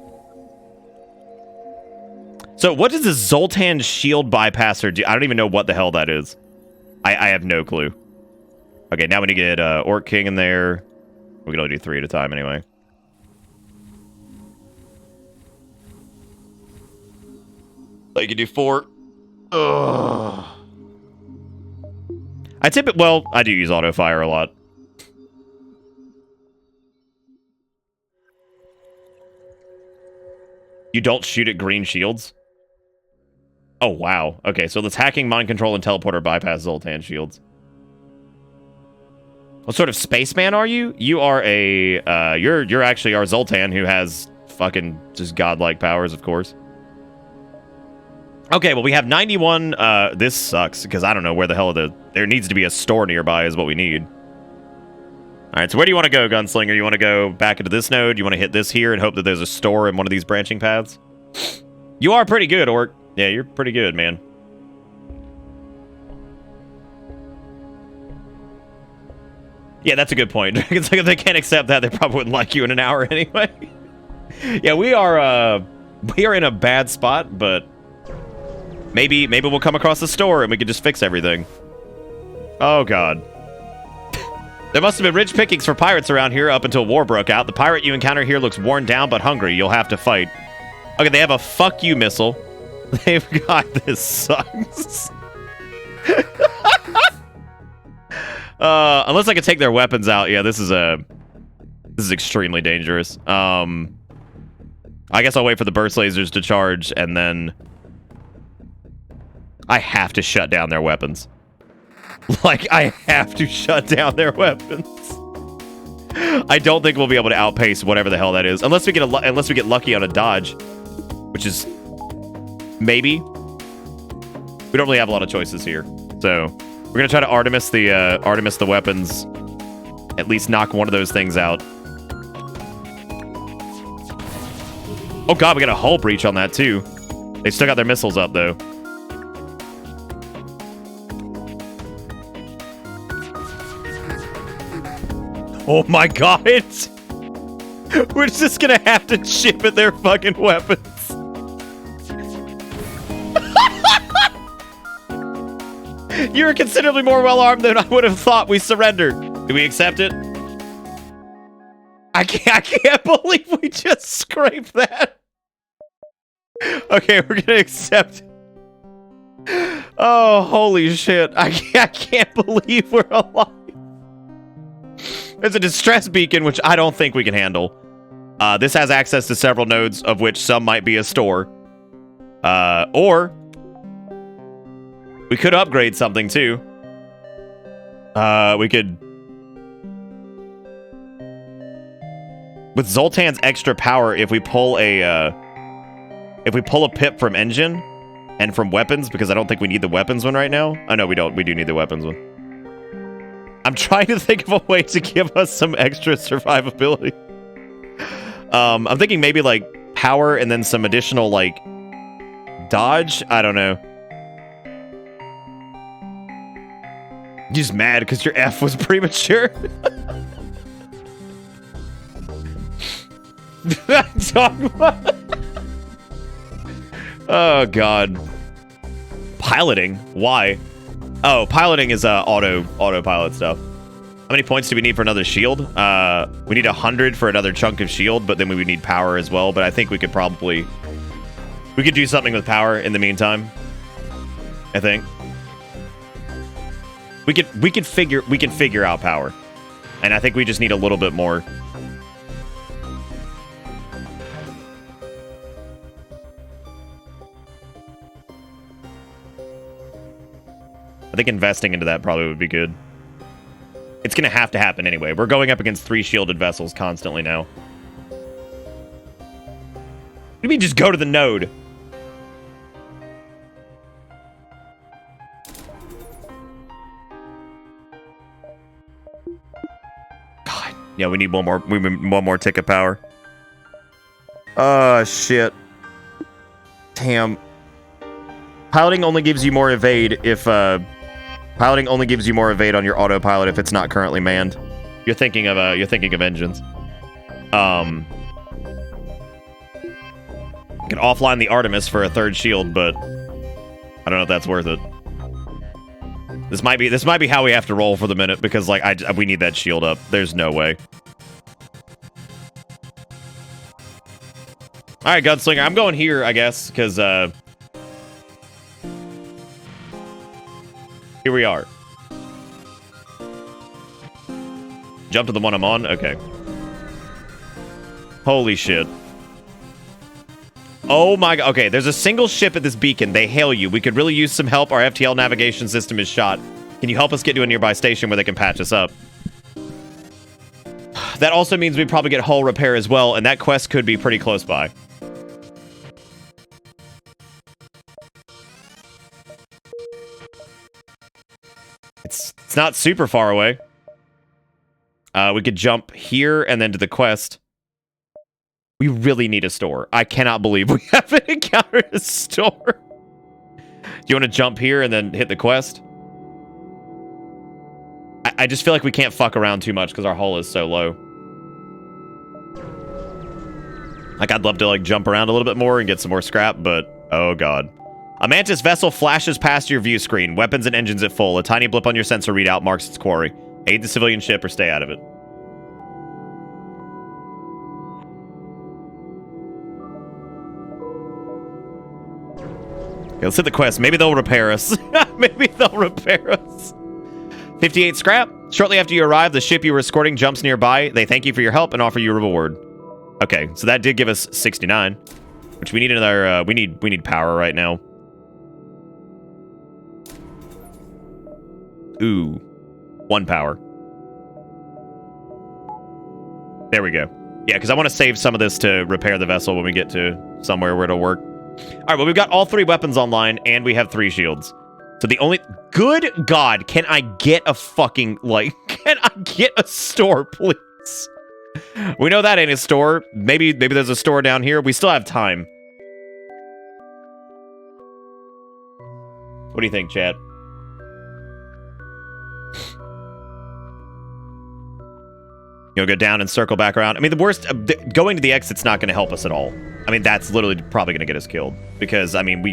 So what does the Zoltan shield bypasser do? I don't even know what the hell that is. I have no clue. Okay, now we need to get Orc King in there. We can only do 3 at a time anyway. So you can do 4. Ugh. I do use auto fire a lot. You don't shoot at green shields? Oh, wow. Okay, so let's hacking, mind control, and teleporter bypass Zoltan shields. What sort of spaceman are you? You are a, you're actually our Zoltan who has fucking just godlike powers, of course. Okay, well, we have 91, this sucks, because I don't know where the hell there needs to be a store nearby is what we need. Alright, so where do you want to go, Gunslinger? You want to go back into this node? You want to hit this here and hope that there's a store in one of these branching paths? You are pretty good, Orc. Yeah, you're pretty good, man. Yeah, that's a good point. It's like if they can't accept that, they probably wouldn't like you in an hour anyway. Yeah, we are in a bad spot, but maybe we'll come across the store and we can just fix everything. Oh, God. There must have been rich pickings for pirates around here up until war broke out. The pirate you encounter here looks worn down but hungry. You'll have to fight. Okay, they have a fuck you missile. They've got this sucks. Unless I can take their weapons out. Yeah, this is extremely dangerous. I guess I'll wait for the burst lasers to charge and then I have to shut down their weapons. Like, I have to shut down their weapons. I don't think we'll be able to outpace whatever the hell that is, unless we get lucky on a dodge, which is maybe. We don't really have a lot of choices here, so we're gonna try to Artemis the weapons. At least knock one of those things out. Oh god, we got a hull breach on that too. They still got their missiles up though. Oh my god! We're just gonna have to chip at their fucking weapons. You're considerably more well-armed than I would have thought. We surrendered. Do we accept it? I can't believe we just scraped that. Okay, we're gonna accept it. Oh, holy shit. I can't believe we're alive. There's a distress beacon, which I don't think we can handle. This has access to several nodes, of which some might be a store. Or we could upgrade something, too. We could... With Zoltan's extra power, if we pull a pip from engine and from weapons, because I don't think we need the weapons one right now. Oh, no, we don't. We do need the weapons one. I'm trying to think of a way to give us some extra survivability. I'm thinking maybe, like, power and then some additional, like, dodge? I don't know. You're just mad because your F was premature? Oh, God. Piloting? Why? Oh, piloting is autopilot stuff. How many points do we need for another shield? We need 100 for another chunk of shield, but then we would need power as well. But I think we could probably... We could do something with power in the meantime. I think. We can figure out power. And I think we just need a little bit more. I think investing into that probably would be good. It's going to have to happen anyway. We're going up against 3 shielded vessels constantly now. What do you mean just go to the node? God. Yeah, we need one more tick of power. Oh, shit. Damn. Piloting only gives you more evade if, Piloting only gives you more evade on your autopilot if it's not currently manned. You're thinking of engines. You can offline the Artemis for a 3rd shield, but I don't know if that's worth it. This might be how we have to roll for the minute because like we need that shield up. There's no way. All right, Gunslinger, I'm going here, I guess, because here we are. Jump to the one I'm on? Okay. Holy shit. Oh my god. Okay, there's a single ship at this beacon. They hail you. We could really use some help. Our FTL navigation system is shot. Can you help us get to a nearby station where they can patch us up? That also means we probably get hull repair as well, and that quest could be pretty close by. It's not super far away. We could jump here and then to the quest. We really need a store. I cannot believe we haven't encountered a store. Do you want to jump here and then hit the quest? I just feel like we can't fuck around too much because our hull is so low. Like, I'd love to, like, jump around a little bit more and get some more scrap, but... Oh, God. A Mantis vessel flashes past your view screen. Weapons and engines at full. A tiny blip on your sensor readout marks its quarry. Aid the civilian ship or stay out of it. Okay, let's hit the quest. Maybe they'll repair us. Maybe they'll repair us. 58 scrap. Shortly after you arrive, the ship you were escorting jumps nearby. They thank you for your help and offer you a reward. Okay, so that did give us 69, which we need another. We need power right now. Ooh, 1 power. There we go. Yeah, because I want to save some of this to repair the vessel when we get to somewhere where it'll work. All right, well, we've got all 3 weapons online, and we have 3 shields. So the only... Good God, can I get a fucking, like... Can I get a store, please? We know that ain't a store. Maybe there's a store down here. We still have time. What do you think, chat? You'll go down and circle back around. I mean, the worst... going to the exit's not going to help us at all. I mean, that's literally probably going to get us killed. Because, I mean,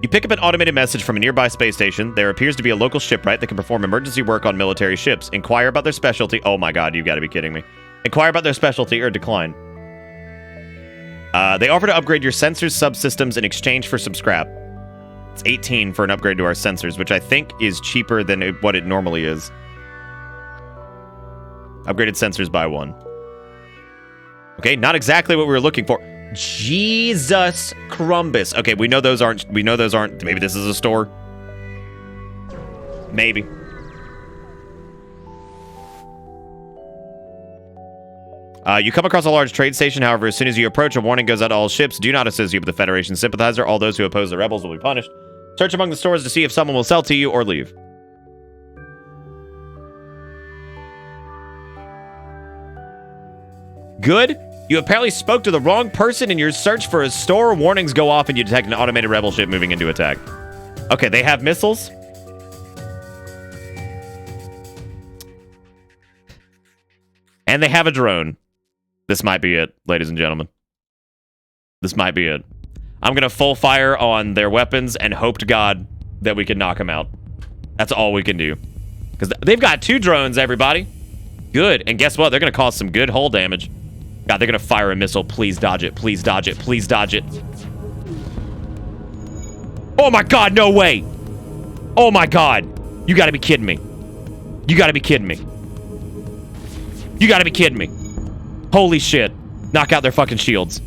You pick up an automated message from a nearby space station. There appears to be a local shipwright that can perform emergency work on military ships. Inquire about their specialty. Oh my god, you've got to be kidding me. Inquire about their specialty or decline. They offer to upgrade your sensors subsystems in exchange for some scrap. It's 18 for an upgrade to our sensors, which I think is cheaper than what it normally is. Upgraded sensors by 1. Okay, not exactly what we were looking for. Jesus Crumbus. Okay, we know those aren't. Maybe this is a store. Maybe. You come across a large trade station. However, as soon as you approach, a warning goes out to all ships. Do not associate with the Federation sympathizer. All those who oppose the rebels will be punished. Search among the stores to see if someone will sell to you or leave. Good. You apparently spoke to the wrong person in your search for a store. Warnings go off and you detect an automated rebel ship moving into attack. Okay, they have missiles. And they have a drone. This might be it, ladies and gentlemen. This might be it. I'm going to full fire on their weapons and hope to God that we can knock them out. That's all we can do. Because they've got 2 drones, everybody. Good. And guess what? They're going to cause some good hull damage. God, they're going to fire a missile. Please dodge it. Please dodge it. Please dodge it. Oh my God, no way. Oh my God. You got to be kidding me. You got to be kidding me. You got to be kidding me. Holy shit. Knock out their fucking shields.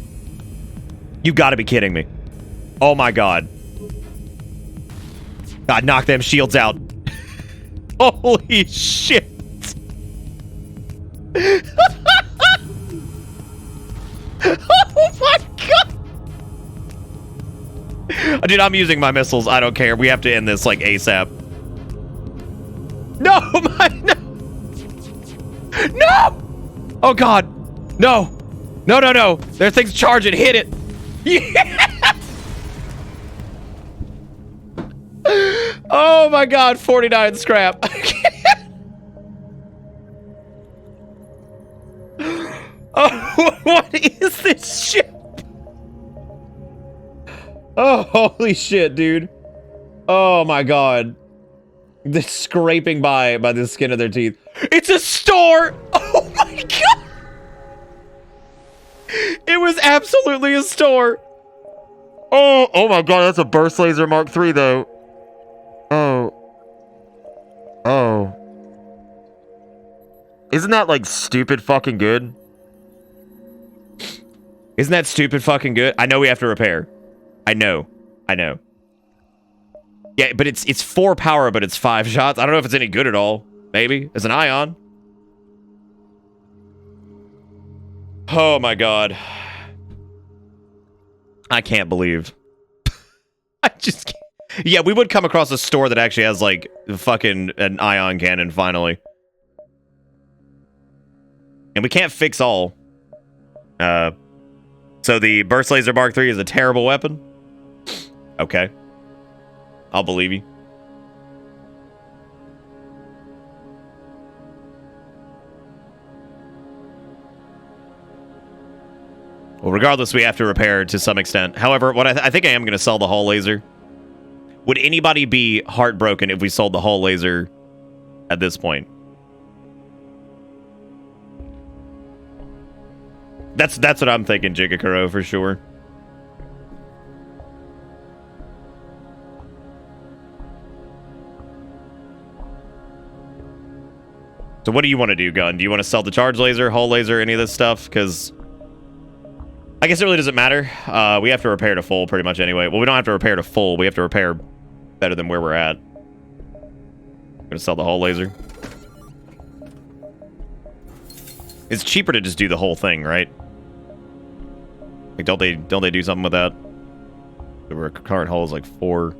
You got to be kidding me. Oh my God. God, knock them shields out. Holy shit. Oh my God! Dude, I'm using my missiles. I don't care. We have to end this like ASAP. No, no! Oh God, no! No! Their thing's charging. Hit it! Yeah! Oh my God, 49 scrap. Oh, what is this shit? Oh, holy shit, dude. Oh my God. They're scraping by the skin of their teeth. It's a store! Oh my God! It was absolutely a store. Oh my God, that's a burst laser Mark III though. Oh. Isn't that like stupid fucking good? Isn't that stupid fucking good? I know we have to repair. I know. Yeah, but it's 4 power, but it's 5 shots. I don't know if it's any good at all. Maybe. As an ion. Oh my God. I can't believe. I just can't. Yeah, we would come across a store that actually has like fucking an ion cannon finally. And we can't fix all. So the burst laser Mark III is a terrible weapon? Okay. I'll believe you. Well, regardless, we have to repair to some extent. However, what I think I am going to sell the hull laser. Would anybody be heartbroken if we sold the hull laser at this point. That's what I'm thinking, Jigakuro, for sure. So what do you want to do, Gun? Do you want to sell the charge laser, hull laser, any of this stuff? Because I guess it really doesn't matter. We have to repair to full pretty much anyway. Well, we don't have to repair to full. We have to repair better than where we're at. I'm going to sell the hull laser. It's cheaper to just do the whole thing, right? Like, don't they do something with that? The current hull is like 4.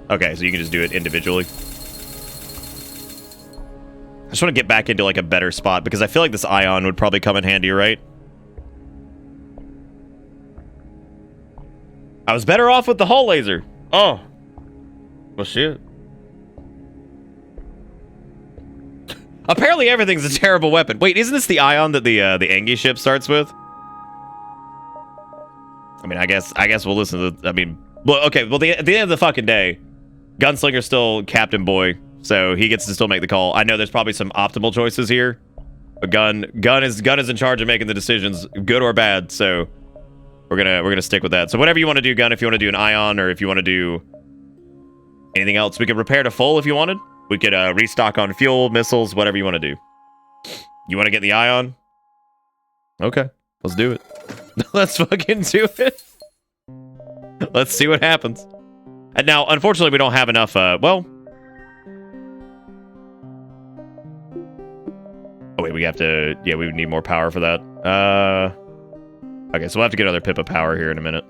Okay, so you can just do it individually. I just want to get back into like a better spot because I feel like this ion would probably come in handy, right? I was better off with the hull laser. Oh. Well, shit. Apparently everything's a terrible weapon. Wait, isn't this the ion that the Engi ship starts with? I mean, I guess we'll listen to the, I mean, well, okay, well, at the end of the fucking day, Gunslinger's still Captain Boy, so he gets to still make the call. I know there's probably some optimal choices here, but Gun is in charge of making the decisions, good or bad, so we're gonna stick with that. So whatever you want to do, Gun, if you want to do an ion or if you want to do anything else, we could repair to full if you wanted. We could restock on fuel, missiles, whatever you want to do. You want to get the ion? Okay, let's do it. Let's fucking do it. Let's see what happens. And now, unfortunately, we don't have enough, well... Oh, wait, we have to... Yeah, we would need more power for that. Okay, so we'll have to get another pip of power here in a minute.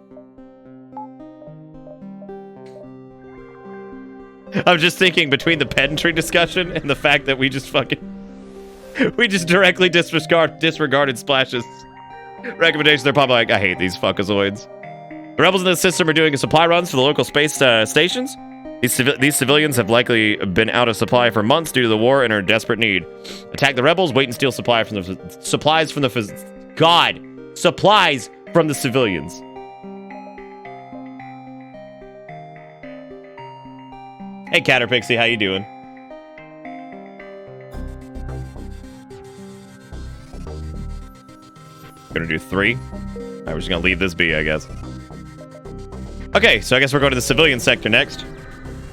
I'm just thinking between the pedantry discussion and the fact that we just fucking... we just directly disregarded Splash's recommendations. They're probably like, I hate these fuckazoids. The rebels in the system are doing supply runs for the local space stations. These civilians have likely been out of supply for months due to the war and are in desperate need. Attack the rebels, wait and steal supplies from the supplies from the civilians. Hey, Caterpixie, how you doing? Gonna do 3. All right, we're just gonna leave this be, I guess. Okay, so I guess we're going to the civilian sector next.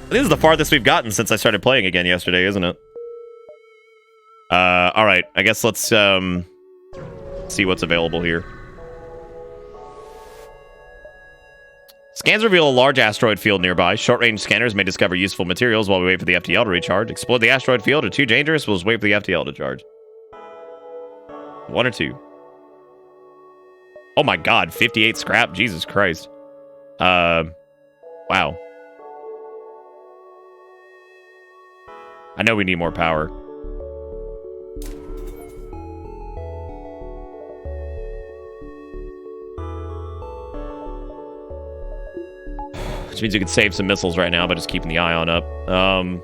This is the farthest we've gotten since I started playing again yesterday, isn't it? All right, I guess let's see what's available here. Scans reveal a large asteroid field nearby. Short-range scanners may discover useful materials while we wait for the FTL to recharge. Explore the asteroid field or too dangerous. We'll just wait for the FTL to charge. 1 or 2. Oh my god, 58 scrap. Jesus Christ. Wow. I know we need more power. Which means you could save some missiles right now by just keeping the ion up. I'm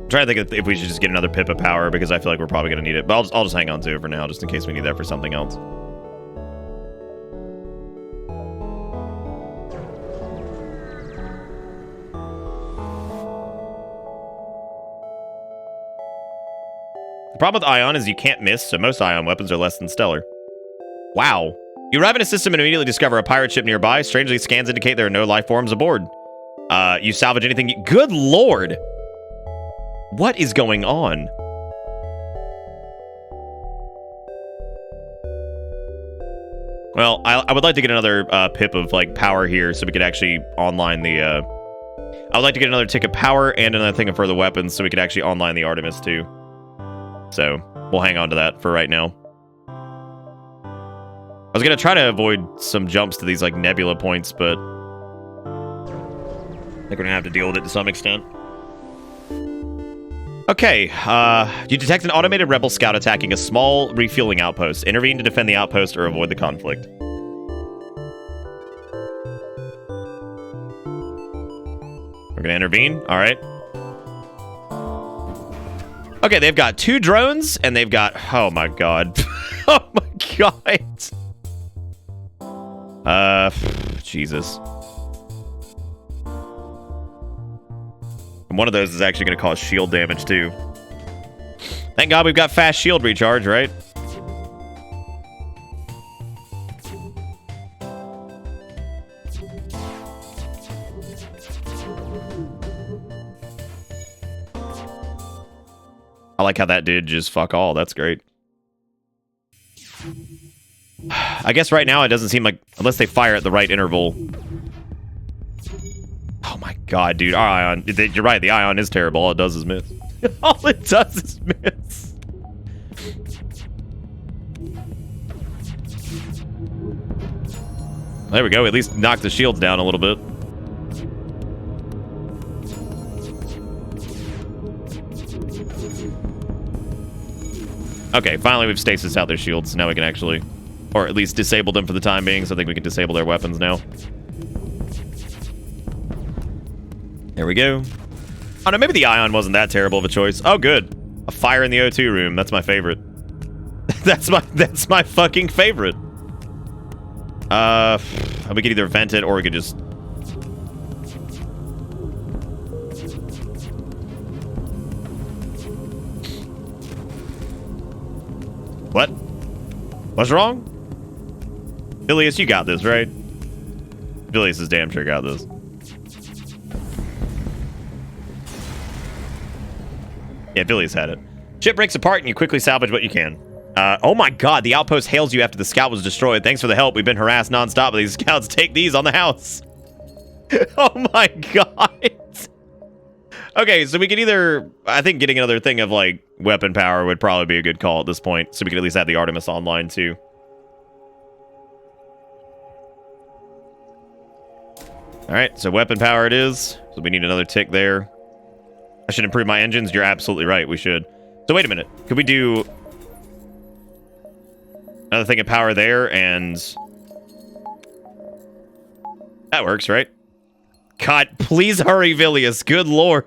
trying to think if we should just get another pip of power because I feel like we're probably going to need it. But I'll just hang on to it for now just in case we need that for something else. The problem with ion is you can't miss, so most ion weapons are less than stellar. Wow. You arrive in a system and immediately discover a pirate ship nearby. Strangely, scans indicate there are no life forms aboard. You salvage anything. Good lord! What is going on? Well, I would like to get another pip of like power here so we could actually online the... I would like to get another tick of power and another thing of further weapons so we could actually online the Artemis too. So, we'll hang on to that for right now. I was going to try to avoid some jumps to these like nebula points, but I think we're going to have to deal with it to some extent. Okay, you detect an automated rebel scout attacking a small refueling outpost. Intervene to defend the outpost or avoid the conflict. We're going to intervene. All right. Okay, they've got 2 drones, and they've got... Oh, my God. Oh, my god. Jesus. And one of those is actually going to cause shield damage too. Thank God we've got fast shield recharge, right? I like how that did just fuck all. That's great. I guess right now it doesn't seem like, unless they fire at the right interval. Oh my god, dude. Our ion. You're right, the ion is terrible. All it does is miss. All it does is miss. There we go. At least knock the shields down a little bit. Okay, finally we've stasis out their shields. Now we can actually, or at least disable them for the time being, so I think we can disable their weapons now. There we go. Oh no, maybe the ion wasn't that terrible of a choice. Oh good. A fire in the O2 room. That's my favorite. that's my fucking favorite. We could either vent it or we could just... What? What's wrong? Bilius, you got this, right? Bilius is damn sure got this. Yeah, Bilius had it. Ship breaks apart and you quickly salvage what you can. Oh my god, the outpost hails you after the scout was destroyed. Thanks for the help. We've been harassed nonstop by these scouts. Take these on the house. Oh my god. Okay, so we could either... I think getting another thing of, like, weapon power would probably be a good call at this point, so we could at least have the Artemis online, too. Alright, so weapon power it is. So we need another tick there. I should improve my engines. You're absolutely right, we should. So wait a minute. Could we do... another thing of power there, and... that works, right? God, please hurry, Vilius. Good lord.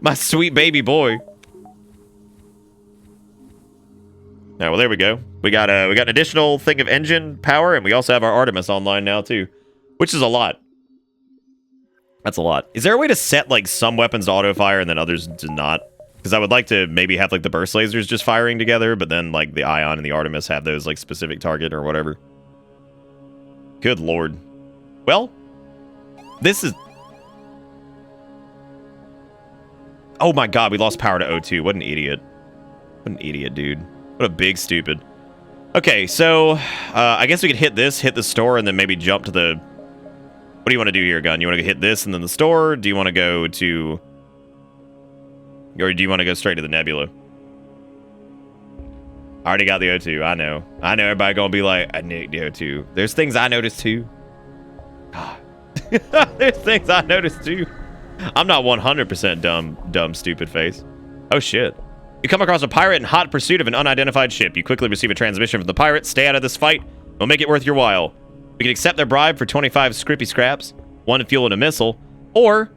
My sweet baby boy. All right, well, there we go. We got an additional thing of engine power, and we also have our Artemis online now, too. Which is a lot. That's a lot. Is there a way to set, like, some weapons to auto-fire and then others do not? Because I would like to maybe have, like, the burst lasers just firing together, but then, like, the Ion and the Artemis have those, like, specific target or whatever. Good lord. Well... this is... oh my god, we lost power to O2. What an idiot. What an idiot, dude. What a big stupid. Okay, so... I guess we could hit this, hit the store, and then maybe jump to the... what do you want to do here, Gun? You want to hit this and then the store? Do you want to go to... or do you want to go straight to the Nebula? I already got the O2, I know. I know everybody gonna be like, I need the O2. There's things I noticed too. God. There's things I noticed too. I'm not 100% dumb, stupid face. Oh shit. You come across a pirate in hot pursuit of an unidentified ship. You quickly receive a transmission from the pirate. Stay out of this fight. We'll make it worth your while. We can accept their bribe for 25 scrippy scraps, 1 fuel and a missile, or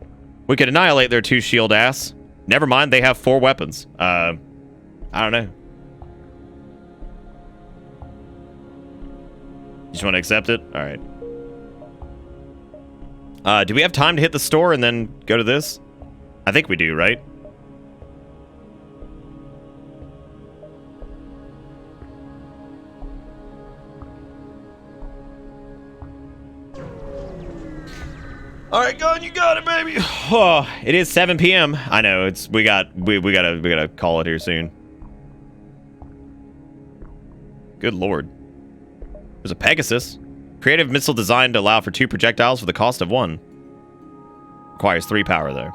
we could annihilate their 2 shield ass. Never mind, they have 4 weapons. I don't know. You just want to accept it? All right. Do we have time to hit the store and then go to this? I think we do, right? All right, Gun, you got it, baby. Oh, it is 7 p.m. I know it's we gotta call it here soon. Good lord. There's a Pegasus. Creative missile designed to allow for 2 projectiles for the cost of 1. Requires 3 power, though.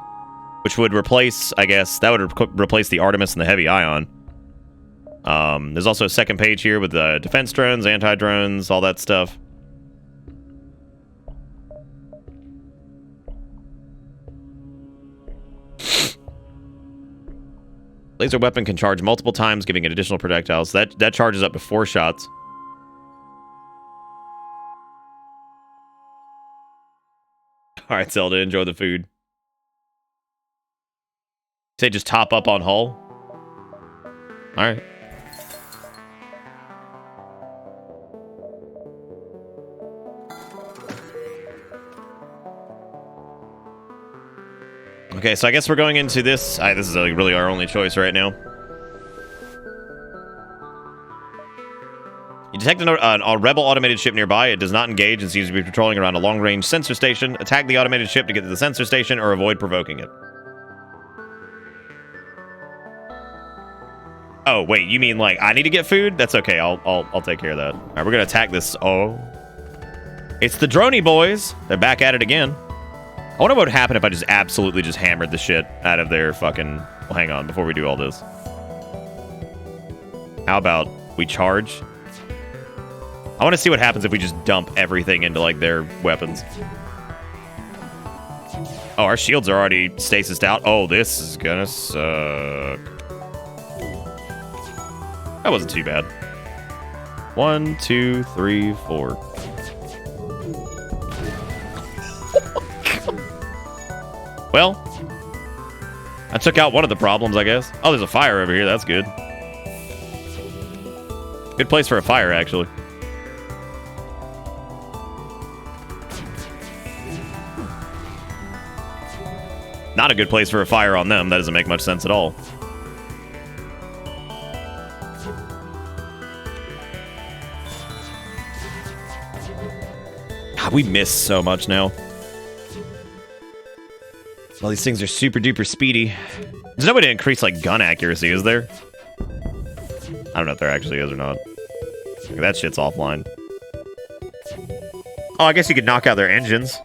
Which would replace, I guess, that would replace the Artemis and the Heavy Ion. There's also a second page here with the defense drones, anti-drones, all that stuff. Laser weapon can charge multiple times, giving it additional projectiles. That charges up to 4 shots. All right, Zelda, enjoy the food. Say just top up on hull. All right. Okay, so I guess we're going into this. This is like really our only choice right now. You detect a rebel automated ship nearby. It does not engage and seems to be patrolling around a long-range sensor station. Attack the automated ship to get to the sensor station or avoid provoking it. Oh, wait, you mean like I need to get food? That's okay. I'll take care of that. All right, we're gonna attack this. Oh, it's the droney boys. They're back at it again. I wonder what would happen if I just absolutely just hammered the shit out of their fucking... Well, hang on, before we do all this. How about we charge? I want to see what happens if we just dump everything into, like, their weapons. Oh, our shields are already stasised out. Oh, this is gonna suck. That wasn't too bad. 1, 2, 3, 4. Well, I took out one of the problems, I guess. Oh, there's a fire over here. That's good. Good place for a fire, actually. Not a good place for a fire on them. That doesn't make much sense at all. God, we miss so much now. All these things are super duper speedy. There's no way to increase like gun accuracy, is there? I don't know if there actually is or not. Okay, that shit's offline. Oh, I guess you could knock out their engines.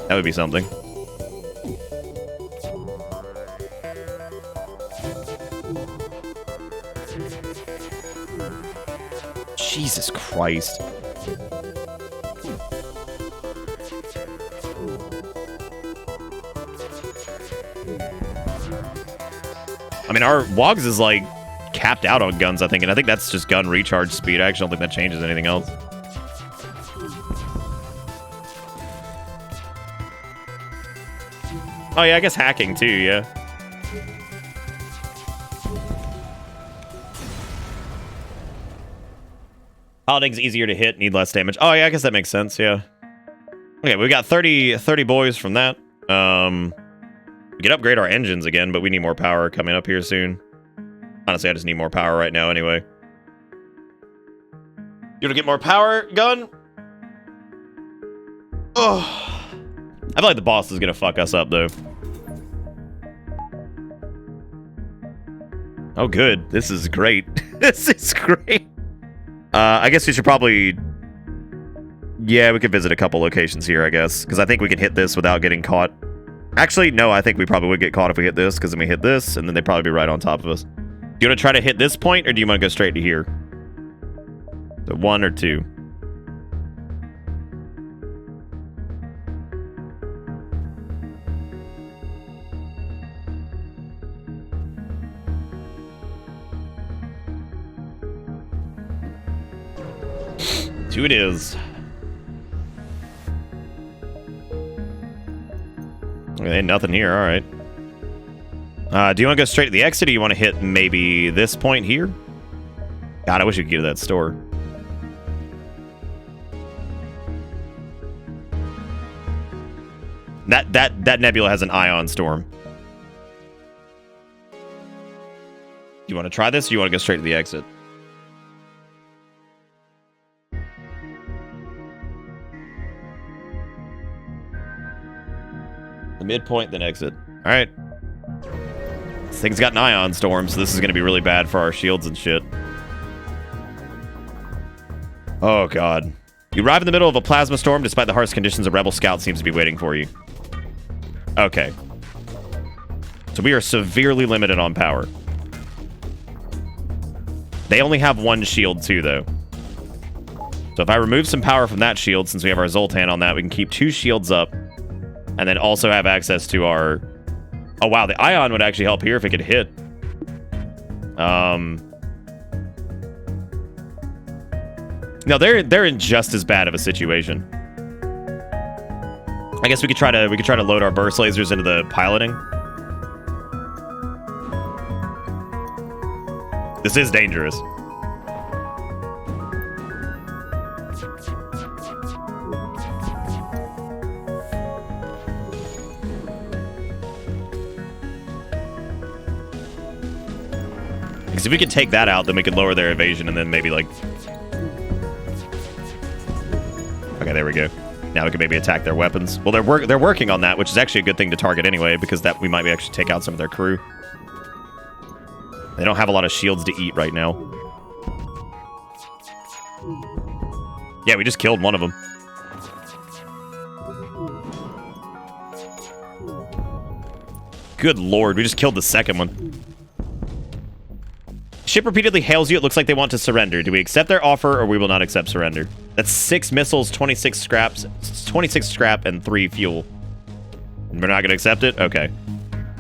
That would be something. Jesus Christ. I mean, our Wogs is, like, capped out on guns, I think, and I think that's just gun recharge speed. I actually don't think that changes anything else. Oh, yeah, I guess hacking, too, yeah. Paladin's easier to hit, need less damage. Oh, yeah, I guess that makes sense, yeah. Okay, we got 30 boys from that. We can upgrade our engines again, but we need more power coming up here soon. Honestly, I just need more power right now anyway. You want to get more power, gun? Oh. I feel like the boss is going to fuck us up, though. Oh, good. This is great. This is great. I guess we should probably... Yeah, we could visit a couple locations here, I guess. Because I think we can hit this without getting caught. Actually, no, I think we probably would get caught if we hit this, because then we hit this, and then they'd probably be right on top of us. Do you want to try to hit this point, or do you want to go straight to here? So 1 or 2. Two it is. Okay, nothing here. All right. Do you want to go straight to the exit, or you want to hit maybe this point here? God, I wish we could get to that store. That nebula has an ion storm. Do you want to try this, or you want to go straight to the exit? The midpoint, then exit. All right. This thing's got an ion storm, so this is going to be really bad for our shields and shit. Oh, God. You arrive in the middle of a plasma storm. Despite the harsh conditions, a rebel scout seems to be waiting for you. Okay. So we are severely limited on power. They only have one shield, too, though. So if I remove some power from that shield, since we have our Zoltan on that, we can keep 2 shields up. And then also have access to our... Oh, wow. The ion would actually help here if it could hit. No, they're in just as bad of a situation. I guess we could try to load our burst lasers into the piloting. This is dangerous. Because if we could take that out, then we could lower their evasion and then maybe, like... Okay, there we go. Now we can maybe attack their weapons. Well, they're working on that, which is actually a good thing to target anyway, because that we might actually take out some of their crew. They don't have a lot of shields to eat right now. Yeah, we just killed one of them. Good lord, we just killed the second one. Ship repeatedly hails you. It looks like they want to surrender. Do we accept their offer, or we will not accept surrender? That's 6 missiles, 26 scraps, 26 scrap, and 3 fuel. And we're not going to accept it? Okay.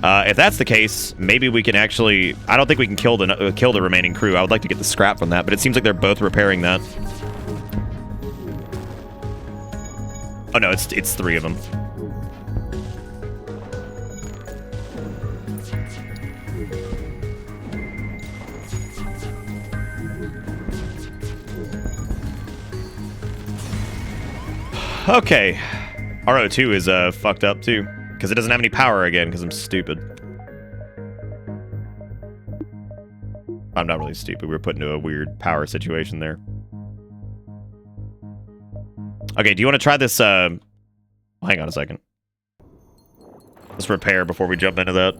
If that's the case, maybe we can actually... I don't think we can kill the remaining crew. I would like to get the scrap from that, but it seems like they're both repairing that. Oh no, it's 3 of them. Okay. RO2 is fucked up too, because it doesn't have any power again, because I'm stupid. I'm not really stupid. We were put into a weird power situation there. Okay, do you want to try this? Hang on a second. Let's repair before we jump into that.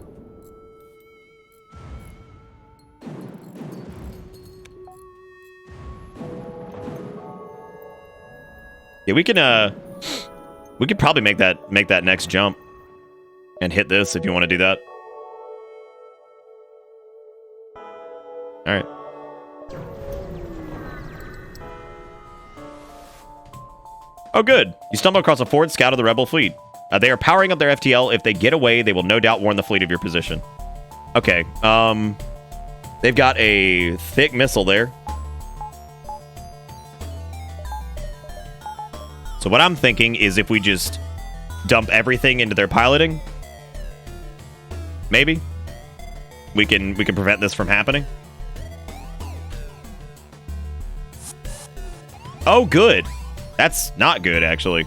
Yeah, we could probably make that next jump and hit this if you want to do that. All right. Oh, good. You stumble across a forward scout of the rebel fleet. They are powering up their FTL. If they get away, they will no doubt warn the fleet of your position. Okay. They've got a thick missile there. So what I'm thinking is if we just dump everything into their piloting, maybe we can prevent this from happening. Oh, good. That's not good, actually.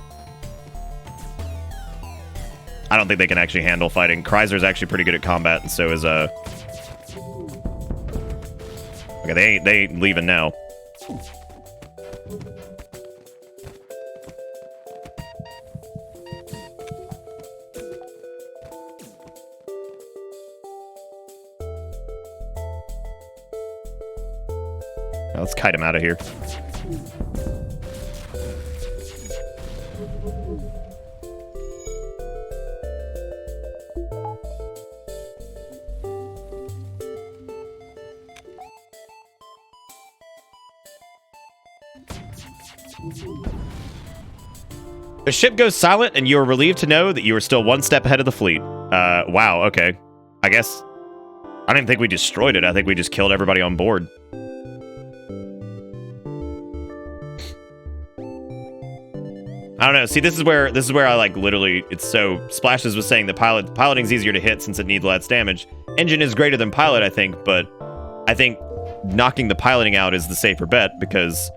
I don't think they can actually handle fighting. Chrysler's actually pretty good at combat, and so is Okay, they ain't leaving now. Now let's kite him out of here. The ship goes silent, and you are relieved to know that you are still one step ahead of the fleet. Wow, okay. I guess... I don't even think we destroyed it. I think we just killed everybody on board. I don't know. See, this is where I, like, literally... It's so... Splashes was saying that piloting's easier to hit since it needs less damage. Engine is greater than pilot, I think, but... I think knocking the piloting out is the safer bet, because...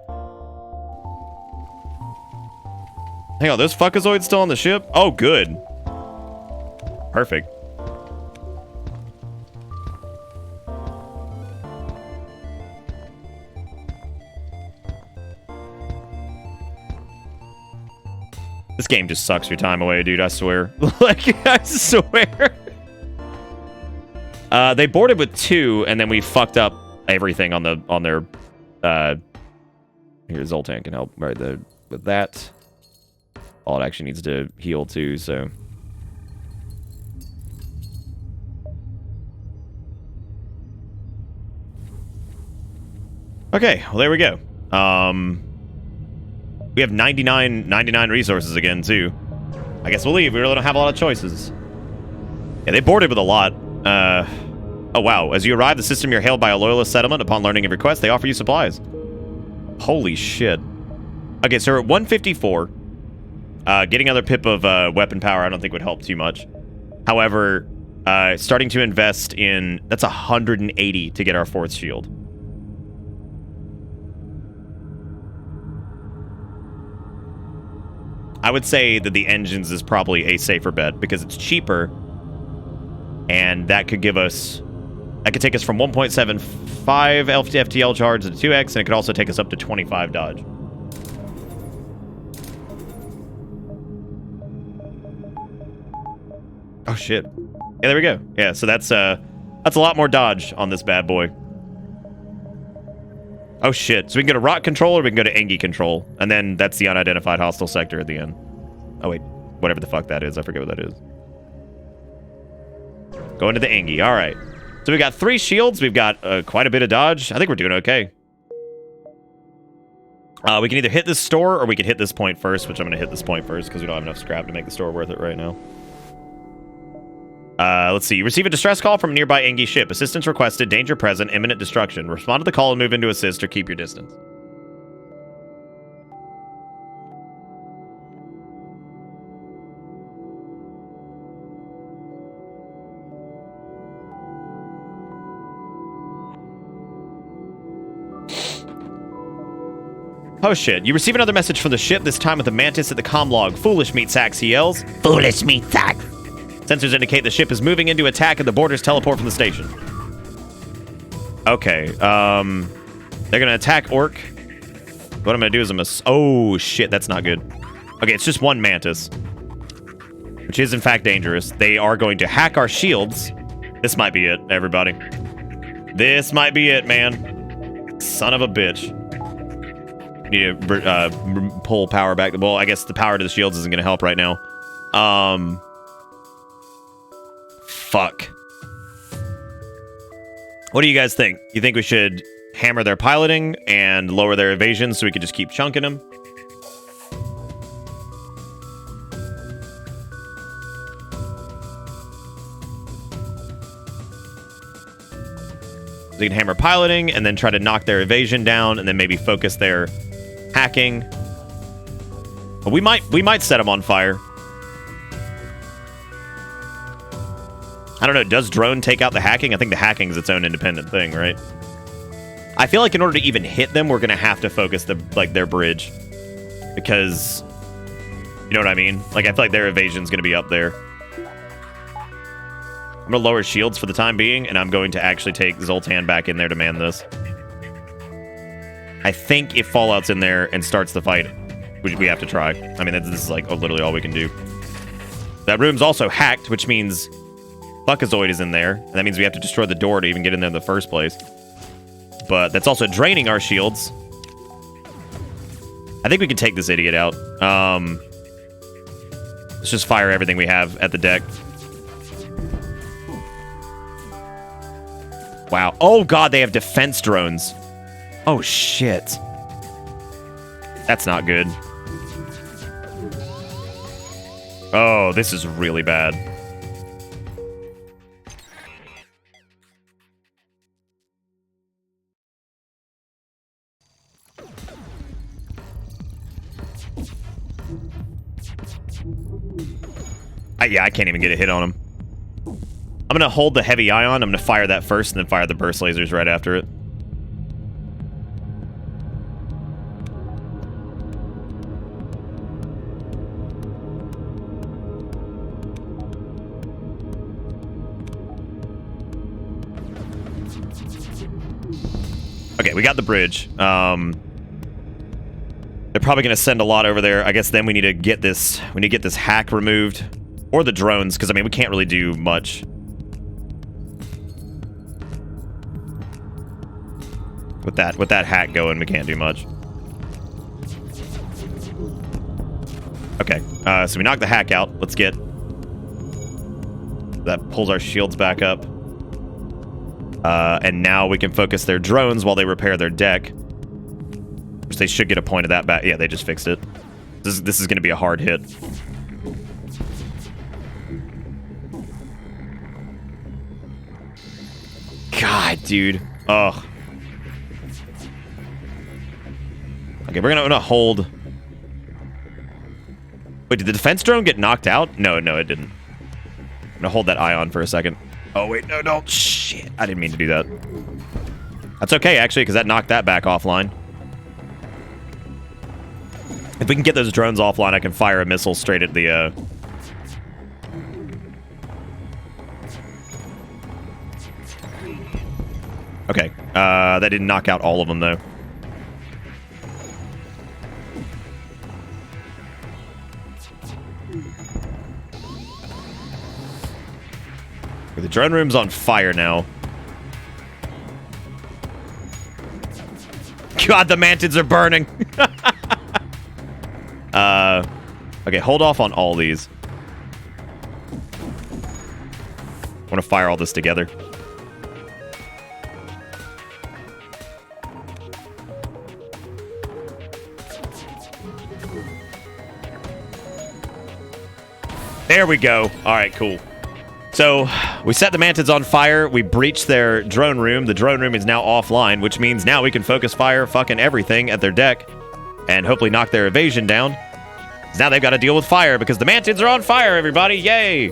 Hang on, those fuckazoids still on the ship? Oh, good. Perfect. This game just sucks your time away, dude, I swear. Like, I swear. They boarded with 2, and then we fucked up everything on their... Here, Zoltan can help right there with that. Oh, it actually needs to heal too, so... Okay, well, there we go. We have 99 resources again, too. I guess we'll leave. We really don't have a lot of choices. Yeah, they boarded with a lot. Oh, wow. As you arrive, the system, you're hailed by a loyalist settlement. Upon learning of request, they offer you supplies. Holy shit. Okay, so we're at 154. Getting another pip of weapon power I don't think would help too much. However, starting to invest in... That's 180 to get our 4th shield. I would say that the engines is probably a safer bet because it's cheaper. And that could give us... That could take us from 1.7 5 FTL charge at 2x, and it could also take us up to 25 dodge. Oh shit. Yeah, there we go. Yeah, so that's a lot more dodge on this bad boy. Oh shit. So we can go to rock control or we can go to Engie control. And then that's the unidentified hostile sector at the end. Oh wait, whatever the fuck that is. I forget what that is. Going to the Engie. All right. So we got 3 shields. We've got quite a bit of dodge. I think we're doing okay. We can either hit this store or we can hit this point first, which I'm going to hit this point first because we don't have enough scrap to make the store worth it right now. Let's see. You receive a distress call from a nearby Engie ship. Assistance requested. Danger present. Imminent destruction. Respond to the call and move in to assist or keep your distance. Oh shit. You receive another message from the ship, this time with the Mantis at the comm log. Foolish meat sacks, he yells. Foolish meat sack. Sensors indicate the ship is moving into attack and the boarders teleport from the station. Okay, they're gonna attack Orc. What I'm gonna do is oh shit, that's not good. Okay, it's just one Mantis, which is in fact dangerous. They are going to hack our shields. This might be it, everybody. This might be it, man. Son of a bitch. Need to pull power back. Well, I guess the power to the shields isn't gonna help right now. Fuck. What do you guys think? You think we should hammer their piloting and lower their evasion so we could just keep chunking them? So we can hammer piloting and then try to knock their evasion down and then maybe focus their hacking. But we might set them on fire. I don't know, does drone take out the hacking? I think the hacking is its own independent thing, right? I feel like in order to even hit them, we're going to have to focus their bridge. Because, you know what I mean? Like, I feel like their evasion's going to be up there. I'm going to lower shields for the time being, and I'm going to actually take Zoltan back in there to man this. I think if Fallout's in there and starts the fight, we have to try. I mean, this is like literally all we can do. That room's also hacked, which means Buckazoid is in there, and that means we have to destroy the door to even get in there in the first place. But that's also draining our shields. I think we can take this idiot out. Let's just fire everything we have at the deck. Wow. Oh god, they have defense drones. Oh shit. That's not good. Oh, this is really bad. Yeah, I can't even get a hit on him. I'm going to hold the heavy ion. I'm going to fire that first and then fire the burst lasers right after it. Okay, we got the bridge. They're probably going to send a lot over there. I guess then we need to get this hack removed. Or the drones, because I mean we can't really do much. With that hack going, we can't do much. Okay, so we knock the hack out. Let's get... That pulls our shields back up. And now we can focus their drones while they repair their deck. Which they should get a point of that back. Yeah, they just fixed it. This is going to be a hard hit. God, dude. Ugh. Okay, we're gonna hold. Wait, did the defense drone get knocked out? No, it didn't. I'm gonna hold that ion for a second. Oh, wait, no, don't. Shit, I didn't mean to do that. That's okay, actually, because that knocked that back offline. If we can get those drones offline, I can fire a missile straight at the, Okay. That didn't knock out all of them, though. The drone room's on fire now. God, the mantids are burning. Okay, hold off on all these. I want to fire all this together. There we go. All right, cool. So we set the mantids on fire. We breached their drone room. The drone room is now offline, which means now we can focus fire fucking everything at their deck and hopefully knock their evasion down. Now they've got to deal with fire because the mantids are on fire, everybody. Yay.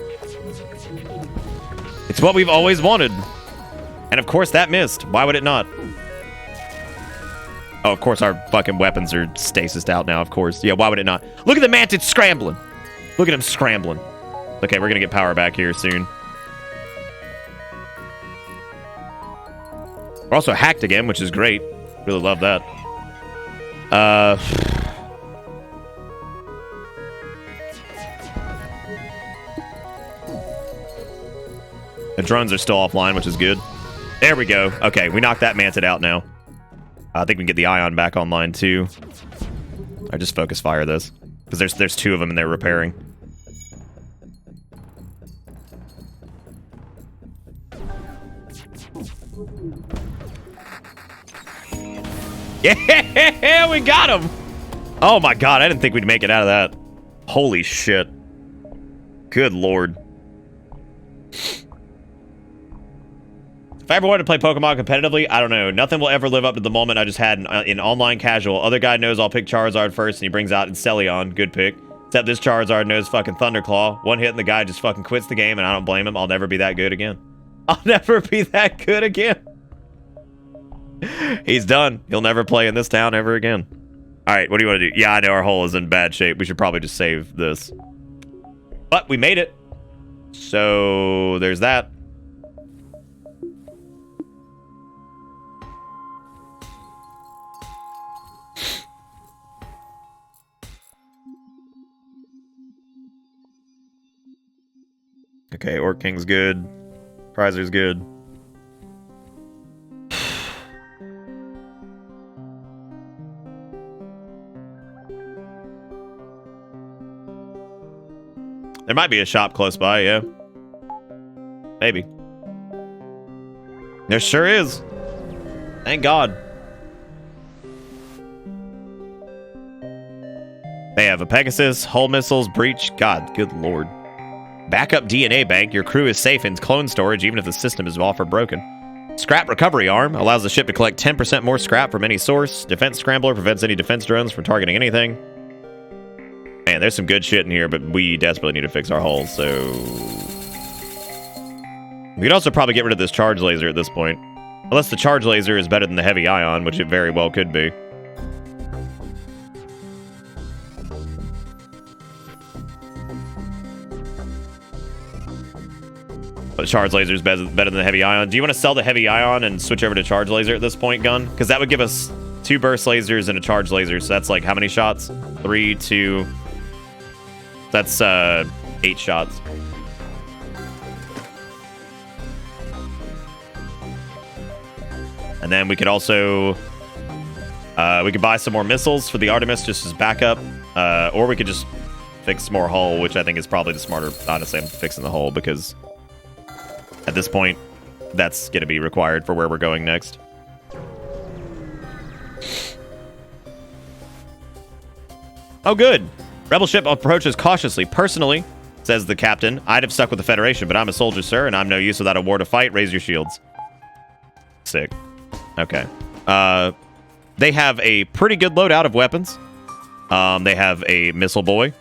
It's what we've always wanted. And of course that missed. Why would it not? Oh, of course our fucking weapons are stasised out now, of course. Yeah, why would it not? Look at the mantids scrambling. Look at him scrambling. Okay, we're going to get power back here soon. We're also hacked again, which is great. Really love that. The drones are still offline, which is good. There we go. Okay, we knocked that mantid out now. I think we can get the ion back online, too. I just focus fire this. Because there's two of them and they're repairing. Yeah, we got him. Oh my god, I didn't think we'd make it out of that. Holy shit. Good lord. If I ever wanted to play Pokemon competitively, I don't know. Nothing will ever live up to the moment I just had in online casual. Other guy knows I'll pick Charizard first, and he brings out Inceleon. Good pick. Except this Charizard knows fucking Thunderclaw. One hit and the guy just fucking quits the game, and I don't blame him. I'll never be that good again. I'll never be that good again. He's done. He'll never play in this town ever again. All right, what do you want to do? Yeah, I know our hull is in bad shape. We should probably just save this. But we made it. So there's that. Okay, Orc King's good. Prizer's good. There might be a shop close by, yeah. Maybe. There sure is. Thank God. They have a Pegasus, hull missiles, breach. God, good lord. Backup DNA bank. Your crew is safe in clone storage even if the system is off or broken. Scrap recovery arm. Allows the ship to collect 10% more scrap from any source. Defense scrambler. Prevents any defense drones from targeting anything. Man, there's some good shit in here, but we desperately need to fix our hull, so... We could also probably get rid of this charge laser at this point. Unless the charge laser is better than the heavy ion, which it very well could be. But charge laser is better than the heavy ion. Do you want to sell the heavy ion and switch over to charge laser at this point, Gun? Because that would give us 2 burst lasers and a charge laser, so that's like how many shots? 3, 2... That's 8 shots. And then we could also we could buy some more missiles for the Artemis just as backup, or we could just fix more hull, which I think is probably the smarter. Honestly, I'm fixing the hull because at this point that's going to be required for where we're going next. Oh, good. Rebel ship approaches cautiously. Personally, says the captain, I'd have stuck with the Federation, but I'm a soldier, sir, and I'm no use without a war to fight. Raise your shields. Sick. Okay. They have a pretty good loadout of weapons. They have a missile boy.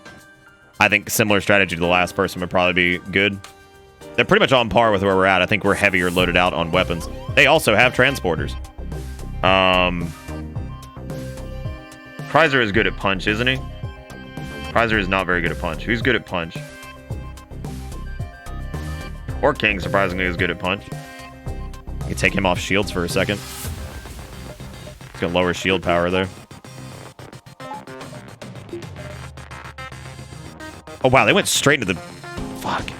I think similar strategy to the last person would probably be good. They're pretty much on par with where we're at. I think we're heavier loaded out on weapons. They also have transporters. Prizer is good at punch, isn't he? Prizer is not very good at punch. Who's good at punch? Orc King, surprisingly, is good at punch. You take him off shields for a second. He's gonna lower shield power there. Oh wow, they went straight into the... Fuck.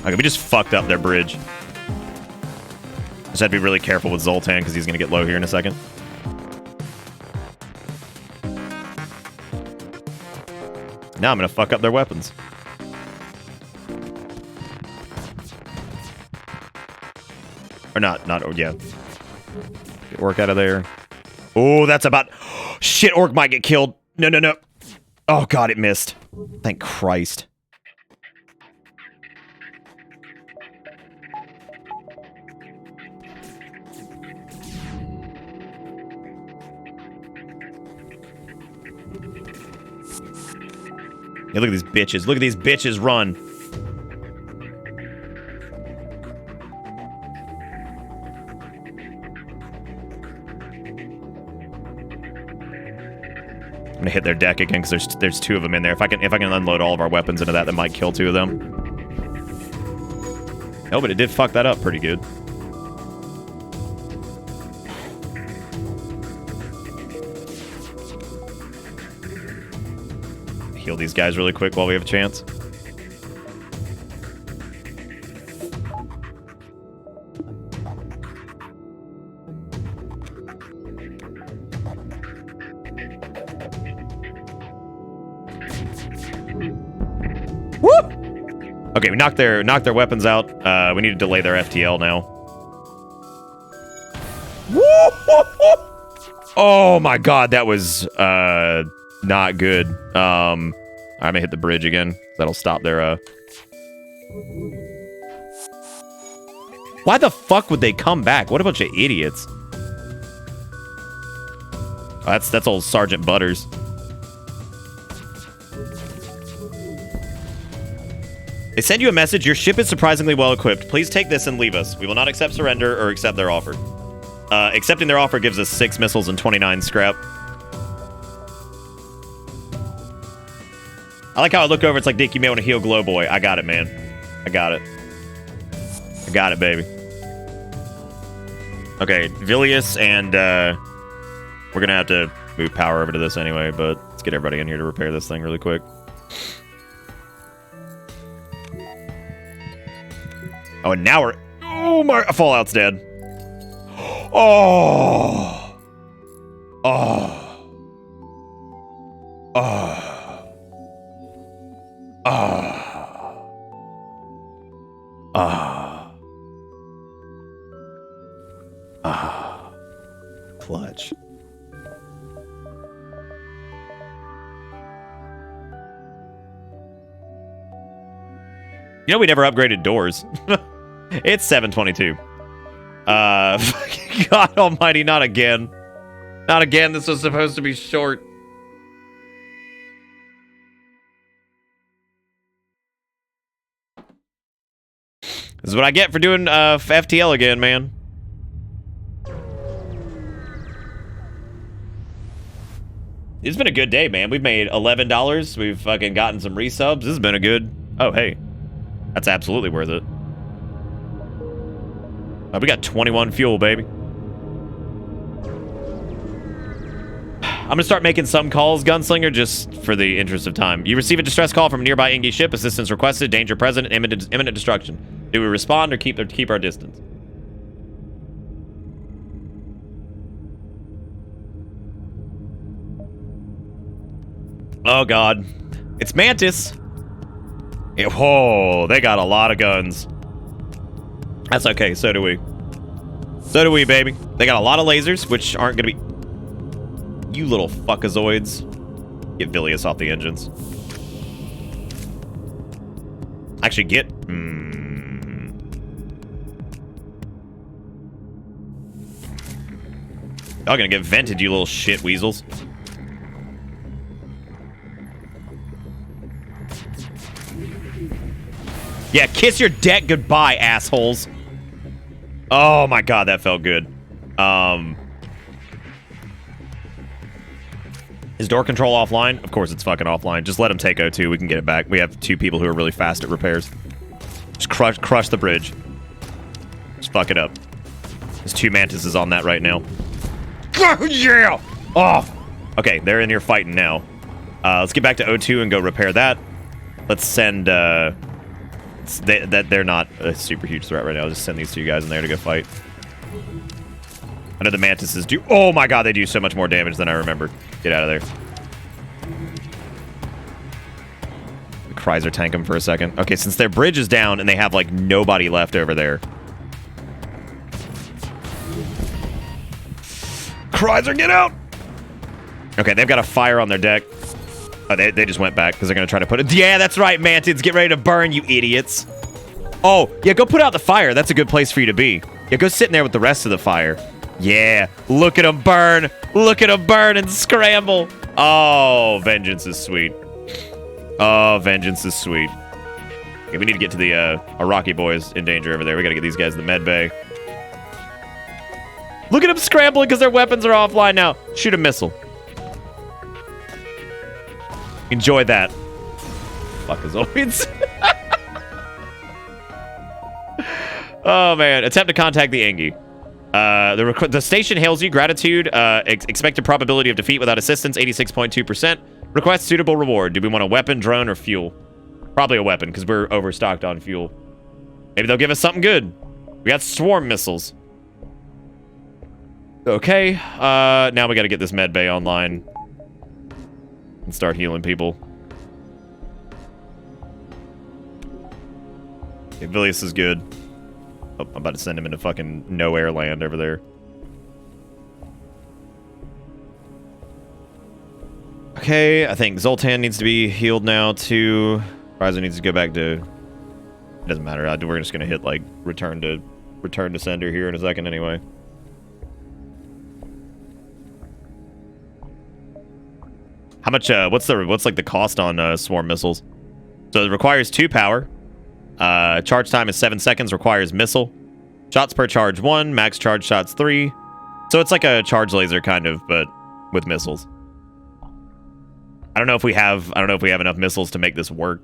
Okay, we just fucked up their bridge. Just have to be really careful with Zoltan because he's gonna get low here in a second. Now I'm gonna fuck up their weapons. Or not, yeah. Get Orc out of there. Oh, that's about... Shit, Orc might get killed. No, no, no. Oh, God, it missed. Thank Christ. Yeah, look at these bitches. Look at these bitches run. I'm gonna hit their deck again because there's two of them in there. If I can unload all of our weapons into that might kill two of them. No, but it did fuck that up pretty good. Heal these guys really quick while we have a chance. Woo! Okay, we knocked their weapons out. We need to delay their FTL now. Woo! Oh my god, that was not good. I'm gonna hit the bridge again. That'll stop their Why the fuck would they come back? What a bunch of idiots. Oh, that's old Sergeant Butters. They send you a message. Your ship is surprisingly well equipped. Please take this and leave us. We will not accept surrender or accept their offer. Accepting their offer gives us 6 missiles and 29 scrap. I like how I look over. It's like, Dick, you may want to heal Glowboy. I got it, man. I got it. I got it, baby. Okay, Vilius and we're going to have to move power over to this anyway, but let's get everybody in here to repair this thing really quick. Oh, and now we're... Oh, my... Fallout's dead. Oh. Oh. Oh. Oh. Oh. Oh. Clutch. You know we never upgraded doors. It's 722. God almighty, not again. Not again, this was supposed to be short. This is what I get for doing FTL again, man. It's been a good day, man. We've made $11. We've fucking gotten some resubs. This has been a good... Oh, hey. That's absolutely worth it. We got 21 fuel, baby. I'm gonna start making some calls, Gunslinger, just for the interest of time. You receive a distress call from a nearby Engi ship. Assistance requested. Danger present. Imminent destruction. Do we respond or keep our distance? Oh god, it's Mantis. Whoa, they got a lot of guns. That's okay, so do we. So do we, baby. They got a lot of lasers, which aren't gonna be... You little fuckazoids. Get Vilius off the engines. Actually, get... Y'all gonna get vented, you little shit weasels. Yeah, kiss your deck goodbye, assholes. Oh my god, that felt good. Is door control offline? Of course it's fucking offline. Just let him take O2. We can get it back. We have 2 people who are really fast at repairs. Just crush the bridge. Just fuck it up. There's 2 mantises on that right now. Yeah! Oh! Okay, they're in here fighting now. Let's get back to O2 and go repair that. Let's send, they're not a super huge threat right now. I'll just send these 2 guys in there to go fight. I know the mantises do... Oh my god, they do so much more damage than I remember. Get out of there. The Chrysler tank them for a second. Okay, since their bridge is down and they have, like, nobody left over there. Chrysler, get out! Okay, they've got a fire on their deck. Oh, they just went back because they're going to try to put it... Yeah, that's right, mantids. Get ready to burn, you idiots. Oh, yeah, go put out the fire. That's a good place for you to be. Yeah, go sit in there with the rest of the fire. Yeah, look at them burn. Look at them burn and scramble. Oh, vengeance is sweet. Oh, vengeance is sweet. Okay, we need to get to the Iraqi boys in danger over there. We got to get these guys in the med bay. Look at them scrambling because their weapons are offline now. Shoot a missile. Enjoy that. Fuck as always. Oh, man. Attempt to contact the Engi. The station hails you. Gratitude. Expected probability of defeat without assistance, 86.2%. Request suitable reward. Do we want a weapon, drone, or fuel? Probably a weapon, because we're overstocked on fuel. Maybe they'll give us something good. We got swarm missiles. Okay. Now we got to get this med bay online. And start healing people. Okay, Vilius is good. Oh, I'm about to send him into fucking nowhere land over there. Okay, I think Zoltan needs to be healed now too. Ryzer needs to go back to... It doesn't matter. We're just gonna hit like return to sender here in a second anyway. How much? What's like the cost on swarm missiles? So it requires 2 power. Charge time is 7 seconds. Requires missile. Shots per charge 1. Max charge shots 3. So it's like a charge laser kind of, but with missiles. I don't know if we have enough missiles to make this work.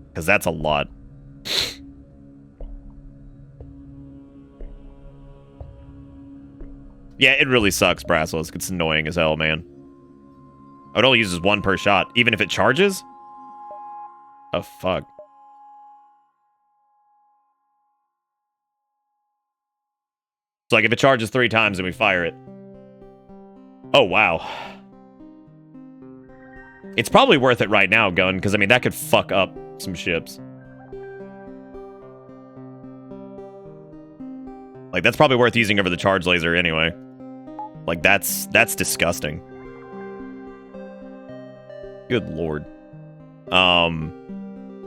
Because that's a lot. Yeah, it really sucks, Brasilisk. It's annoying as hell, man. Oh, it only uses 1 per shot, even if it charges? Oh, fuck. So, like, if it charges 3 times and we fire it. Oh, wow. It's probably worth it right now, gun, because, I mean, that could fuck up some ships. Like, that's probably worth using over the charge laser anyway. Like, that's disgusting. Good lord.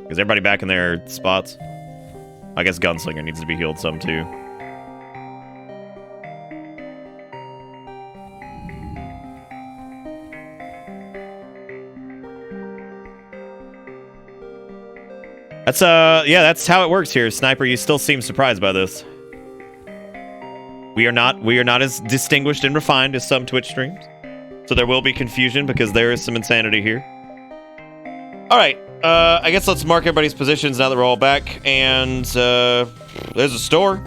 Is everybody back in their spots? I guess Gunslinger needs to be healed some too. That's yeah, that's how it works here. Sniper, you still seem surprised by this. We are not as distinguished and refined as some Twitch streams. So there will be confusion because there is some insanity here. All right, I guess let's mark everybody's positions now that we're all back. And there's a store.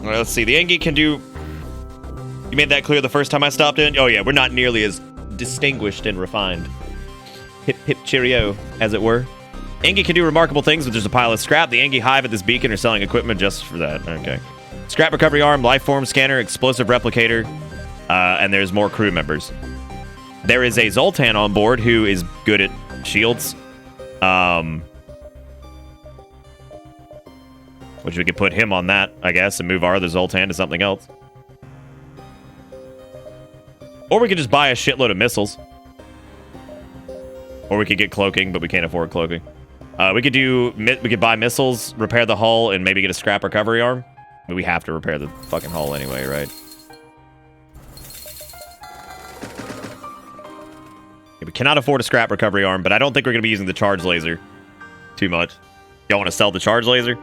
All right, let's see. The Engi can do... You made that clear the first time I stopped in? Oh yeah, we're not nearly as distinguished and refined. Hip hip cheerio, as it were. Engi can do remarkable things, but there's a pile of scrap. The Engi hive at this beacon are selling equipment just for that. Okay. Scrap recovery arm, life form scanner, explosive replicator, and there's more crew members. There is a Zoltan on board who is good at shields. Which we could put him on that, I guess, and move our other Zoltan to something else. Or we could just buy a shitload of missiles. Or we could get cloaking, but we can't afford cloaking. We could buy missiles, repair the hull, and maybe get a scrap recovery arm. But we have to repair the fucking hull anyway, right? We cannot afford a scrap recovery arm, but I don't think we're going to be using the charge laser too much. Y'all want to sell the charge laser?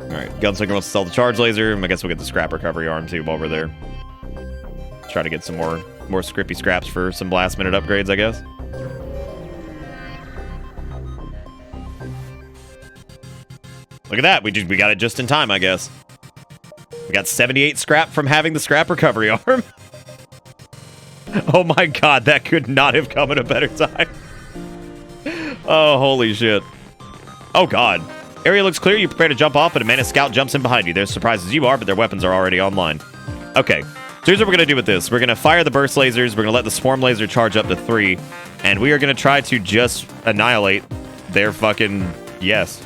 Alright, Gunslinger wants to sell the charge laser. I guess we'll get the scrap recovery arm too while we're there. Try to get some more scrippy scraps for some last minute upgrades, I guess. Look at that. We got it just in time, I guess. We got 78 scrap from having the scrap recovery arm. Oh my god, that could not have come at a better time. Oh, holy shit. Oh god. Area looks clear. You prepare to jump off, but a Mana Scout jumps in behind you. They're as surprised as you are, but their weapons are already online. Okay. So here's what we're going to do with this. We're going to fire the burst lasers. We're going to let the swarm laser charge up to 3. And we are going to try to just annihilate their fucking... Yes.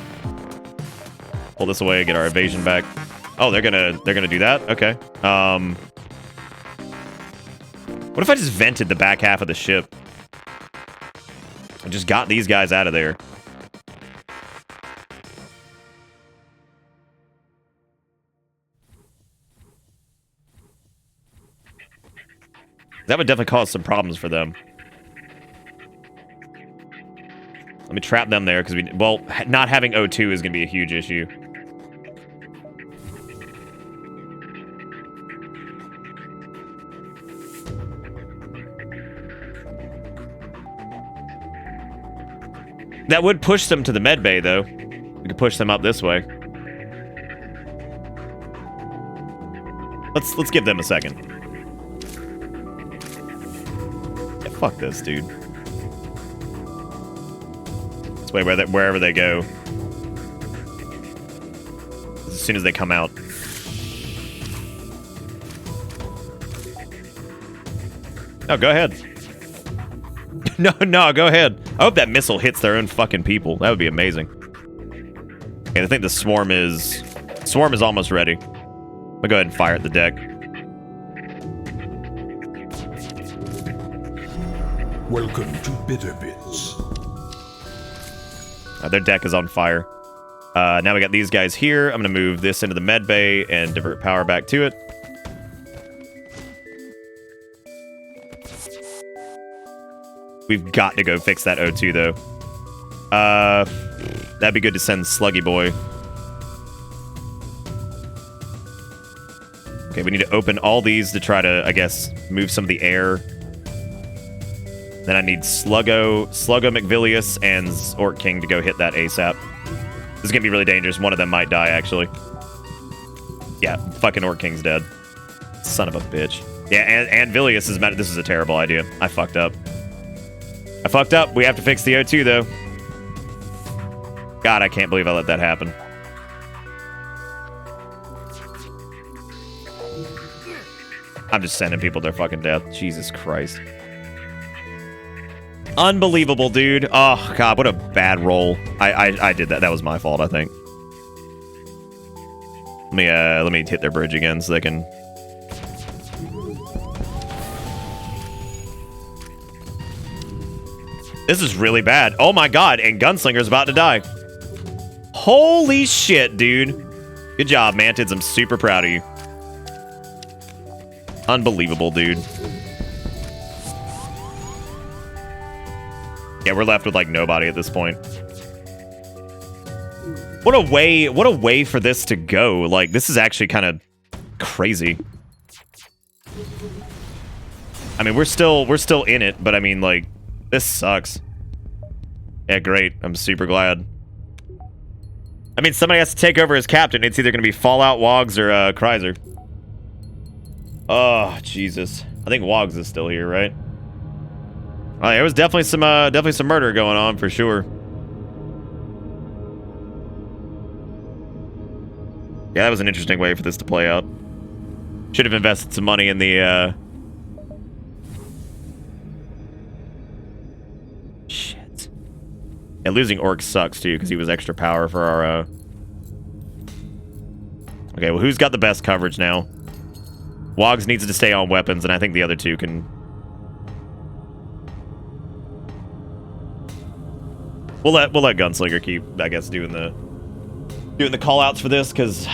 Pull this away and get our evasion back. Oh, they're gonna do that? Okay. What if I just vented the back half of the ship? I just got these guys out of there. That would definitely cause some problems for them. Let me trap them there, because well, not having O2 is going to be a huge issue. That would push them to the med bay, though. We could push them up this way. Let's give them a second. Yeah, fuck this, dude. This way, wherever they go. As soon as they come out. No, go ahead. No, go ahead. I hope that missile hits their own fucking people. That would be amazing. Okay, I think the swarm is almost ready. I'll go ahead and fire at the deck. Welcome to Bitter Bits. Their deck is on fire. Now we got these guys here. I'm going to move this into the med bay and divert power back to it. We've got to go fix that O2, though. That'd be good to send Sluggy Boy. Okay, we need to open all these to try to, I guess, move some of the air. Then I need Sluggo McVilius, and Orc King to go hit that ASAP. This is going to be really dangerous. One of them might die, actually. Yeah, fucking Orc King's dead. Son of a bitch. Yeah, and Vilius is mad. This is a terrible idea. I fucked up. We have to fix the O2, though. God, I can't believe I let that happen. I'm just sending people to their fucking death. Jesus Christ. Unbelievable, dude. Oh, God, what a bad roll. I did that. That was my fault, I think. Let me hit their bridge again so they can... This is really bad. Oh my god, and Gunslinger's about to die. Holy shit, dude. Good job, Mantids. I'm super proud of you. Unbelievable, dude. Yeah, we're left with like nobody at this point. What a way for this to go. Like, this is actually kind of crazy. I mean, we're still in it, but I mean, like, this sucks. Yeah, great. I'm super glad. I mean, somebody has to take over as captain. It's either going to be Fallout, Wogs, or Kreiser. Oh, Jesus. I think Wogs is still here, right? Oh, there was definitely some murder going on for sure. Yeah, that was an interesting way for this to play out. Should have invested some money in the shit. Yeah, losing Orc sucks too, because he was extra power for our Okay, well, who's got the best coverage now? Wogs needs to stay on weapons, and I think the other two can... We'll let Gunslinger keep, I guess, doing the call-outs for this, because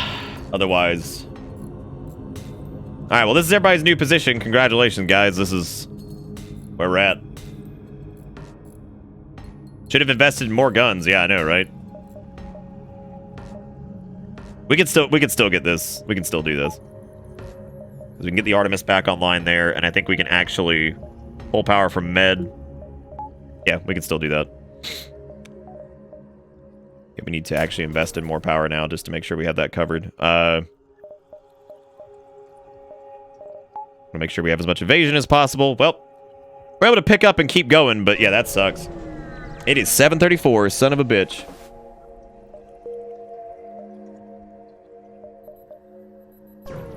otherwise right, well, this is everybody's new position. Congratulations, guys. This is where we're at. Should have invested in more guns. Yeah, I know, right? We can still get this. We can still do this. We can get the Artemis back online there, and I think we can actually pull power from Med. Yeah, we can still do that. Yeah, we need to actually invest in more power now just to make sure we have that covered. Want to make sure we have as much evasion as possible. Well, we're able to pick up and keep going, but yeah, that sucks. It is 7:34, son of a bitch.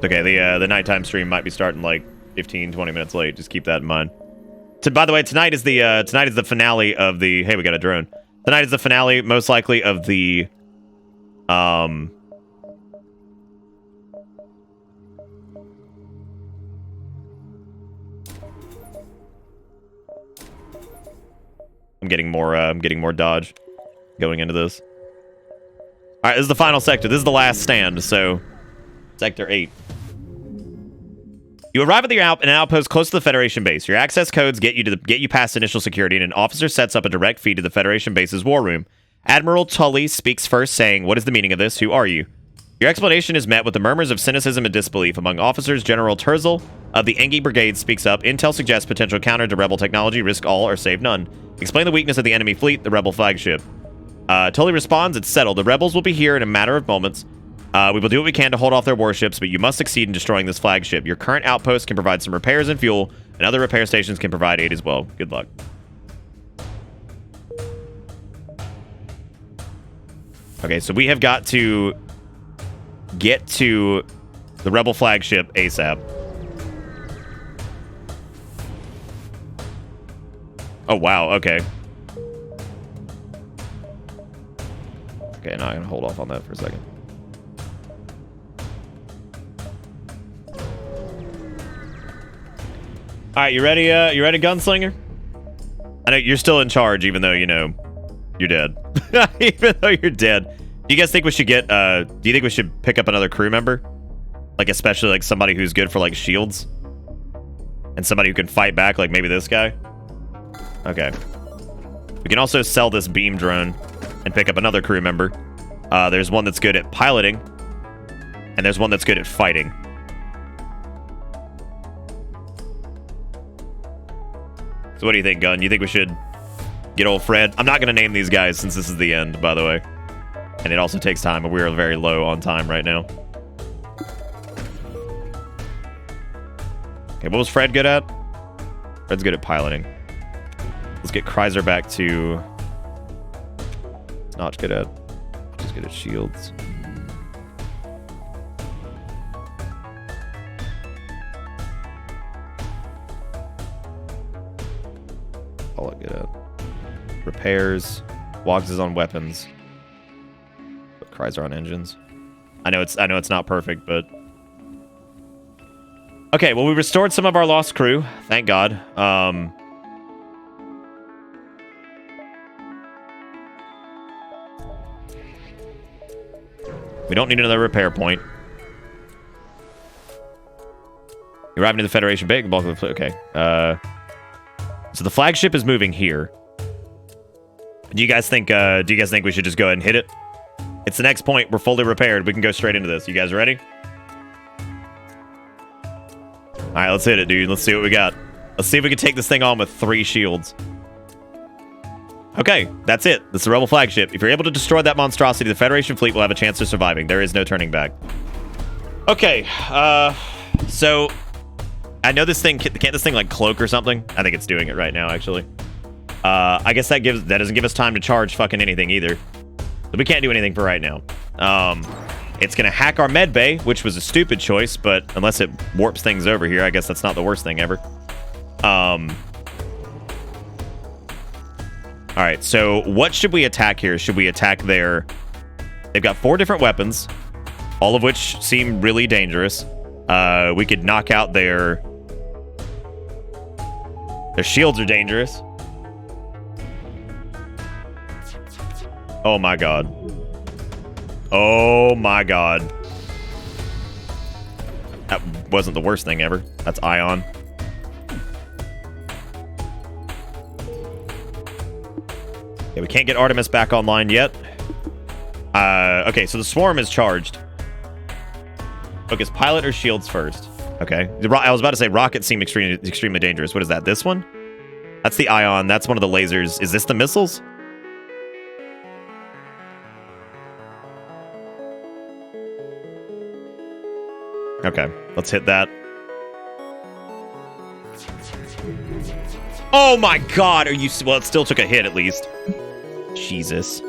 Okay, the nighttime stream might be starting like 15, 20 minutes late. Just keep that in mind. By the way, tonight is the finale of the. Hey, we got a drone. Tonight is the finale, most likely, of the. I'm getting more dodge going into this. All right, this is the final sector. This is the last stand. So, Sector 8. You arrive at an outpost close to the Federation base. Your access codes get you past initial security, and an officer sets up a direct feed to the Federation base's war room. Admiral Tully speaks first, saying, "What is the meaning of this? Who are you?" Your explanation is met with the murmurs of cynicism and disbelief among officers. General Terzel of the Engi Brigade speaks up. Intel suggests potential counter to rebel technology. Risk all or save none. Explain the weakness of the enemy fleet, the rebel flagship. Tully responds, "It's settled. The rebels will be here in a matter of moments. We will do what we can to hold off their warships, but you must succeed in destroying this flagship. Your current outpost can provide some repairs and fuel, and other repair stations can provide aid as well. Good luck." Okay, so we have got to get to the rebel flagship ASAP. Oh, wow, okay. Okay, now I'm gonna hold off on that for a second. All right, you ready? You ready, gunslinger? I know you're still in charge, even though you're dead. Even though you're dead. Do you guys think we should get? Do you think we should pick up another crew member? Like especially like somebody who's good for like shields, and somebody who can fight back, like maybe this guy. Okay. We can also sell this beam drone and pick up another crew member. There's one that's good at piloting, and there's one that's good at fighting. So what do you think, Gun? You think we should get old Fred? I'm not going to name these guys since this is the end, by the way. And it also takes time, and we're very low on time right now. Okay, what was Fred good at? Fred's good at piloting. Let's get Kreiser back to... Notch good at... He's good at shields. All I good at. Repairs. Wogs is on weapons. But Kreiser on engines. I know it's not perfect, but... Okay, well, we restored some of our lost crew. Thank God. We don't need another repair point. You're arriving to the Federation base. Bulk of the okay. So the flagship is moving here. Do you guys think we should just go ahead and hit it? It's the next point. We're fully repaired. We can go straight into this. You guys ready? All right, let's hit it, dude. Let's see what we got. Let's see if we can take this thing on with 3 shields. Okay, that's it. This is the Rebel flagship. If you're able to destroy that monstrosity, the Federation fleet will have a chance of surviving. There is no turning back. Okay, so I know this thing can't this thing like cloak or something? I think it's doing it right now, actually. I guess that doesn't give us time to charge fucking anything either. So we can't do anything for right now. It's gonna hack our med bay, which was a stupid choice, but unless it warps things over here, I guess that's not the worst thing ever. All right, so what should we attack here? Should we attack their... They've got 4 different weapons, all of which seem really dangerous. We could knock out their shields are dangerous. Oh my god. Oh my god. wasn't the worst thing ever. That's Ion. Yeah, we can't get Artemis back online yet. Okay, so the swarm is charged. Focus pilot or shields first. Okay. I was about to say rockets seem extremely dangerous. What is that? This one? That's the Ion. That's one of the lasers. Is this the missiles? Okay, let's hit that. Oh my god, are you... Well, it still took a hit at least. Jesus.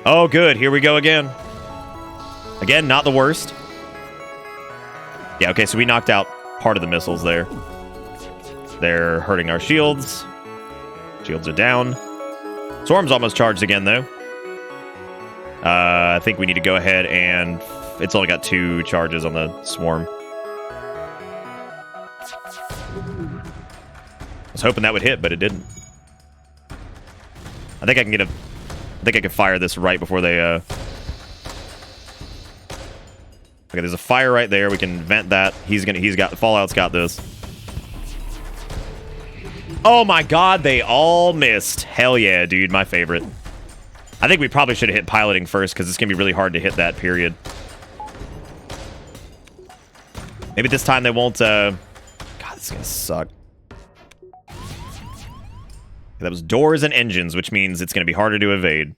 Oh, good. Here we go again. Again, not the worst. Yeah, okay, so we knocked out part of the missiles there. They're hurting our shields. Shields are down. Swarm's almost charged again, though. I think we need to go ahead and... It's only got 2 charges on the swarm. I was hoping that would hit, but it didn't. I think I can get a... I think I can fire this right before they... Okay, there's a fire right there. We can vent that. He's got... Fallout's got this. Oh my god, they all missed. Hell yeah, dude. My favorite. I think we probably should have hit piloting first, because it's going to be really hard to hit that, period. Maybe this time they won't, God, this is gonna suck. That was doors and engines, which means it's gonna be harder to evade.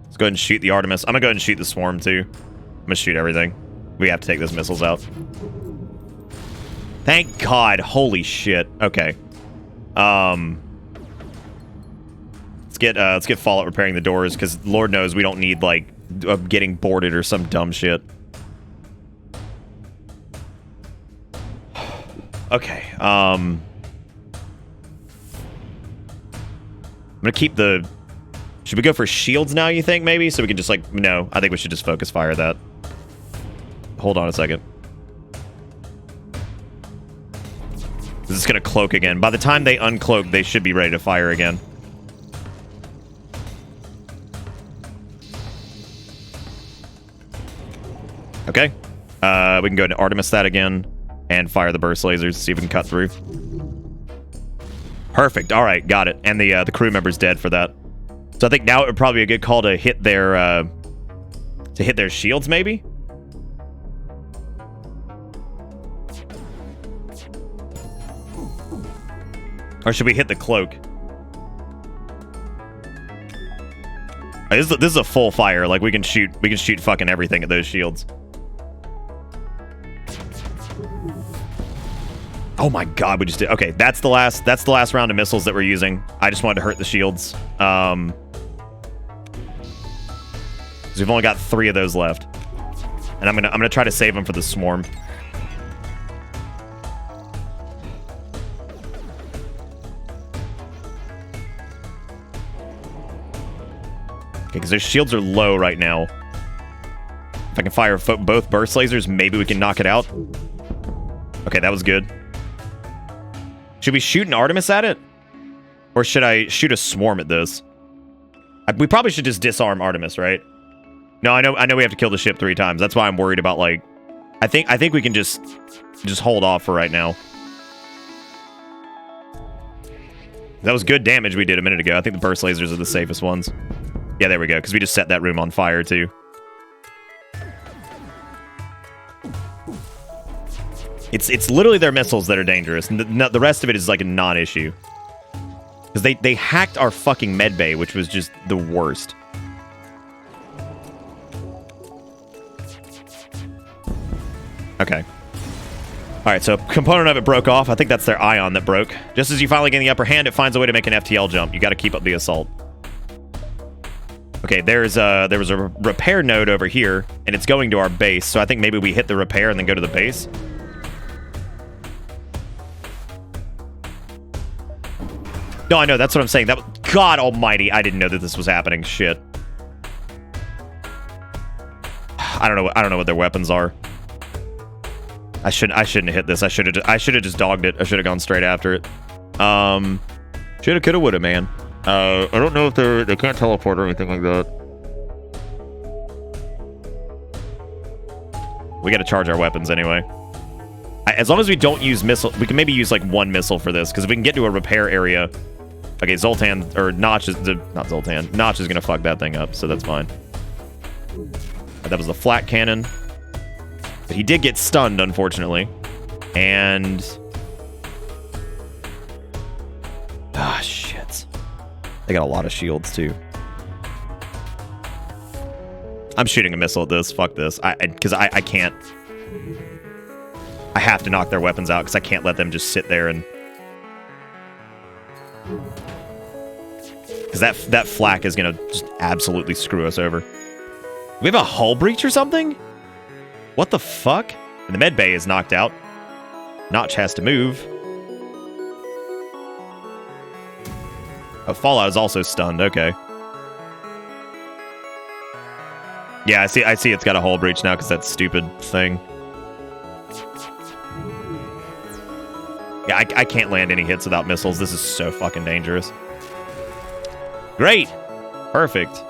Let's go ahead and shoot the Artemis. I'm gonna go ahead and shoot the swarm, too. I'm gonna shoot everything. We have to take those missiles out. Thank God. Holy shit. Okay. Let's get Fallout repairing the doors, because Lord knows we don't need, like, getting boarded or some dumb shit. Okay, I'm gonna keep the... Should we go for shields now, you think, maybe? So we can just, like... No, I think we should just focus fire that. Hold on a second. This is gonna cloak again. By the time they uncloak, they should be ready to fire again. Okay. We can go to Artemis that again and fire the burst lasers, see if we can cut through. Perfect. All right, got it. And the crew member's dead for that. So I think now it would probably be a good call to hit their shields, maybe. Or should we hit the cloak? This is a full fire. Like we can shoot fucking everything at those shields. Oh my god, we just did. Okay, that's the last round of missiles that we're using. I just wanted to hurt the shields. So we've only got 3 of those left. And I'm gonna try to save them for the swarm. Okay, because their shields are low right now. If I can fire both burst lasers, maybe we can knock it out. Okay, that was good. Should we shoot an Artemis at it? Or should I shoot a swarm at this? We probably should just disarm Artemis, right? No, I know we have to kill the ship 3 times. That's why I'm worried about, like... I think we can just hold off for right now. That was good damage we did a minute ago. I think the burst lasers are the safest ones. Yeah, there we go, because we just set that room on fire, too. It's literally their missiles that are dangerous. And the rest of it is like a non-issue. Because they hacked our fucking medbay, which was just the worst. Okay. Alright, so a component of it broke off. I think that's their ion that broke. Just as you finally gain the upper hand, it finds a way to make an FTL jump. You gotta keep up the assault. Okay, there was a repair node over here, and it's going to our base. So I think maybe we hit the repair and then go to the base. No, I know, that's what I'm saying. God almighty, I didn't know that this was happening. Shit. I don't know what their weapons are. I shouldn't have hit this. I should have just dogged it. I should have gone straight after it. Shoulda, coulda, woulda, man. I don't know if they can't teleport or anything like that. We gotta charge our weapons anyway. As long as we don't use missile, we can maybe use like one missile for this, because if we can get to a repair area. Okay, Zoltan, or Notch is, not Zoltan, Notch is gonna fuck that thing up, so that's fine. That was the flat cannon. But he did get stunned, unfortunately. And... ah, shit. They got a lot of shields, too. I'm shooting a missile at this. Fuck this. Because I can't... I have to knock their weapons out, because I can't let them just sit there and... because that flak is going to just absolutely screw us over. We have a hull breach or something? What the fuck? And the med bay is knocked out. Notch has to move. Oh, Fallout is also stunned. Okay. Yeah, I see it's got a hull breach now because that stupid thing. Yeah, I can't land any hits without missiles. This is so fucking dangerous. Great. Perfect.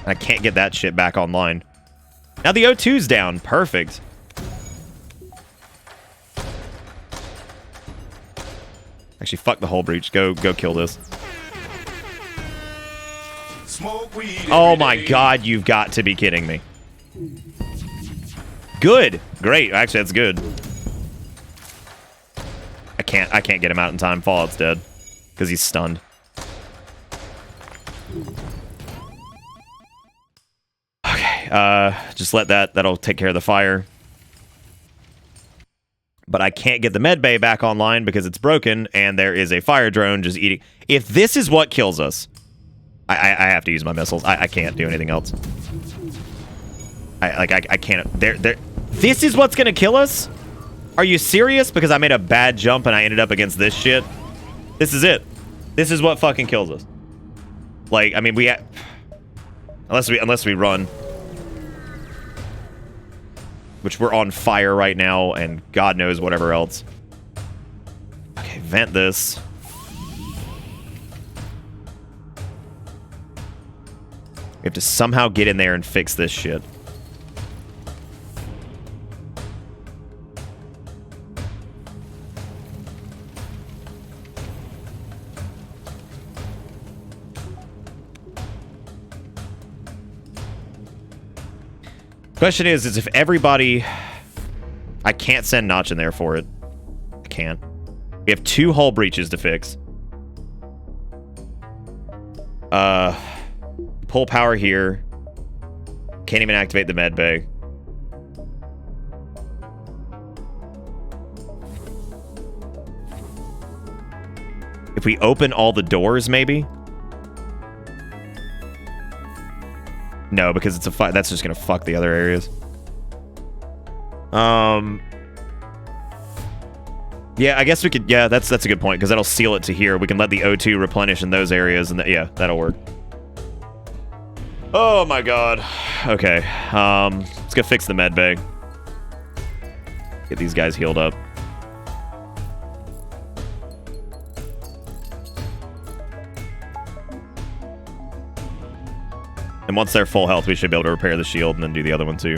I can't get that shit back online. Now the O2's down. Perfect. Actually, fuck the hull breach. Go kill this. Oh my god, you've got to be kidding me. Good. Great. Actually, that's good. I can't get him out in time. Fallout's dead. Because he's stunned. Okay. Just let that'll take care of the fire. But I can't get the med bay back online because it's broken, and there is a fire drone just eating. If this is what kills us, I have to use my missiles. I can't do anything else. I can't. This is what's gonna kill us? Are you serious? Because I made a bad jump and I ended up against this shit. This is it. This is what fucking kills us. Like, I mean, unless we run. Which we're on fire right now, and God knows whatever else. Okay, vent this. We have to somehow get in there and fix this shit. Question is if everybody... I can't send Notch in there for it. I can't. We have 2 hull breaches to fix. Pull power here. Can't even activate the med bay. If we open all the doors, maybe? No, because it's a fight. That's just gonna fuck the other areas. Yeah, I guess we could. Yeah, that's a good point because that'll seal it to here. We can let the O2 replenish in those areas, and yeah, that'll work. Oh my god. Okay. Let's go fix the med bay. Get these guys healed up. And once they're full health, we should be able to repair the shield and then do the other one too.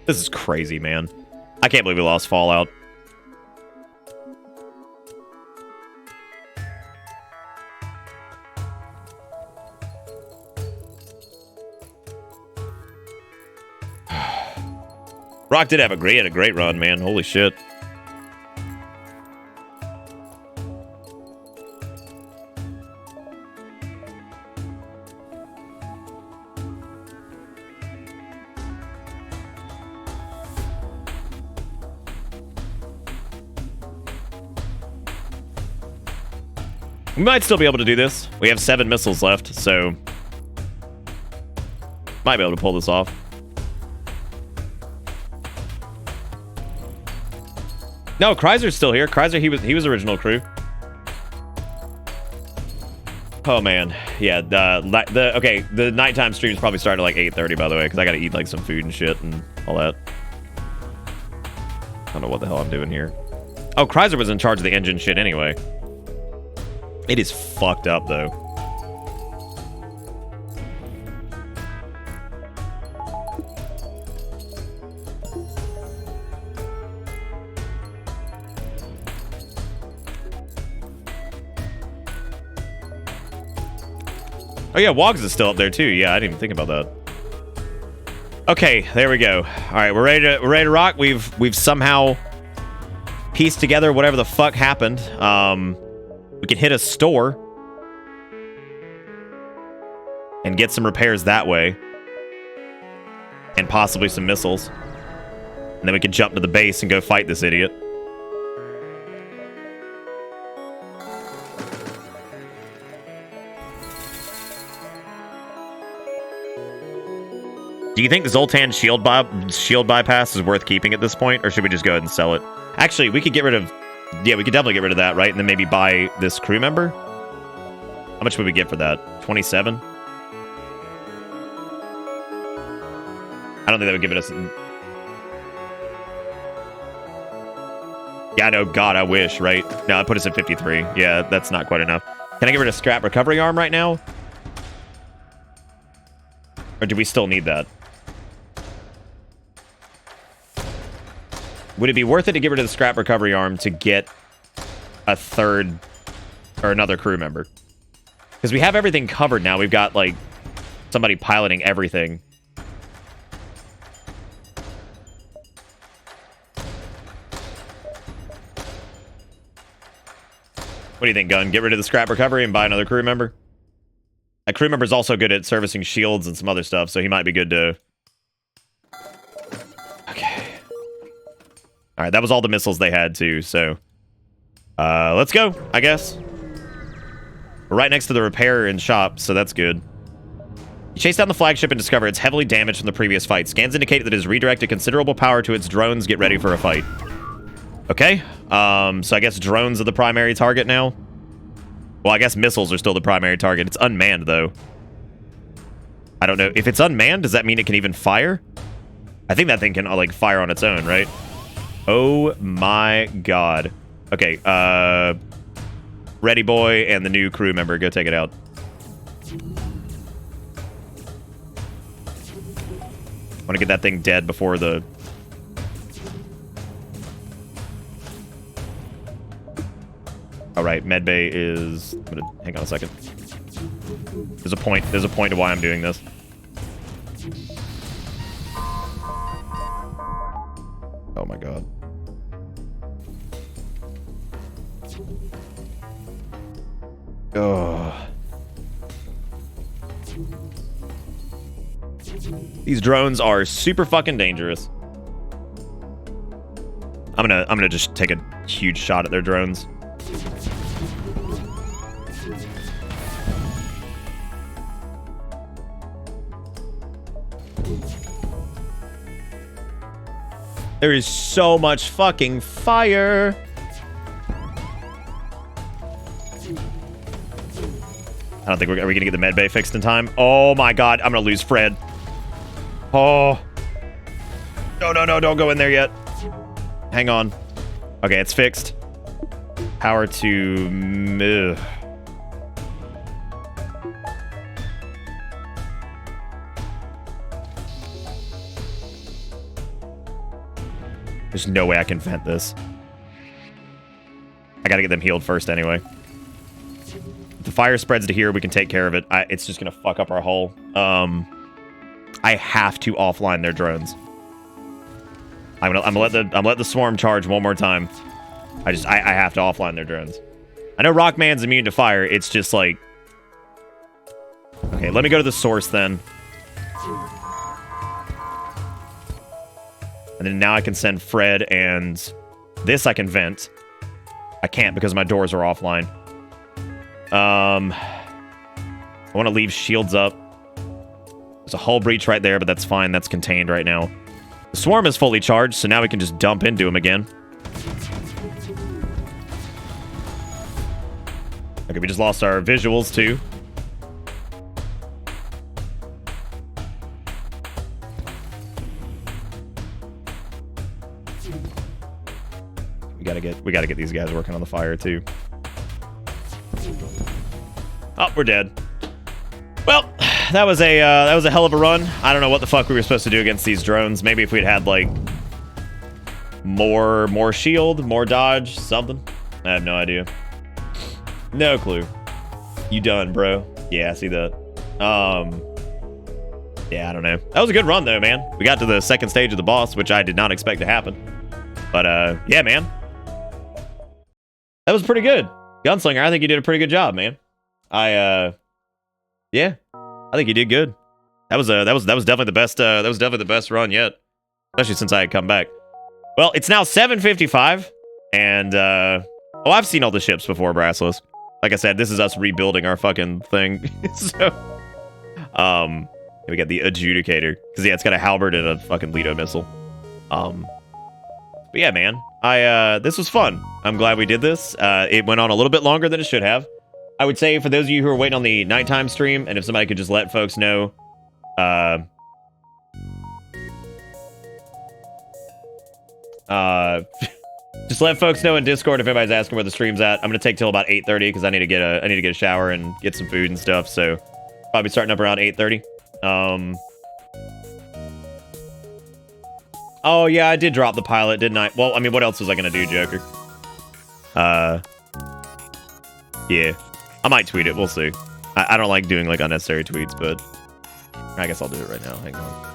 This is crazy, man. I can't believe we lost Fallout. Rock did have a great run, man. Holy shit. We might still be able to do this. We have 7 missiles left, so might be able to pull this off. No, Kreiser's still here. Kreiser, he was original crew. Oh man, yeah. The nighttime streams probably start at like 8:30, by the way, because I gotta eat like some food and shit and all that. I don't know what the hell I'm doing here. Oh, Kreiser was in charge of the engine shit anyway. It is fucked up though. Oh yeah, Wogs is still up there too. Yeah, I didn't even think about that. Okay, there we go. All right, we're ready to rock. We've somehow pieced together whatever the fuck happened. We can hit a store and get some repairs that way, and possibly some missiles. And then we can jump to the base and go fight this idiot. Do you think Zoltan's shield bypass is worth keeping at this point, or should we just go ahead and sell it? Actually, we could get rid of... Yeah, we could definitely get rid of that, right? And then maybe buy this crew member? How much would we get for that? 27? I don't think that would give it us... Yeah, I know. God, I wish, right? No, that put us at 53. Yeah, that's not quite enough. Can I get rid of scrap recovery arm right now? Or do we still need that? Would it be worth it to get rid of the scrap recovery arm to get a third or another crew member? Because we have everything covered now. We've got, like, somebody piloting everything. What do you think, Gun? Get rid of the scrap recovery and buy another crew member? That crew member's also good at servicing shields and some other stuff, so he might be good to... Okay. Alright, that was all the missiles they had, too, so... let's go, I guess. We're right next to the repair and shop, so that's good. You chase down the flagship and discover it's heavily damaged from the previous fight. Scans indicate that it has redirected considerable power to its drones. Get ready for a fight. Okay, so I guess drones are the primary target now. Well, I guess missiles are still the primary target. It's unmanned, though. I don't know. If it's unmanned, does that mean it can even fire? I think that thing can, like, fire on its own, right? Oh, my God. Okay, Ready Boy and the new crew member. Go take it out. I want to get that thing dead before the... All right, medbay is... I'm gonna hang on a second. There's a point to why I'm doing this. Oh my God. Oh. These drones are super fucking dangerous. I'm gonna just take a huge shot at their drones. There is so much fucking fire. I don't think are we gonna get the med bay fixed in time? Oh my God, I'm gonna lose Fred. Oh. No, don't go in there yet. Hang on. Okay, it's fixed. Power to... There's no way I can vent this. I gotta get them healed first anyway. If the fire spreads to here, we can take care of it. It's just gonna fuck up our hull. I have to offline their drones. I'm gonna let the swarm charge one more time. I have to offline their drones. I know Rockman's immune to fire. It's just like... Okay, let me go to the source then. And then now I can send Fred, and this I can vent. I can't because my doors are offline. I want to leave shields up. There's a hull breach right there, but that's fine. That's contained right now. The swarm is fully charged, so now we can just dump into him again. Okay, we just lost our visuals too. We gotta get these guys working on the fire too. Oh, we're dead. Well, that was a hell of a run. I don't know what the fuck we were supposed to do against these drones. Maybe if we'd had like more shield, more dodge, something. I have no idea. No clue. You done, bro? Yeah, I see that. Yeah, I don't know. That was a good run though, man. We got to the second stage of the boss, which I did not expect to happen. But yeah, man. That was pretty good. Gunslinger, I think you did a pretty good job, man. Yeah, I think you did good. That was definitely the best. That was definitely the best run yet, especially since I had come back. Well, it's now 7:55, and oh, I've seen all the ships before, Brassless. Like I said, this is us rebuilding our fucking thing. So, we got the adjudicator because yeah, it's got a halberd and a fucking Leto missile. But yeah, man, this was fun. I'm glad we did this. It went on a little bit longer than it should have. I would say for those of you who are waiting on the nighttime stream, and if somebody could just let folks know, just let folks know in Discord if anybody's asking where the stream's at. I'm gonna take till about 8:30 because I need to get a shower and get some food and stuff. So probably starting up around 8:30. Oh yeah, I did drop the pilot, didn't I? Well, I mean, what else was I gonna do, Joker? Yeah. I might tweet it. We'll see. I don't like doing like unnecessary tweets, but I guess I'll do it right now. Hang on.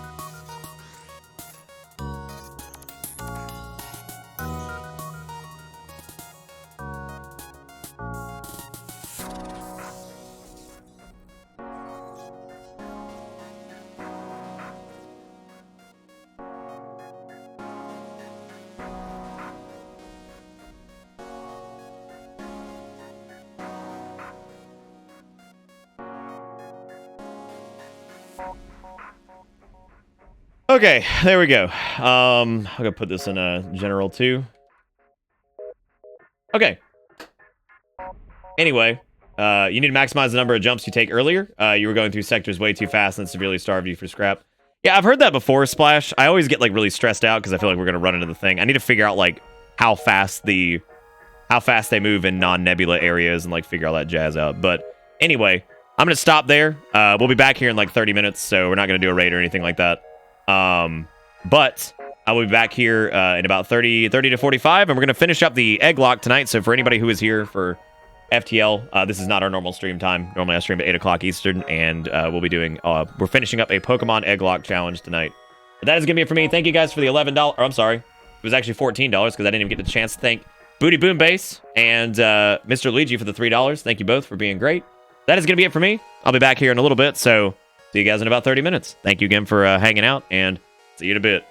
Okay, there we go. I'm gonna put this in a general too. Okay. Anyway, you need to maximize the number of jumps you take earlier. You were going through sectors way too fast and severely starved you for scrap. Yeah, I've heard that before, Splash. I always get like really stressed out because I feel like we're gonna run into the thing. I need to figure out like how fast they move in non-nebula areas and like figure all that jazz out. But anyway, I'm gonna stop there. We'll be back here in like 30 minutes, so we're not gonna do a raid or anything like that. But I will be back here in about 30 to 45, and we're going to finish up the egg lock tonight. So for anybody who is here for FTL, this is not our normal stream time. Normally I stream at 8 o'clock Eastern, and we'll be doing, we're finishing up a Pokemon egg lock challenge tonight. But that is going to be it for me. Thank you guys for the $11, or I'm sorry, it was actually $14 because I didn't even get the chance to thank Booty Boom Base and Mr. Luigi for the $3. Thank you both for being great. That is going to be it for me. I'll be back here in a little bit, so see you guys in about 30 minutes. Thank you again for hanging out, and see you in a bit.